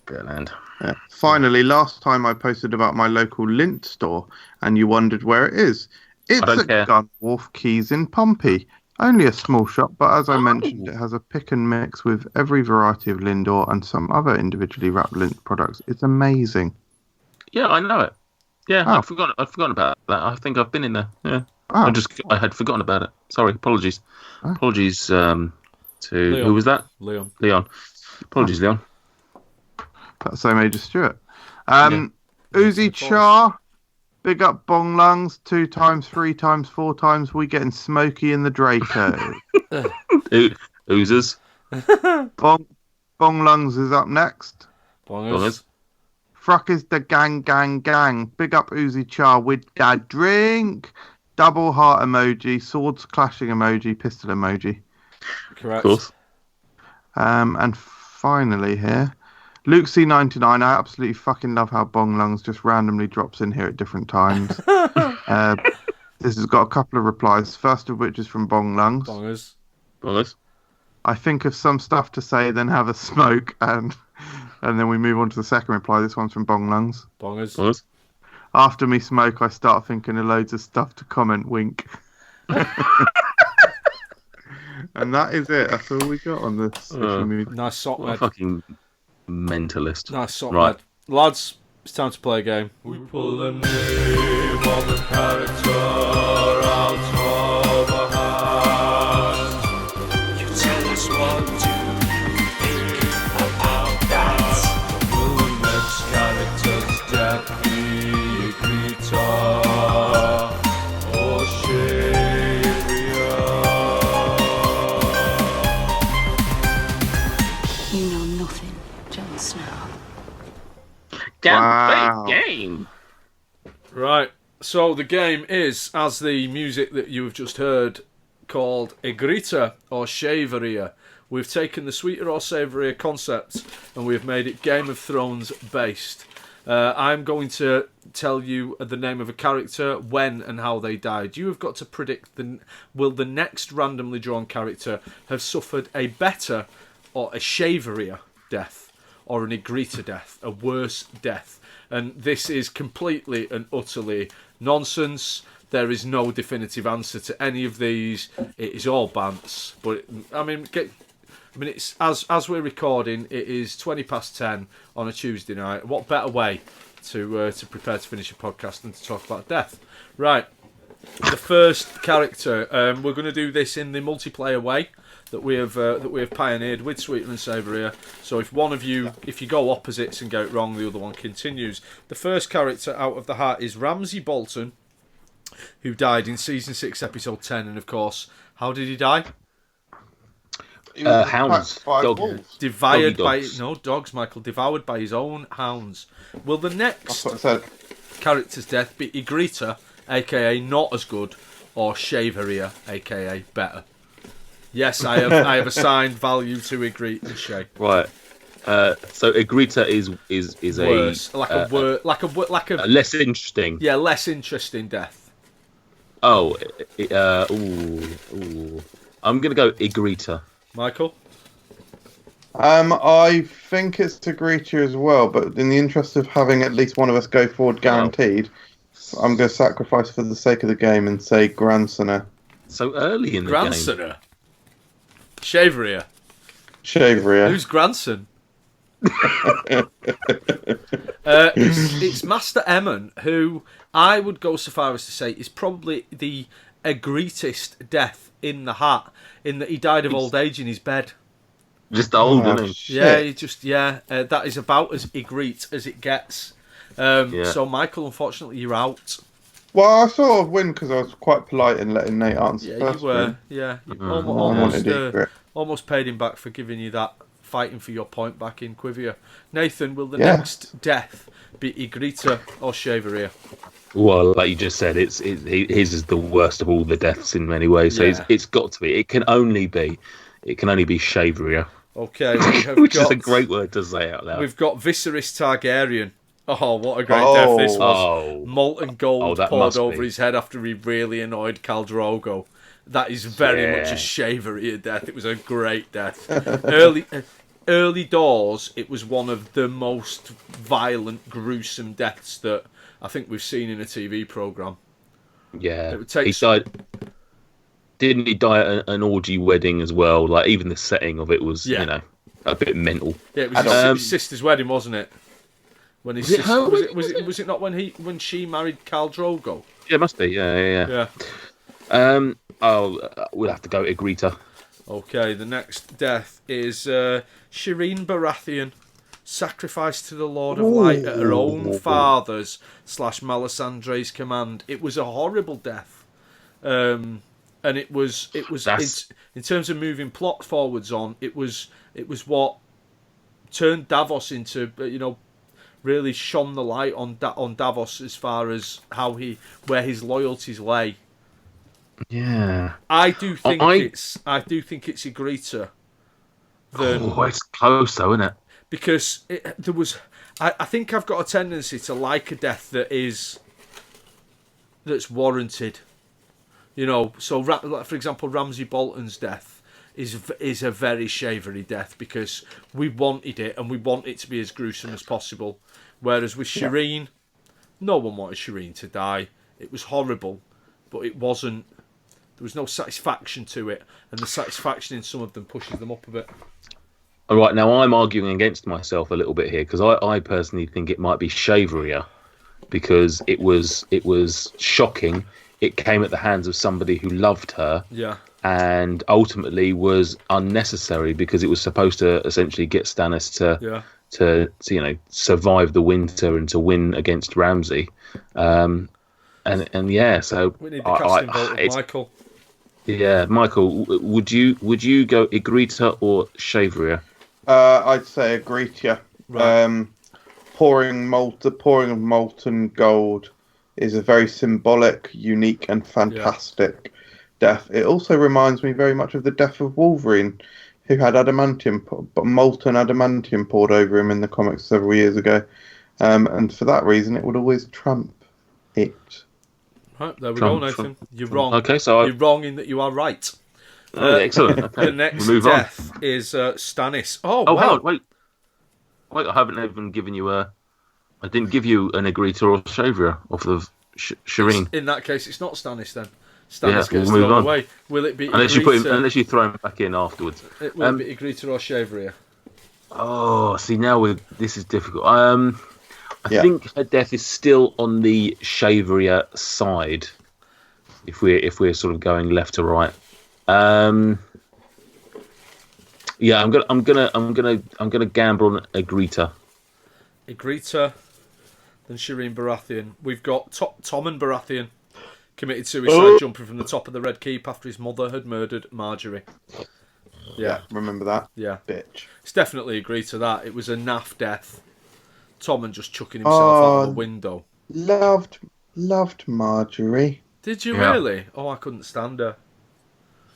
Speaker 2: Brilliant.
Speaker 1: Yeah. Finally, last time I posted about my local lint store, and you wondered where it is. It's at Gunwharf Quays in Pompey. Only a small shop, but as I mentioned, it has a pick and mix with every variety of Lindor and some other individually wrapped lint products. It's amazing.
Speaker 2: Yeah, I know it. Yeah, I'd forgotten about that. I think I've been in there. Yeah.
Speaker 1: Oh.
Speaker 2: I had forgotten about it. Sorry, apologies.
Speaker 1: Oh.
Speaker 2: Apologies to
Speaker 3: Leon.
Speaker 2: Who was that?
Speaker 3: Leon.
Speaker 2: Apologies, Leon.
Speaker 1: That's so Major Stuart. Uzi Char, big up Bong Lungs, 2 times, 3 times, 4 times. We getting smoky in the Draco.
Speaker 2: Oozers.
Speaker 1: Bong Lungs is up next.
Speaker 2: Bongers.
Speaker 1: FRUK is the gang. Big up Uzi Char with that drink. Double heart emoji, swords clashing emoji, pistol emoji.
Speaker 3: Correct.
Speaker 2: Of course.
Speaker 1: And finally here, Luke C99. I absolutely fucking love how Bong Lungs just randomly drops in here at different times. This has got a couple of replies. First of which is from Bong Lungs.
Speaker 2: Bongers.
Speaker 1: I think of some stuff to say, then have a smoke, and then we move on to the second reply. This one's from Bong Lungs.
Speaker 2: Bongers.
Speaker 1: After me smoke, I start thinking of loads of stuff to comment. Wink. And that is it. That's all we got on this social media.
Speaker 3: Nice sock,
Speaker 2: What a
Speaker 3: lad.
Speaker 2: fucking mentalist.
Speaker 3: Nice sock,
Speaker 2: Right.
Speaker 3: lad. Lads, it's time to play a game.
Speaker 6: We pull the name of the character out of a hat. You tell us what to think about that. Will the next character's death be Greta or Sharia?
Speaker 7: You know nothing, Jon Snow.
Speaker 2: Can't
Speaker 1: Wow.
Speaker 2: play game.
Speaker 3: Right. So the game is, as the music that you have just heard, called Egrita or Shaveria. We've taken the sweeter or savourier concept and we've made it Game of Thrones based. I'm going to tell you the name of a character, when and how they died. You have got to predict will the next randomly drawn character have suffered a better or a shaverier death, or an Egrita death, a worse death. And this is completely and utterly nonsense. There is no definitive answer to any of these. It is all bants. But it's as we're recording, it is 10:20 on a Tuesday night. What better way to prepare to finish a podcast than to talk about death? Right. The first character. We're going to do this in the multiplayer way that we have pioneered with Sweeter and Savourier. So if one of you, if you go opposites and get it wrong, the other one continues. The first character out of the hat is Ramsay Bolton, who died in season 6, episode 10, and of course, how did he die?
Speaker 2: Hounds.
Speaker 1: Wolves.
Speaker 3: Devoured by
Speaker 2: dogs.
Speaker 3: no dogs, Michael. Devoured by his own hounds. Will the next
Speaker 1: That's what I said.
Speaker 3: character's death be Egrita, aka not as good, or Shaveria, aka better? Yes, I have assigned value to Egrita and Shay.
Speaker 2: Right. So Egrita is
Speaker 3: Worse,
Speaker 2: a less interesting.
Speaker 3: yeah, less interesting death.
Speaker 2: Oh, ooh. I'm gonna go Egrita.
Speaker 3: Michael?
Speaker 1: I think it's to greet you as well, but in the interest of having at least one of us go forward guaranteed, I'm going to sacrifice for the sake of the game and say Gransoner.
Speaker 2: So early in the game.
Speaker 3: Gransoner. Shaveria.
Speaker 1: Shaveria.
Speaker 3: Who's grandson? It's Master Emmon, who I would go so far as to say is probably the egretist death in the hat, in that he died of old age in his bed.
Speaker 2: Just old, isn't he?
Speaker 1: Shit.
Speaker 3: That is about as egrete as it gets. So, Michael, unfortunately, you're out.
Speaker 1: Well, I sort of win because I was quite polite in letting Nate answer
Speaker 3: Yeah,
Speaker 1: first.
Speaker 3: you were.
Speaker 1: Really.
Speaker 3: Yeah, you
Speaker 1: I wanted Egret.
Speaker 3: almost paid him back for giving you that fighting for your point back in Quivia. Nathan, will the next death be Egrita or Shaveria?
Speaker 2: Well, like you just said, his is the worst of all the deaths in many ways. So it's got to be. It can only be Shaveria.
Speaker 3: Okay, we have
Speaker 2: Which is a great word to say out loud.
Speaker 3: We've got Viserys Targaryen. Oh, what a great death this was. Molten gold poured over his head after he really annoyed Khal Drogo. That is very much a Shaveria death. It was a great death. Early doors, it was one of the most violent, gruesome deaths that I think we've seen in a TV programme.
Speaker 2: Yeah, he died. Didn't he die at an orgy wedding as well? Like, even the setting of it was, a bit mental.
Speaker 3: Yeah, it was his sister's wedding, wasn't it? When his sister, was it not when she married Khal Drogo?
Speaker 2: Yeah, it must be. Yeah. We'll have to go Egrita.
Speaker 3: Okay, the next death is Shireen Baratheon, sacrificed to the Lord of Light at her own father's / Melisandre's command. It was a horrible death, and it was in terms of moving plot forwards on. It was what turned Davos into really shone the light on Davos as far as where his loyalties lay.
Speaker 2: Yeah,
Speaker 3: I do think it's Egrita.
Speaker 2: It's close though, isn't it?
Speaker 3: Because there was, I think I've got a tendency to like a death that's warranted. So for example, Ramsay Bolton's death is a very shavery death because we wanted it and we want it to be as gruesome as possible. Whereas with Shireen, no one wanted Shireen to die. It was horrible, but it wasn't. There was no satisfaction to it, and the satisfaction in some of them pushes them up a bit.
Speaker 2: All right, now I'm arguing against myself a little bit here because I personally think it might be Shaveria because it was shocking. It came at the hands of somebody who loved her, and ultimately was unnecessary because it was supposed to essentially get Stannis to survive the winter and to win against Ramsay. So
Speaker 3: We need the casting vote of Michael.
Speaker 2: Yeah, Michael, would you go Egrita or Shaveria?
Speaker 1: I'd say Egrita. Right. Pouring of molten gold is a very symbolic, unique, and fantastic death. It also reminds me very much of the death of Wolverine, who had molten adamantium poured over him in the comics several years ago. And for that reason, it would always trump it.
Speaker 3: Right, there we go, Nathan. You're wrong.
Speaker 2: Okay, so
Speaker 3: you're wrong in that you are right.
Speaker 2: Excellent. Okay.
Speaker 3: The next
Speaker 2: move
Speaker 3: death is Stannis. Oh,
Speaker 2: Oh,
Speaker 3: wow.
Speaker 2: hang on, wait. I haven't even given you I didn't give you an Egrita or Shavria off of Shireen.
Speaker 3: In that case, it's not Stannis then. Stannis
Speaker 2: we'll
Speaker 3: gets
Speaker 2: move
Speaker 3: thrown
Speaker 2: on.
Speaker 3: away. Will it be
Speaker 2: Unless
Speaker 3: Egrita?
Speaker 2: you throw him back in afterwards.
Speaker 3: Will it be Egrita or Shavria?
Speaker 2: Oh, see now this is difficult. I think her death is still on the Shavria side. If we're sort of going left to right. Yeah, I'm gonna gamble on Egrita.
Speaker 3: Egrita, then Shireen Baratheon. We've got Tommen Baratheon committed suicide jumping from the top of the Red Keep after his mother had murdered Marjorie. Yeah,
Speaker 1: remember that?
Speaker 3: Yeah,
Speaker 1: bitch.
Speaker 3: It's definitely Egrita. That it was a naff death. Tommen just chucking himself out of the window.
Speaker 1: Loved Marjorie.
Speaker 3: Did you really? Oh, I couldn't stand her.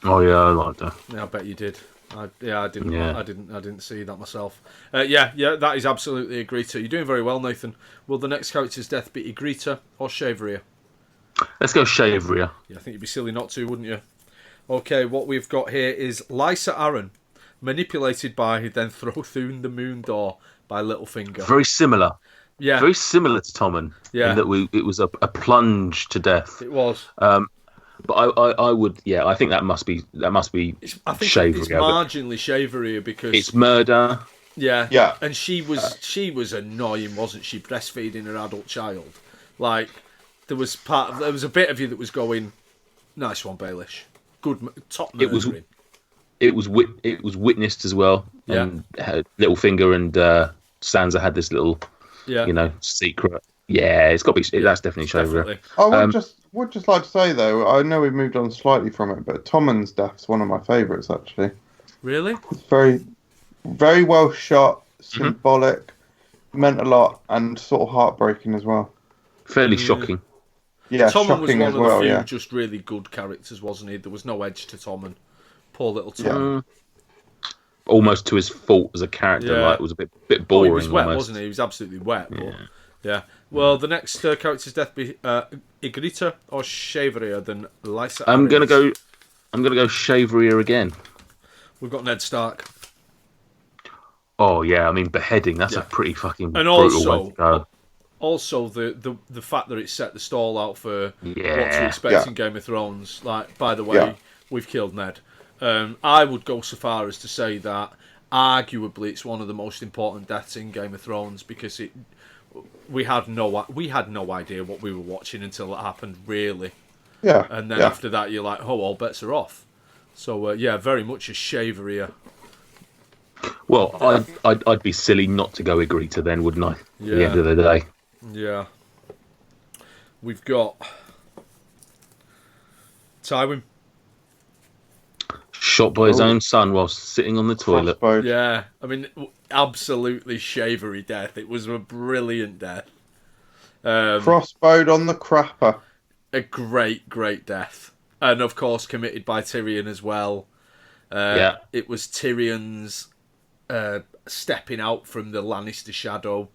Speaker 2: Oh yeah, I liked her.
Speaker 3: Yeah, I bet you did. I didn't.
Speaker 2: Yeah.
Speaker 3: I didn't see that myself. Yeah, that is absolutely Egrita. You're doing very well, Nathan. Will the next character's death be Egrita or Shavria?
Speaker 2: Let's go Shavria.
Speaker 3: Yeah, I think you'd be silly not to, wouldn't you? Okay, what we've got here is Lysa Arryn, manipulated by, then thrown through the moon door by Littlefinger.
Speaker 2: Very similar.
Speaker 3: Yeah.
Speaker 2: Very similar to Tommen.
Speaker 3: Yeah.
Speaker 2: In that it was a plunge to death.
Speaker 3: It was.
Speaker 2: But I would, I think that must be
Speaker 3: I think
Speaker 2: Shavria.
Speaker 3: it's marginally Shavria because
Speaker 2: it's murder.
Speaker 3: Yeah. And she was annoying, wasn't she? Breastfeeding her adult child. Like there was a bit of you that was going, nice one, Baelish. Good, top murdering.
Speaker 2: It was witnessed as well.
Speaker 3: Yeah.
Speaker 2: And Littlefinger and Sansa had this little, secret. Yeah, it's got to be. That's definitely Shavria.
Speaker 1: I would just like to say though, I know we've moved on slightly from it, but Tommen's death's one of my favourites actually.
Speaker 3: Really?
Speaker 1: It's very, very well shot, symbolic, meant a lot, and sort of heartbreaking as well.
Speaker 2: Fairly shocking.
Speaker 1: Yeah,
Speaker 3: Tommen was
Speaker 1: shocking
Speaker 3: one
Speaker 1: as
Speaker 3: of
Speaker 1: well.
Speaker 3: the few
Speaker 1: Yeah,
Speaker 3: just really good characters, wasn't he? There was no edge to Tommen. Poor little Tommen.
Speaker 2: Almost to his fault as a character.
Speaker 3: Yeah.
Speaker 2: Like it was a bit boring.
Speaker 3: He was wet,
Speaker 2: almost.
Speaker 3: wasn't he? He was absolutely wet. But, yeah. Well, the next character's death be Egrita or Shavria than Lysa.
Speaker 2: I'm gonna go Shavria again.
Speaker 3: We've got Ned Stark.
Speaker 2: Oh yeah, I mean beheading. That's a pretty fucking
Speaker 3: and
Speaker 2: brutal way to go.
Speaker 3: Also, the fact that it set the stall out for what to
Speaker 2: Yeah.
Speaker 3: expect in Game of Thrones. Like, by the way, we've killed Ned. I would go so far as to say that arguably it's one of the most important deaths in Game of Thrones because we had no idea what we were watching until it happened, really.
Speaker 1: Yeah.
Speaker 3: And then after that, you're like, oh, all bets are off. So very much a Shavria.
Speaker 2: Well, I'd be silly not to go Egrita then, wouldn't I?
Speaker 3: Yeah.
Speaker 2: At the end of the day.
Speaker 3: Yeah. We've got Tywin.
Speaker 2: Shot by his own son whilst sitting on the toilet.
Speaker 1: Crossbowed.
Speaker 3: Yeah, I mean, absolutely shavery death. It was a brilliant death.
Speaker 1: Crossbowed on the crapper.
Speaker 3: A great death. And of course, committed by Tyrion as well. It was Tyrion's stepping out from the Lannister shadow,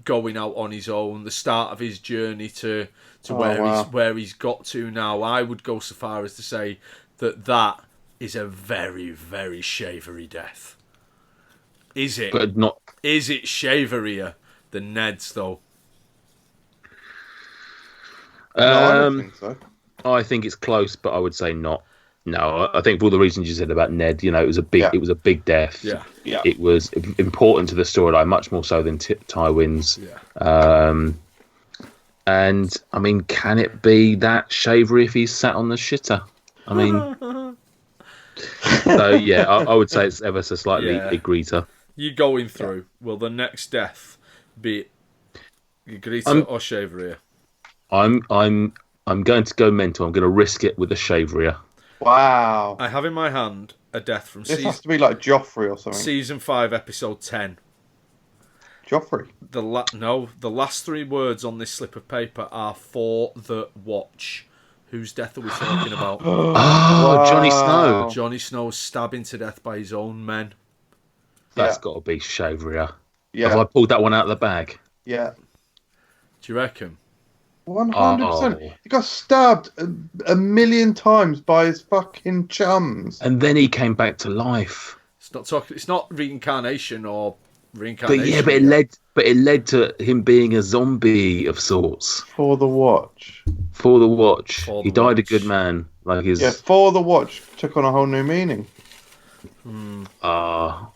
Speaker 3: going out on his own, the start of his journey to where he's got to now. I would go so far as to say that is a very, very shavery death. Is it?
Speaker 2: But not.
Speaker 3: Is it shaverier than Ned's though?
Speaker 1: No, I don't think so.
Speaker 2: I think it's close, but I would say not. No, I think for all the reasons you said about Ned, it was a big death.
Speaker 3: Yeah.
Speaker 2: It was important to the storyline, much more so than Tywin's.
Speaker 3: Yeah.
Speaker 2: And I mean, can it be that shavery if he's sat on the shitter? I mean, so yeah, I would say it's ever so slightly Egrita.
Speaker 3: You going through? Will the next death be Egrita or Shavria?
Speaker 2: I'm going to go mental. I'm going to risk it with a Shavria.
Speaker 1: Wow.
Speaker 3: I have in my hand a death from
Speaker 1: This has to be like Joffrey or something.
Speaker 3: season 5, episode 10.
Speaker 1: Joffrey.
Speaker 3: The last three words on this slip of paper are for the watch. Whose death are we talking about?
Speaker 2: Oh, Johnny Snow.
Speaker 3: Johnny Snow stabbing to death by his own men.
Speaker 2: That's got to be Shaveria.
Speaker 1: Yeah.
Speaker 2: Have I pulled that one out of the bag?
Speaker 1: Yeah.
Speaker 3: Do you reckon?
Speaker 1: 100%. He got stabbed a million times by his fucking chums.
Speaker 2: And then he came back to life.
Speaker 3: It's not reincarnation or reincarnation.
Speaker 2: But it led to him being a zombie of sorts.
Speaker 1: For the watch.
Speaker 2: For the watch. He died a good man. Like his.
Speaker 1: Yeah, for the watch took on a whole new meaning.
Speaker 2: Yeah,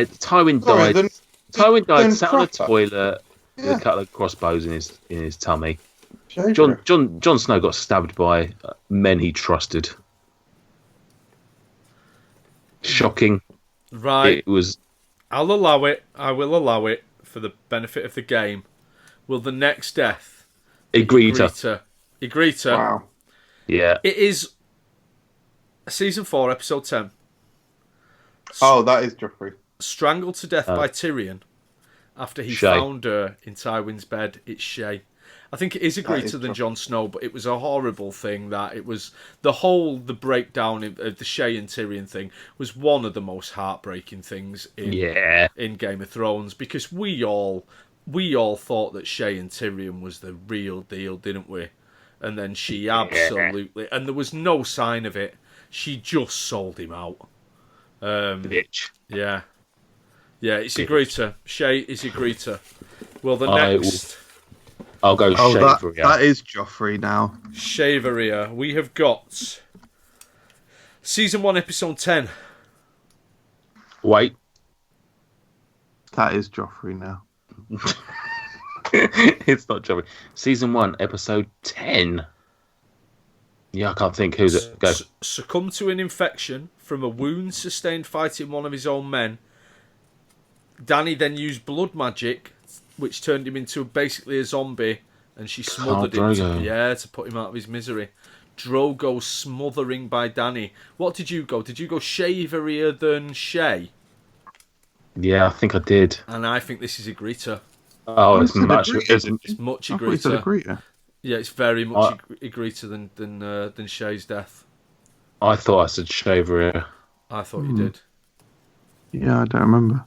Speaker 2: Tywin died. Tywin died, sat on a
Speaker 1: Cropper.
Speaker 2: toilet with a couple of crossbows in his tummy.
Speaker 1: Shaver.
Speaker 2: Jon Snow got stabbed by men he trusted. Shocking.
Speaker 3: Right.
Speaker 2: It was.
Speaker 3: I'll allow it. I will allow it for the benefit of the game. Will the next death
Speaker 2: Ygritte.
Speaker 3: Ygritte.
Speaker 1: Wow.
Speaker 2: Yeah.
Speaker 3: It is season 4, episode 10.
Speaker 1: Oh, that is Joffrey.
Speaker 3: Strangled to death by Tyrion after he
Speaker 2: Shay.
Speaker 3: found her in Tywin's bed. It's Shay. I think it is Ygritte than Jon Snow, but it was a horrible thing that it was the breakdown of the Shay and Tyrion thing was one of the most heartbreaking things in Game of Thrones, because we all thought that Shay and Tyrion was the real deal, didn't we? And then she absolutely, and there was no sign of it. She just sold him out.
Speaker 2: Bitch.
Speaker 3: Yeah. Yeah, it's Ygritte. Shay is Ygritte. Well, the next...
Speaker 2: I'll go Shaveria.
Speaker 1: That is Joffrey now.
Speaker 3: Shaveria. We have got season 1, episode 10.
Speaker 2: Wait.
Speaker 1: That is Joffrey now.
Speaker 2: It's not Joffrey. Season 1, episode 10. Yeah, I can't think. Who's it? Go.
Speaker 3: Succumbed to an infection from a wound sustained fighting one of his own men. Dany then used blood magic, which turned him into basically a zombie, and she smothered him to put him out of his misery. Drogo smothering by Dany. What did you go? Did you go Shaverier than Shay?
Speaker 2: Yeah, I think I did.
Speaker 3: And I think this is Ygritte.
Speaker 2: Oh, it's much.
Speaker 3: It's much Ygritte. Yeah, it's very much Ygritte than Shay's death.
Speaker 2: I thought I said Shaveria.
Speaker 3: I thought you did.
Speaker 1: Yeah, I don't remember.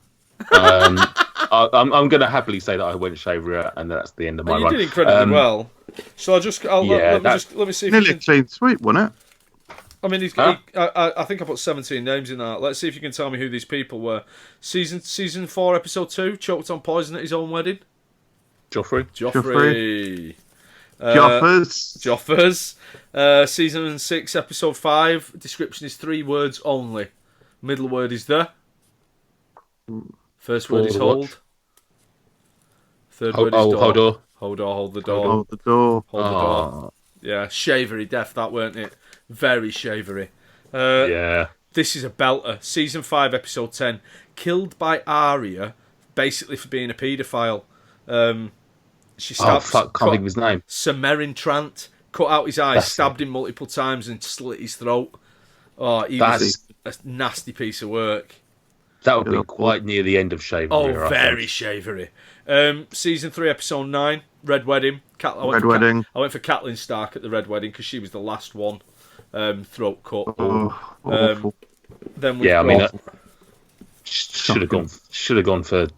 Speaker 2: I'm going to happily say that I went Shaveria, and that's the end of my run.
Speaker 3: You did incredibly well. So let me see if
Speaker 1: Nearly
Speaker 3: you can...
Speaker 1: clean sweep, wasn't it?
Speaker 3: I mean, I think I put 17 names in that. Let's see if you can tell me who these people were. Season 4, episode 2, choked on poison at his own wedding.
Speaker 2: Joffrey.
Speaker 3: Joffers. Season 6, episode 5. Description is 3 words only. Middle word is the. First word is hold. Third word is door.
Speaker 2: Hold door.
Speaker 3: Hold the door.
Speaker 1: Hold the door.
Speaker 3: Hold the door. Yeah, shavery death, that weren't it? Very shavery.
Speaker 2: Yeah.
Speaker 3: This is a belter. Season 5, episode 10. Killed by Arya, basically for being a paedophile. She stabbed...
Speaker 2: can't think of his name.
Speaker 3: Sir Meryn Trant. Cut out his eyes, stabbed him multiple times and slit his throat. Oh, he was a nasty piece of work.
Speaker 2: That would be quite near the end of Shavery.
Speaker 3: Oh, very shavery. Season 3, episode 9, Red Wedding. I went for Catelyn Stark at the Red Wedding because she was the last one. Throat cut.
Speaker 1: Awful.
Speaker 3: Then we
Speaker 2: should have gone for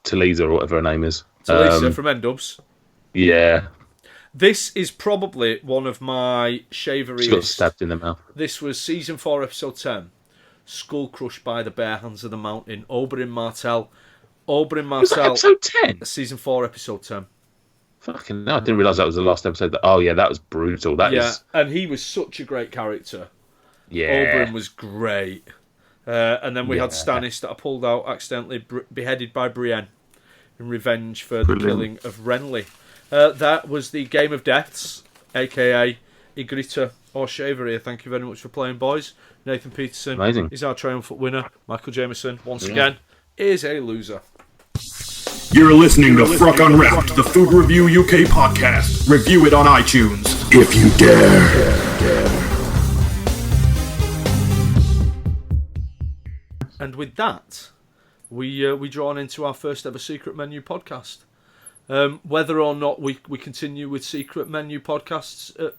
Speaker 2: Talisa or whatever her name is.
Speaker 3: Talisa from N-Dubs.
Speaker 2: Yeah.
Speaker 3: This is probably one of my shaveries.
Speaker 2: She got stabbed in the mouth.
Speaker 3: This was season 4, episode 10. Skull crushed by the bare hands of the mountain. Oberyn Martell.
Speaker 2: Was that episode 10?
Speaker 3: Season 4, episode 10.
Speaker 2: Fucking no, I didn't realise that was the last episode. That was brutal.
Speaker 3: And he was such a great character.
Speaker 2: Yeah.
Speaker 3: Oberyn was great. And then we had Stannis that I pulled out accidentally, beheaded by Brienne in revenge for the killing of Renly. That was the Game of Deaths, a.k.a. Ygritte or Shavery. Thank you very much for playing, boys. Nathan Peterson is our triumphant winner. Michael Jameson, once again, is a loser.
Speaker 7: You're listening to FRUK Unwrapped, the Food Review UK podcast. Review it on iTunes, if you dare.
Speaker 3: And with that, we draw on into our first ever Secret Menu podcast. Whether or not we continue with Secret Menu podcasts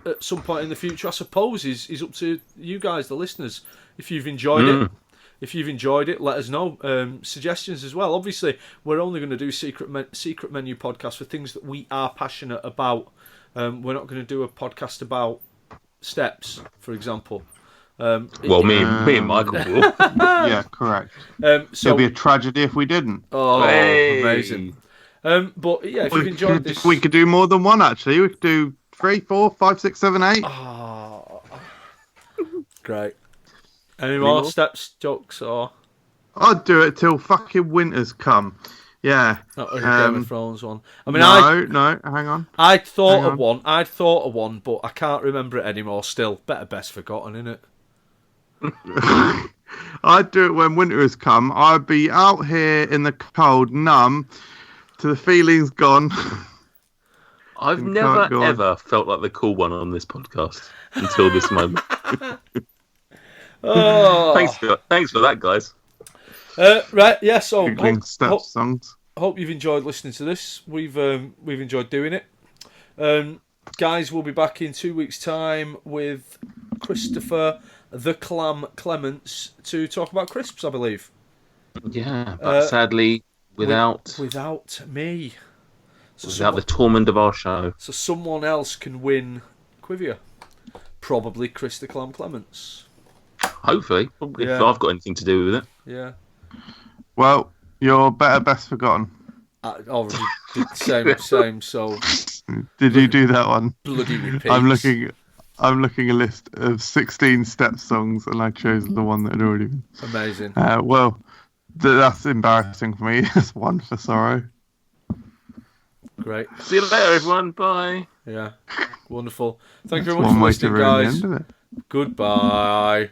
Speaker 3: at some point in the future, I suppose, is up to you guys, the listeners. If you've enjoyed it, let us know. Suggestions as well. Obviously, we're only going to do Secret Menu podcasts for things that we are passionate about. We're not going to do a podcast about steps, for example.
Speaker 2: Me and Michael will.
Speaker 1: Yeah, correct.
Speaker 3: So
Speaker 1: It'd be a tragedy if we didn't.
Speaker 3: Oh,
Speaker 2: Hey.
Speaker 3: amazing. But yeah, if you've enjoyed this...
Speaker 1: We could do more than one, actually. We could do 3, 4, 5, 6, 7, 8.
Speaker 3: Oh, great. Any more steps, jokes, or...
Speaker 1: I'd do it till fucking winter's come. Yeah.
Speaker 3: Not like a Game of Thrones one. I mean,
Speaker 1: no, hang on.
Speaker 3: I'd thought of one, but I can't remember it anymore still. Better best forgotten, innit?
Speaker 1: I'd do it when winter has come. I'd be out here in the cold, numb, to the feelings gone.
Speaker 2: I've never ever felt like the cool one on this podcast until this moment. Thanks for that, guys.
Speaker 3: Right, yeah. So
Speaker 1: songs.
Speaker 3: Hope you've enjoyed listening to this. We've enjoyed doing it. Guys, we'll be back in 2 weeks' time with Christopher the Clam Clements to talk about crisps, I believe.
Speaker 2: Yeah, but sadly, without
Speaker 3: me.
Speaker 2: The torment of our show.
Speaker 3: So someone else can win Quivia. Probably Chris the Clam Clements.
Speaker 2: Hopefully, if I've got anything to do with it.
Speaker 3: Yeah.
Speaker 1: Well, you're better best forgotten.
Speaker 3: I already did the same. So.
Speaker 1: Did you do that one?
Speaker 3: Bloody repeats.
Speaker 1: I'm looking a list of 16 step songs, and I chose the one that had already been.
Speaker 3: Amazing.
Speaker 1: Well, that's embarrassing for me. That's one for sorrow.
Speaker 3: Great.
Speaker 2: See you later, everyone. Bye.
Speaker 3: Yeah. Wonderful. Thank you very much for listening, guys.
Speaker 1: The end of it.
Speaker 3: Goodbye.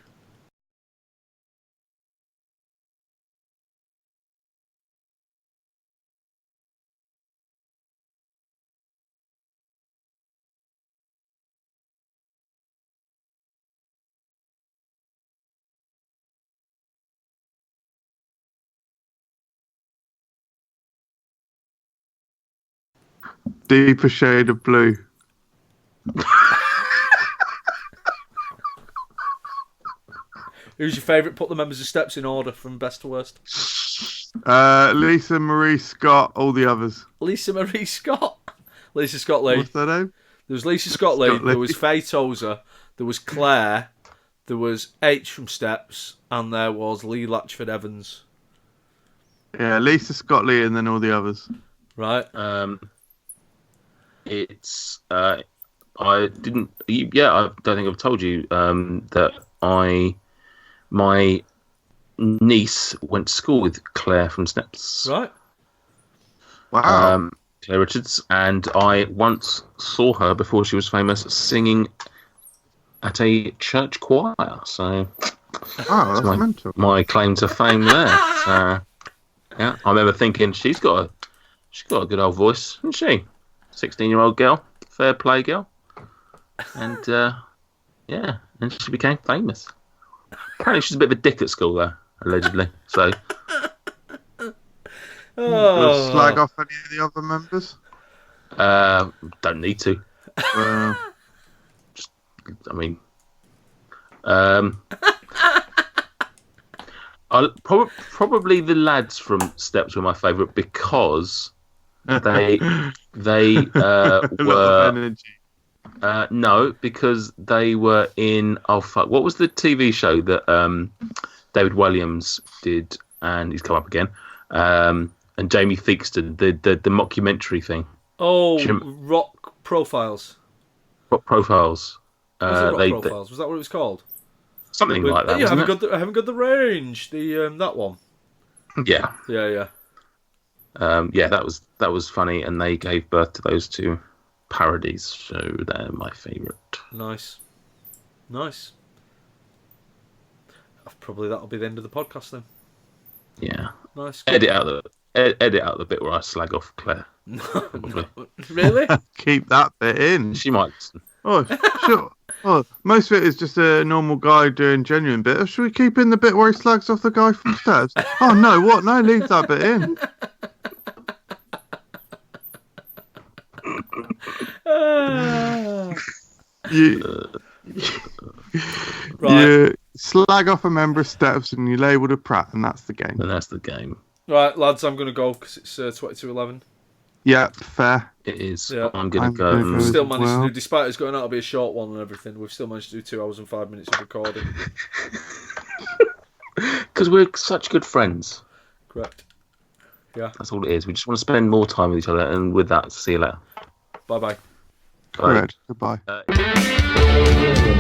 Speaker 1: Deeper shade of blue.
Speaker 3: Who's your favourite? Put the members of Steps in order from best to worst.
Speaker 1: Lisa Marie Scott, all the others.
Speaker 3: Lisa Marie Scott. Lisa Scott Lee.
Speaker 1: What's that name?
Speaker 3: There was Lisa Scott Lee, there was Faye Tozer, there was Claire, there was H from Steps, and there was Lee Latchford Evans.
Speaker 1: Yeah, Lisa Scott Lee and then all the others.
Speaker 3: Right.
Speaker 2: It's I don't think I've told you that my niece went to school with Claire from Steps.
Speaker 3: Right.
Speaker 1: Wow.
Speaker 2: Claire Richards, and I once saw her before she was famous singing at a church choir. So
Speaker 1: that's mental.
Speaker 2: My claim to fame there. So, yeah, I remember thinking she's got a good old voice, isn't she? 16-year-old girl, fair play girl, and and she became famous. Apparently, she's a bit of a dick at school, though, allegedly. So,
Speaker 1: We'll slag off any of the other members.
Speaker 2: Don't need to. Probably the lads from Steps were my favourite because they were no, because they were in what was the TV show that David Williams did, and he's come up again, and Jamie Theakston, the mockumentary thing.
Speaker 3: Rock Profiles.
Speaker 2: Rock Profiles.
Speaker 3: Profiles? Was that what it was called?
Speaker 2: Something like that.
Speaker 3: Yeah, I haven't got the range. That one.
Speaker 2: Yeah.
Speaker 3: Yeah.
Speaker 2: That was funny, and they gave birth to those two parodies, so they're my favourite. Nice.
Speaker 3: Probably that'll be the end of the podcast then.
Speaker 2: Yeah.
Speaker 3: Nice.
Speaker 2: Edit out the bit where I slag off Claire.
Speaker 3: Really?
Speaker 1: Keep that bit in.
Speaker 2: She might listen.
Speaker 1: Oh, sure. Oh, most of it is just a normal guy doing genuine bit. Or should we keep in the bit where he slags off the guy from stairs? Oh no, what? No, leave that bit in. You slag off a member of Steps and you label a prat, and that's the game.
Speaker 2: And that's the game.
Speaker 3: Right, lads, I'm going to go because it's 22:11.
Speaker 1: Yeah, fair.
Speaker 2: It is.
Speaker 3: Yeah.
Speaker 2: I'm gonna
Speaker 1: I'm
Speaker 2: go.
Speaker 1: gonna go.
Speaker 3: Still managed
Speaker 1: well.
Speaker 3: to do, despite it's going out to be a short one and everything, we've still managed to do 2 hours and 5 minutes of recording.
Speaker 2: Because we're such good friends.
Speaker 3: Correct. Yeah.
Speaker 2: That's all it is. We just want to spend more time with each other, and with that, see you later.
Speaker 3: Bye-bye.
Speaker 2: Bye.
Speaker 1: Correct. Goodbye.
Speaker 2: Bye.